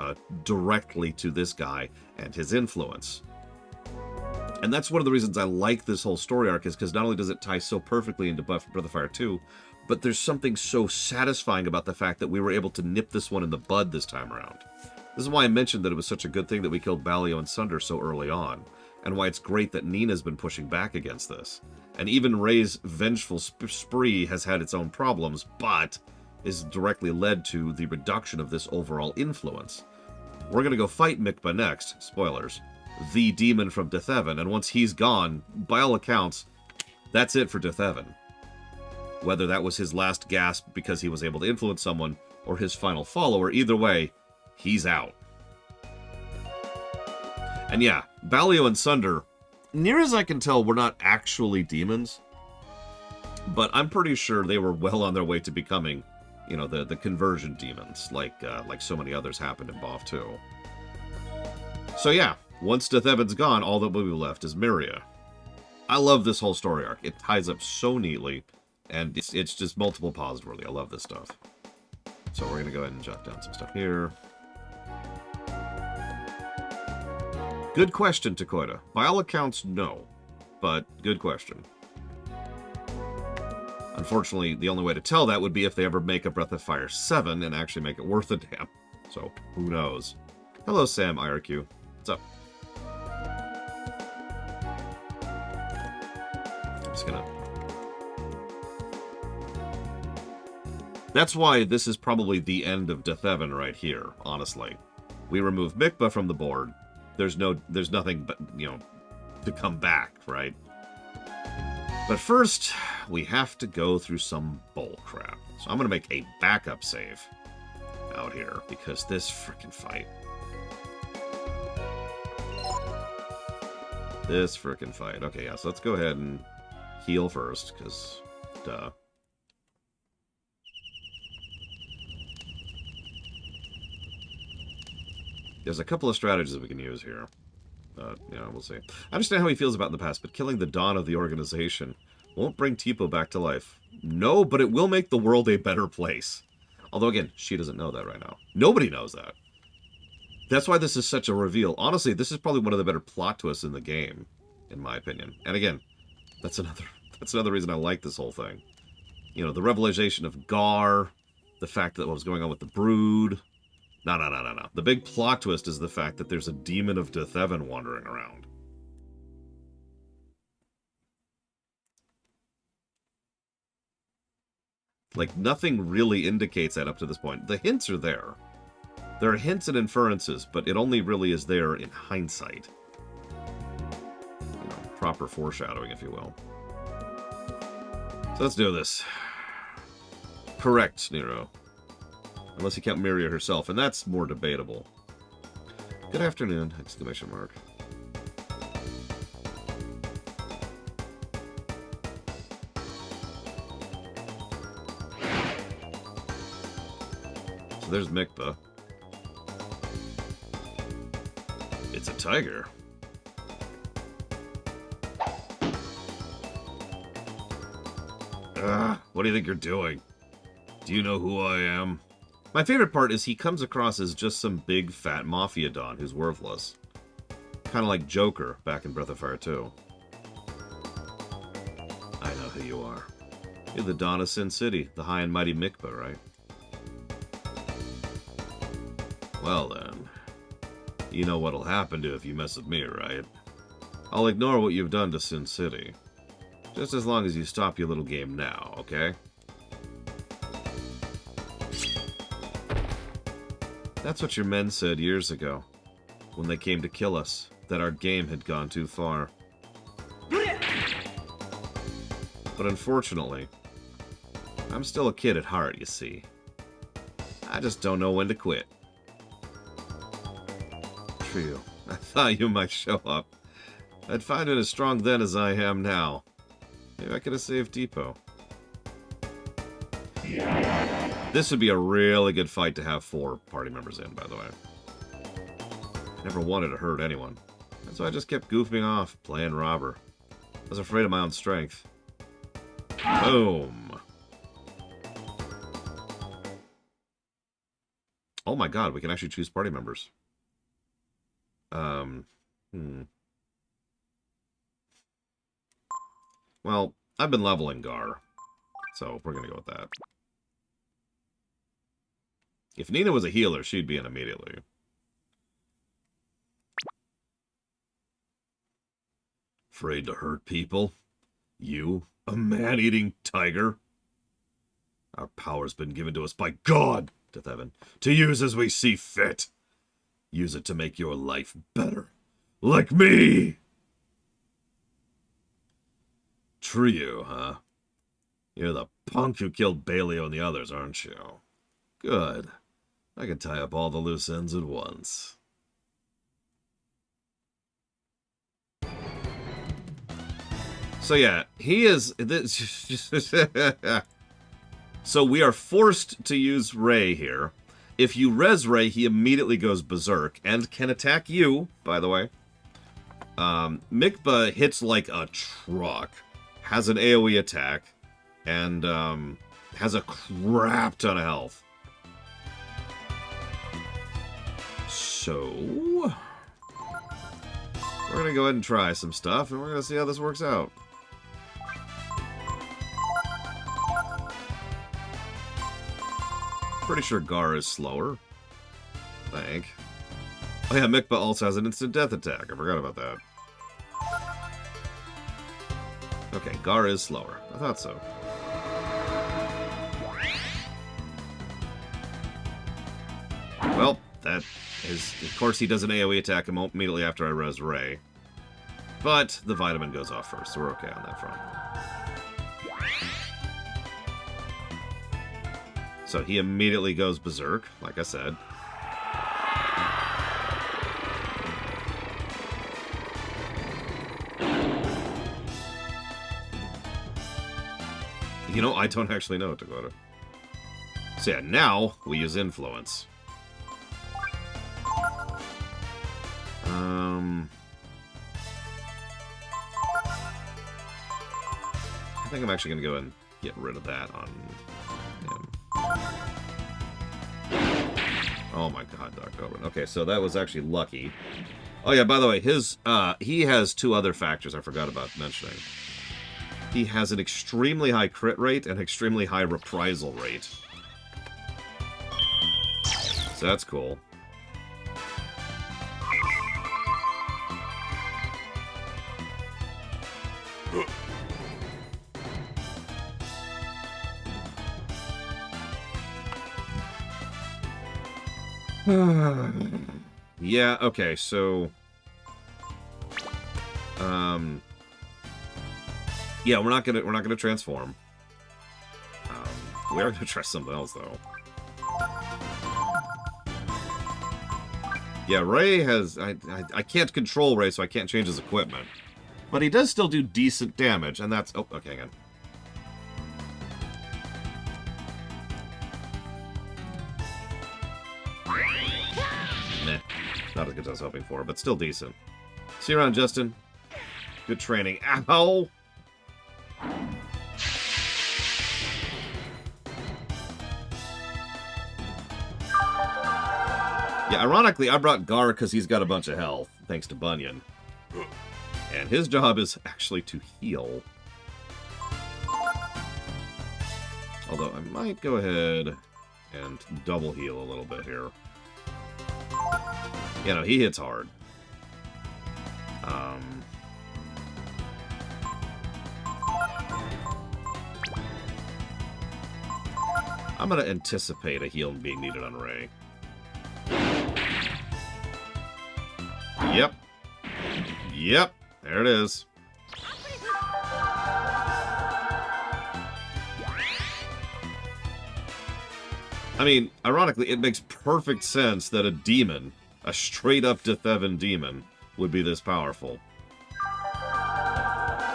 Speaker 1: directly to this guy and his influence. And that's one of the reasons I like this whole story arc, is because not only does it tie so perfectly into Breath of Fire 2, but there's something so satisfying about the fact that we were able to nip this one in the bud this time around. This is why I mentioned that it was such a good thing that we killed Balio and Sunder so early on, and why it's great that Nina's been pushing back against this. And even Ray's vengeful spree has had its own problems, but is directly led to the reduction of this overall influence. We're going to go fight Mikba next, spoilers, the demon from Dethevan, and once he's gone, by all accounts, that's it for Dethevan. Whether that was his last gasp because he was able to influence someone, or his final follower, either way, he's out. And yeah, Balio and Sunder, near as I can tell, were not actually demons, but I'm pretty sure they were well on their way to becoming, you know, the conversion demons, like so many others happened in BoF 2. So yeah, once Dethevan's gone, all that will be left is Miria. I love this whole story arc. It ties up so neatly, and it's just multiple pause worthy. I love this stuff. So we're going to go ahead and jot down some stuff here. Good question, Takoida. By all accounts, no. But good question. Unfortunately, the only way to tell that would be if they ever make a Breath of Fire 7 and actually make it worth a damn. So, who knows? Hello, Sam IRQ. What's up? I'm just gonna... That's why this is probably the end of Death Evan right here, honestly. We remove Mikba from the board. There's nothing but, you know, to come back, right? But first, we have to go through some bull crap. So I'm going to make a backup save out here, because this frickin' fight. This frickin' fight. Okay, yeah, so let's go ahead and heal first, because, duh. There's a couple of strategies we can use here. Yeah, we'll see. I understand how he feels about in the past, but killing the Dawn of the organization won't bring Tipo back to life. No, but it will make the world a better place. Although, again, she doesn't know that right now. Nobody knows that. That's why this is such a reveal. Honestly, this is probably one of the better plot twists in the game, in my opinion. And again, that's another reason I like this whole thing. You know, the revelation of Gar, the fact that what was going on with the Brood. No. The big plot twist is the fact that there's a demon of Death Evan wandering around. Like, nothing really indicates that up to this point. The hints are there. There are hints and inferences, but it only really is there in hindsight. You know, proper foreshadowing, if you will. So let's do this. Correct, Nero. Unless you count Miria herself, and that's more debatable. Good afternoon! Exclamation mark. So there's Mikba. It's a tiger. What do you think you're doing? Do you know who I am? My favorite part is he comes across as just some big fat mafia don who's worthless. Kind of like Joker back in Breath of Fire 2. I know who you are. You're the Don of Sin City, the high and mighty Mikba, right? Well then, you know what'll happen to if you mess with me, right? I'll ignore what you've done to Sin City. Just as long as you stop your little game now, okay? That's what your men said years ago, when they came to kill us, that our game had gone too far. But unfortunately, I'm still a kid at heart, you see. I just don't know when to quit. Trio, I thought you might show up. I'd find it as strong then as I am now. Maybe I could have saved Depot. This would be a really good fight to have 4 party members in, by the way. I never wanted to hurt anyone. That's why I just kept goofing off, playing robber. I was afraid of my own strength. Boom! Oh my god, we can actually choose party members. Well, I've been leveling Gar, so we're gonna go with that. If Nina was a healer, she'd be in immediately. Afraid to hurt people? You, a man-eating tiger? Our power's been given to us by God, Death Evan, to use as we see fit. Use it to make your life better. Like me! Trio, huh? You're the punk who killed Baleo and the others, aren't you? Good. I can tie up all the loose ends at once. So yeah, he is... So we are forced to use Ray here. If you res Ray, he immediately goes berserk and can attack you, by the way. Mikba hits like a truck, has an AoE attack, and has a crap ton of health. So... We're gonna go ahead and try some stuff, and we're gonna see how this works out. Pretty sure Gar is slower. I think. Oh yeah, Mikba also has an instant death attack. I forgot about that. Okay, Gar is slower. I thought so. Well, that is... Of course, he does an AoE attack immediately after I res Ray. But the vitamin goes off first, so we're okay on that front. So he immediately goes berserk, like I said. You know, I don't actually know, Dakota. So yeah, now we use influence. I think I'm actually going to go and get rid of that on him. Oh my god, Dr. Owen. Okay, so that was actually lucky. Oh yeah, by the way, he has two other factors I forgot about mentioning. He has an extremely high crit rate and extremely high reprisal rate. So that's cool. Yeah, okay, so... yeah, we're not gonna transform. We are gonna try something else, though. Yeah, Ray has... I can't control Ray, so I can't change his equipment. But he does still do decent damage, and that's... Oh, okay, hang on. Meh. Not as good as I was hoping for, but still decent. See you around, Justin. Good training. Ow! Yeah, ironically, I brought Gar because he's got a bunch of health, thanks to Bunyan. And his job is actually to heal. Although, I might go ahead and double heal a little bit here. You know, he hits hard. I'm going to anticipate a heal being needed on Ray. Yep. Yep. There it is. I mean, ironically, it makes perfect sense that a demon, a straight-up Dethevan demon, would be this powerful.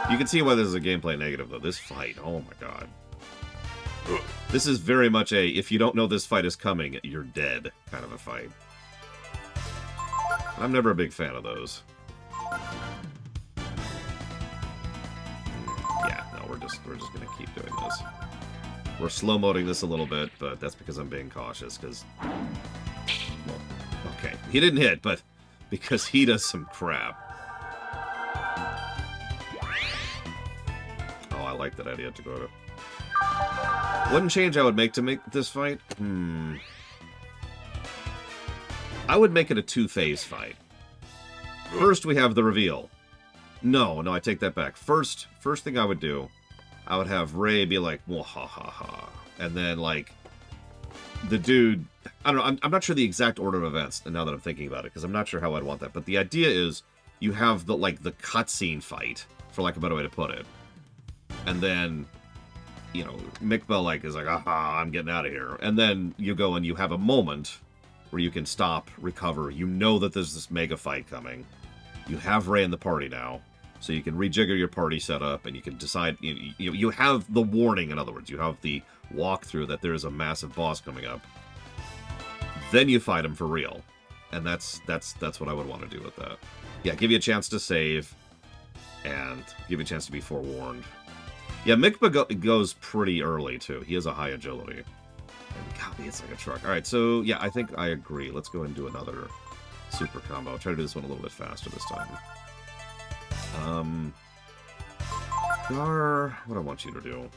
Speaker 1: You can see why this is a gameplay negative, though. This fight, oh my god. This is very much a, if you don't know this fight is coming, you're dead kind of a fight. I'm never a big fan of those. Yeah, no, we're just gonna keep doing this. We're slow-moding this a little bit, but that's because I'm being cautious, because... Well, okay. He didn't hit, but because he does some crap. Oh, I like that idea, Dakota. One change I would make to make this fight? I would make it a two-phase fight. First, we have the reveal. No, I take that back. First thing I would do, I would have Ray be like, "Mwahaha," and then like the dude. I don't know. I'm not sure the exact order of events. And now that I'm thinking about it, because I'm not sure how I'd want that. But the idea is, you have the cutscene fight, for lack of a better way to put it, and then, you know, Mikba is like, "Aha, I'm getting out of here," and then you go and you have a moment where you can stop, recover. You know that there's this mega fight coming. You have Ray in the party now. So you can rejigger your party setup, and you can decide... You have the warning, in other words. You have the walkthrough that there is a massive boss coming up. Then you fight him for real. And that's what I would want to do with that. Yeah, give you a chance to save, and give you a chance to be forewarned. Yeah, Mikba goes pretty early, too. He has a high agility. And golly, it's like a truck. Alright, so yeah, I think I agree. Let's go and do another super combo. I'll try to do this one a little bit faster this time. Gar, what do I want you to do?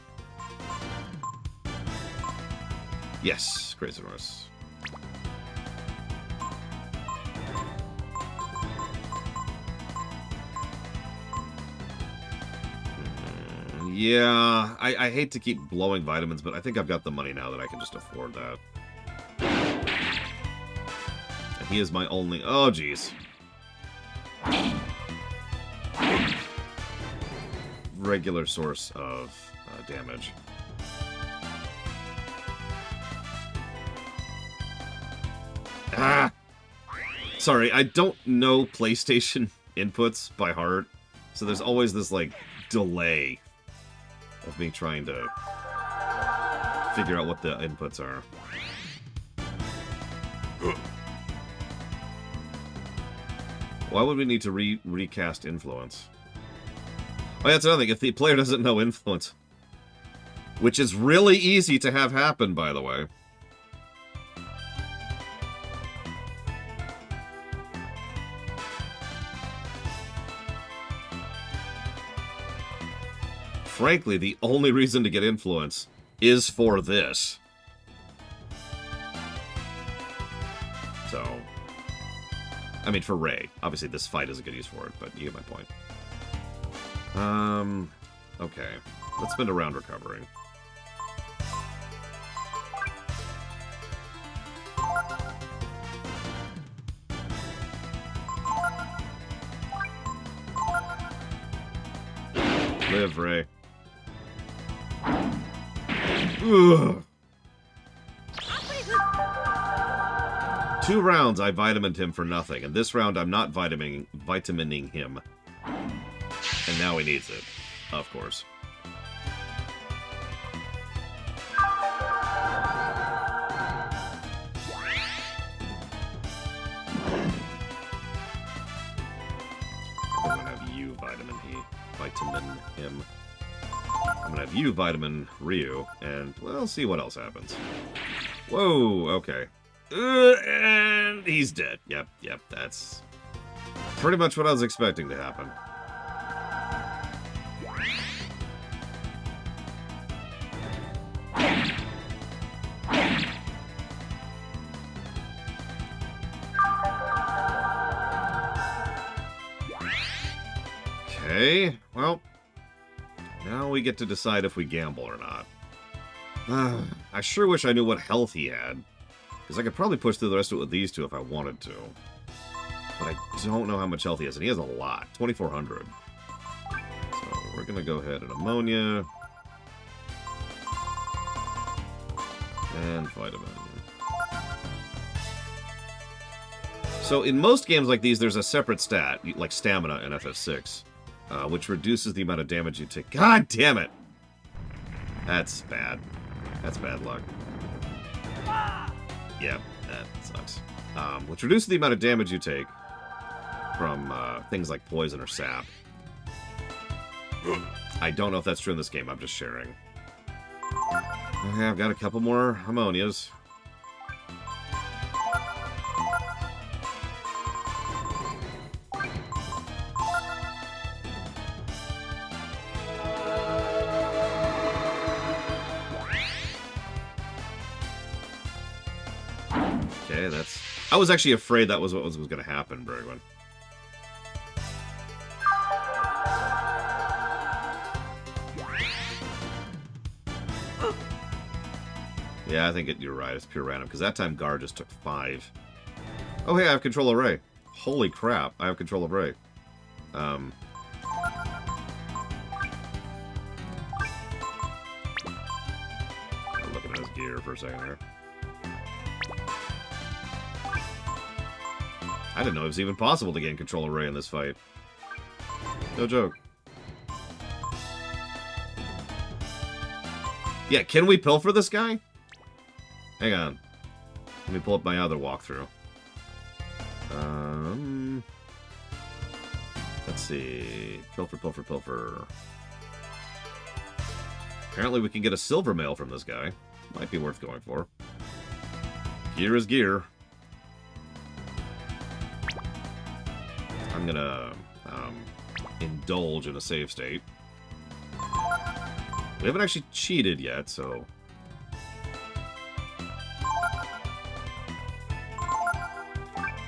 Speaker 1: Yes, Crazy Norse. Yeah, I hate to keep blowing vitamins, but I think I've got the money now that I can just afford that. And he is my only... Oh, jeez. Regular source of damage. Ah! Sorry, I don't know PlayStation inputs by heart, so there's always this, like, delay of me trying to figure out what the inputs are. Why would we need to recast Influence? Oh, yeah, that's another thing. If the player doesn't know Influence, which is really easy to have happen, by the way. Frankly, the only reason to get Influence is for this. So, I mean, for Ray. Obviously, this fight is a good use for it, but you get my point. Okay. Let's spend a round recovering. Live, Ray. Ugh. 2 rounds I vitamined him for nothing, and this round I'm not vitamining him. And now he needs it, of course. I'm gonna have you vitamin him. I'm gonna have you vitamin Ryu, and we'll see what else happens. Whoa, okay. And he's dead. Yep, that's pretty much what I was expecting to happen. Okay, well, now we get to decide if we gamble or not. I sure wish I knew what health he had, because I could probably push through the rest of it with these two if I wanted to. But I don't know how much health he has, and he has a lot, 2,400. So we're going to go ahead and ammonia. And vitamin. So in most games like these, there's a separate stat, like stamina in FF6. Which reduces the amount of damage you take. God damn it! That's bad. That's bad luck. Yeah, that sucks. Which reduces the amount of damage you take from things like poison or sap. I don't know if that's true in this game. I'm just sharing. Okay, I've got a couple more ammonias. Okay, that's... I was actually afraid that was what was going to happen, Bergwin. Yeah, I think you're right. It's pure random, because that time Gar just took 5. Oh, hey, I have control of Ray. Holy crap, I have control of Ray. Looking at his gear for a second here. I didn't know it was even possible to gain control of Ray in this fight. No joke. Yeah, can we pilfer this guy? Hang on. Let me pull up my other walkthrough. Let's see. Pilfer. Apparently we can get a silver mail from this guy. Might be worth going for. Gear is gear. I'm gonna indulge in a save state. We haven't actually cheated yet, so...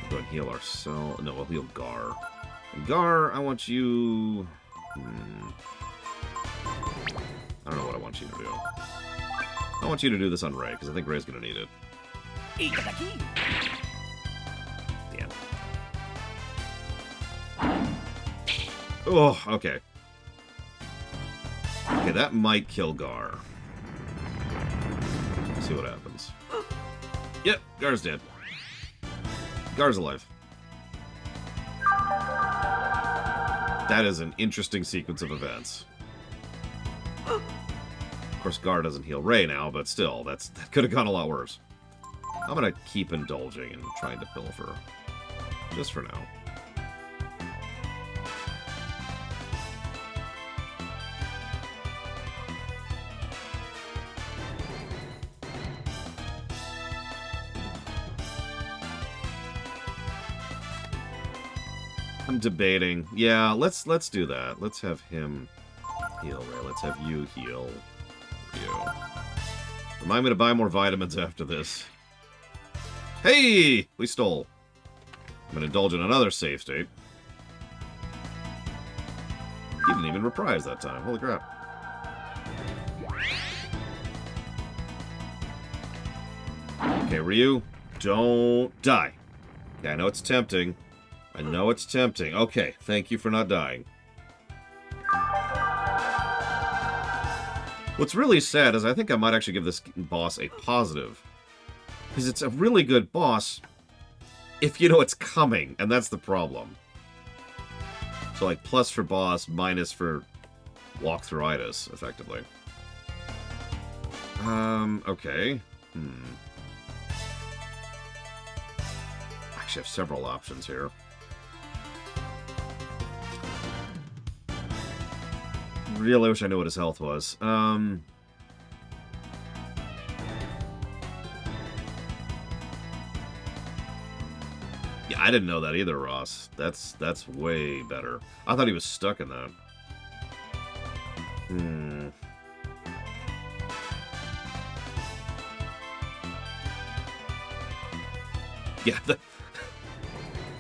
Speaker 1: We'll go and heal ourselves. No, we'll heal Gar. And Gar, I want you... I don't know what I want you to do. I want you to do this on Ray, because I think Ray's going to need it. Damn. Oh, okay. Okay, that might kill Gar. Let's see what happens. Yep, Gar's dead. Gar's alive. That is an interesting sequence of events. Of course, Gar doesn't heal Ray now, but still, that could have gone a lot worse. I'm gonna keep indulging and trying to pilfer. Just for now. I'm debating. Yeah, let's do that. Let's have him heal Ray. Let's have you heal you. Remind me to buy more vitamins after this. Hey! We stole. I'm gonna indulge in another save state. He didn't even reprise that time. Holy crap. Okay, Ryu, don't die. Okay, I know it's tempting. I know it's tempting. Okay, thank you for not dying. What's really sad is I think I might actually give this boss a positive. Because it's a really good boss if you know it's coming, and that's the problem. So like plus for boss, minus for walkthrough-itis, effectively. Okay. I actually have several options here. Really wish I knew what his health was. Yeah, I didn't know that either, Ross. That's way better. I thought he was stuck in that. Yeah,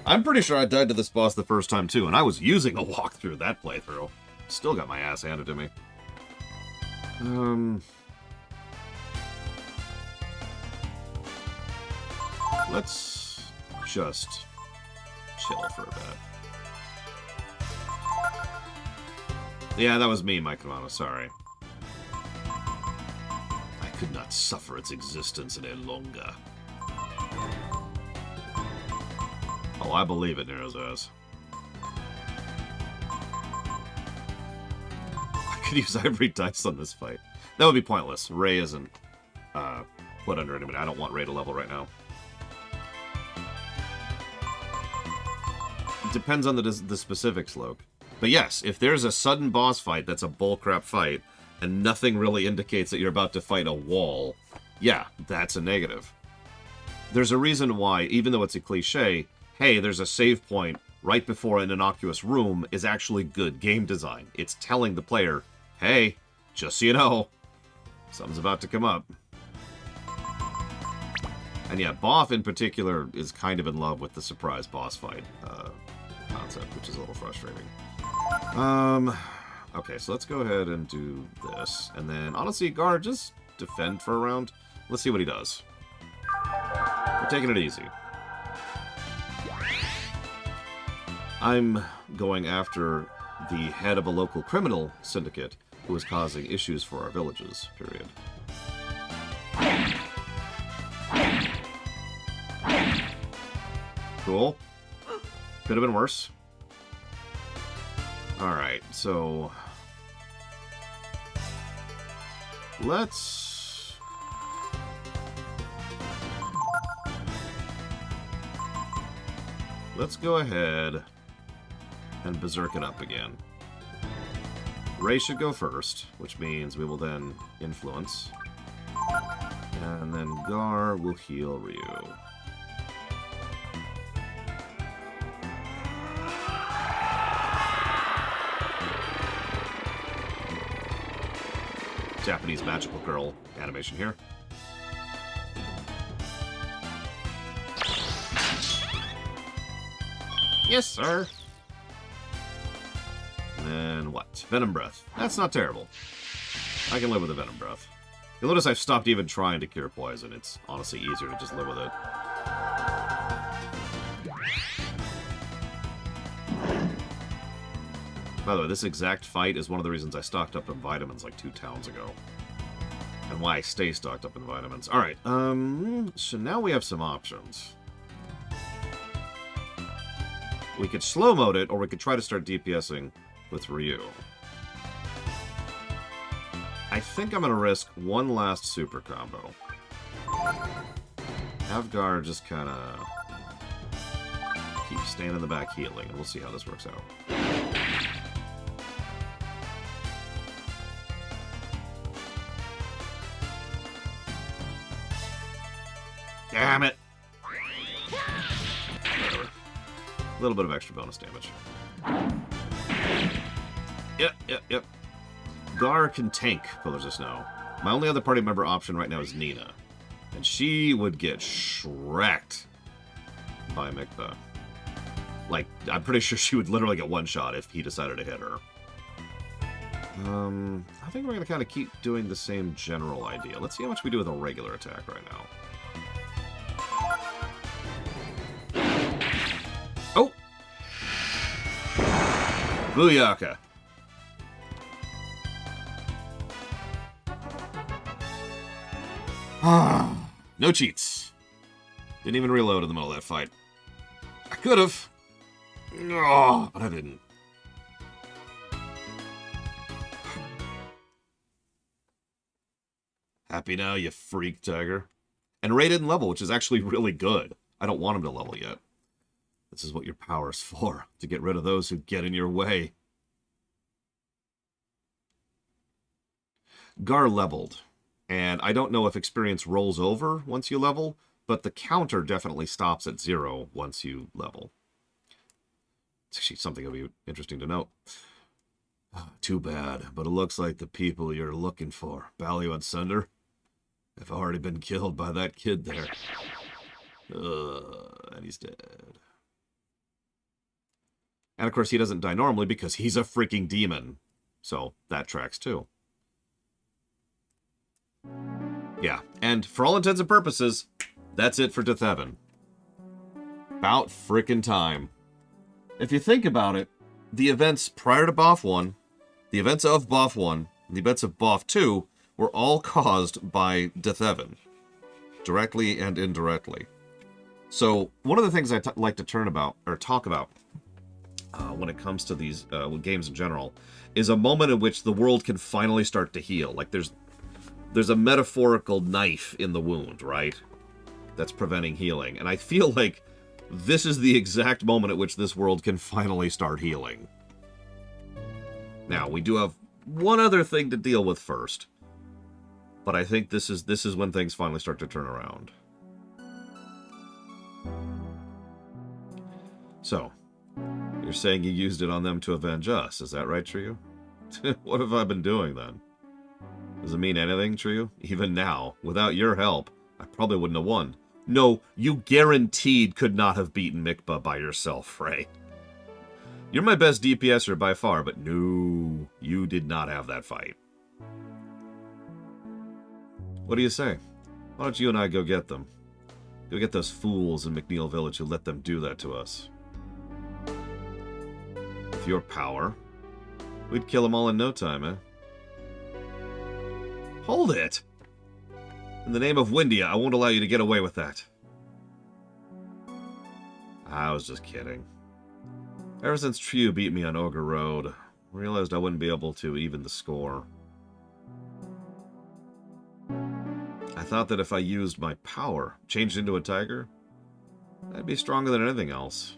Speaker 1: I'm pretty sure I died to this boss the first time, too, and I was using a walkthrough that playthrough. Still got my ass handed to me. Let's just chill for a bit. Yeah, that was me, Mike Kamano, sorry. I could not suffer its existence any longer. Oh, I believe it, Nero's ass. I could use ivory dice on this fight. That would be pointless. Ray isn't put under anybody. I don't want Ray to level right now. It depends on the specifics, Loke. But yes, if there's a sudden boss fight that's a bullcrap fight, and nothing really indicates that you're about to fight a wall, yeah, that's a negative. There's a reason why, even though it's a cliche, hey, there's a save point right before an innocuous room is actually good game design. It's telling the player, hey, just so you know, something's about to come up. And yeah, Boff in particular is kind of in love with the surprise boss fight concept, which is a little frustrating. Okay, so let's go ahead and do this. And then, honestly, Gar, just defend for a round. Let's see what he does. We're taking it easy. I'm going after the head of a local criminal syndicate who is causing issues for our villages, period. Cool. Could have been worse. Alright, so... Let's go ahead and berserk it up again. Ray should go first, which means we will then influence. And then Gar will heal Ryu. Japanese magical girl animation here. Yes, sir. And then what? Venom Breath. That's not terrible. I can live with a Venom Breath. You'll notice I've stopped even trying to cure poison. It's honestly easier to just live with it. By the way, this exact fight is one of the reasons I stocked up on vitamins like 2 towns ago. And why I stay stocked up in vitamins. Alright, so now we have some options. We could slow mode it, or we could try to start DPSing with Ryu. I think I'm going to risk one last super combo. Have Gar just kind of keep staying in the back healing, and we'll see how this works out. Damn it! Whatever. A little bit of extra bonus damage. Yep. Gar can tank Pillars of Snow. My only other party member option right now is Nina. And she would get shreked by Mikba. Like, I'm pretty sure she would literally get one shot if he decided to hit her. I think we're going to kind of keep doing the same general idea. Let's see how much we do with a regular attack right now. Oh! Booyaka! No cheats. Didn't even reload in the middle of that fight. I could have. Oh, but I didn't. Happy now, you freak tiger. And Ray didn't level, which is actually really good. I don't want him to level yet. This is what your power's for, to get rid of those who get in your way. Gar leveled. And I don't know if experience rolls over once you level, but the counter definitely stops at 0 once you level. It's actually something that'll be interesting to note. Too bad, but it looks like the people you're looking for, Balio and Sunder, have already been killed by that kid there. And he's dead. And of course he doesn't die normally because he's a freaking demon. So that tracks too. Yeah, and for all intents and purposes, that's it for Death Heaven. About frickin' time. If you think about it, the events prior to BOF 1, the events of BOF 1, and the events of BOF 2 were all caused by Death Heaven. Directly and indirectly. So, one of the things I like to talk about when it comes to these games in general, is a moment in which the world can finally start to heal. Like, there's a metaphorical knife in the wound, right? That's preventing healing. And I feel like this is the exact moment at which this world can finally start healing. Now, we do have one other thing to deal with first. But I think this is when things finally start to turn around. So, you're saying you used it on them to avenge us, is that right, Trio? What have I been doing then? Does it mean anything, Trio? Even now, without your help, I probably wouldn't have won. No, you guaranteed could not have beaten Mikba by yourself, Frey. You're my best DPSer by far, but no, you did not have that fight. What do you say? Why don't you and I go get them? Go get those fools in McNeil Village who let them do that to us. With your power, we'd kill them all in no time, eh? Hold it! In the name of Windia, I won't allow you to get away with that. I was just kidding. Ever since Trio beat me on Ogre Road, I realized I wouldn't be able to even the score. I thought that if I used my power, changed into a tiger, I'd be stronger than anything else.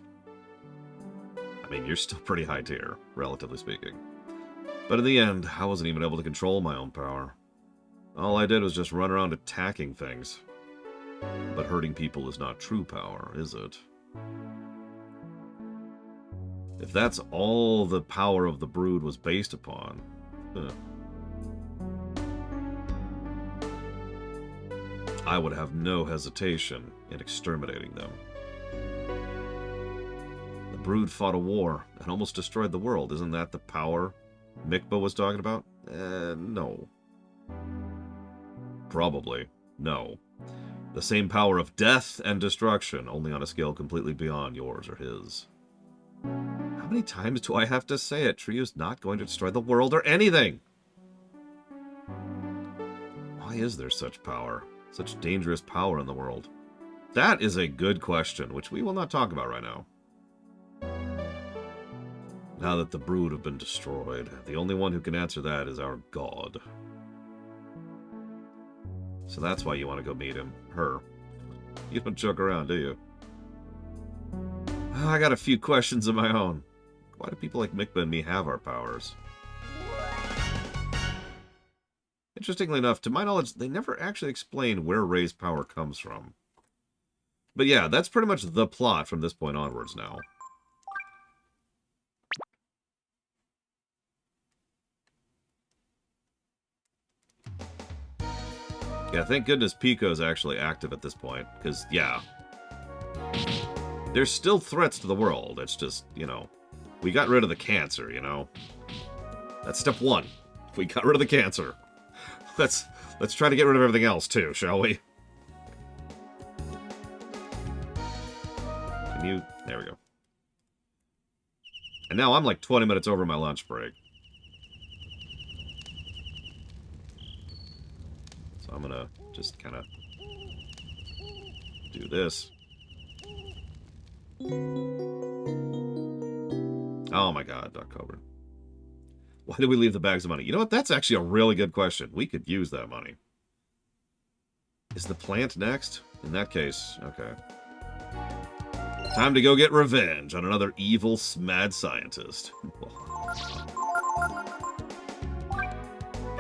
Speaker 1: I mean, you're still pretty high tier, relatively speaking. But in the end, I wasn't even able to control my own power. All I did was just run around attacking things. But hurting people is not true power, is it? If that's all the power of the Brood was based upon... I would have no hesitation in exterminating them. The Brood fought a war and almost destroyed the world. Isn't that the power Mikba was talking about? No. Probably. No. The same power of death and destruction, only on a scale completely beyond yours or his. How many times do I have to say it? Trio's not going to destroy the world or anything! Why is there such power? Such dangerous power in the world? That is a good question, which we will not talk about right now. Now that the Brood have been destroyed, the only one who can answer that is our god. So that's why you want to go meet him. Her. You don't joke around, do you? I got a few questions of my own. Why do people like Mikba and me have our powers? Interestingly enough, to my knowledge, they never actually explain where Ray's power comes from. But yeah, that's pretty much the plot from this point onwards now. Yeah, thank goodness Pico's actually active at this point, because, yeah. There's still threats to the world, it's just, you know, we got rid of the cancer, you know? That's step one. We got rid of the cancer. Let's try to get rid of everything else, too, shall we? Can you... There we go. And now I'm like 20 minutes over my lunch break. So I'm gonna just kind of do this. Oh my god, Duck Coburn. Why did we leave the bags of money? You know what? That's actually a really good question. We could use that money. Is the plant next? In that case, okay. Time to go get revenge on another evil, mad scientist.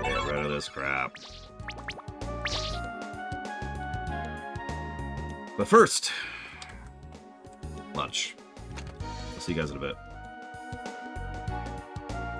Speaker 1: Get rid of this crap. But first, lunch. I'll see you guys in a bit.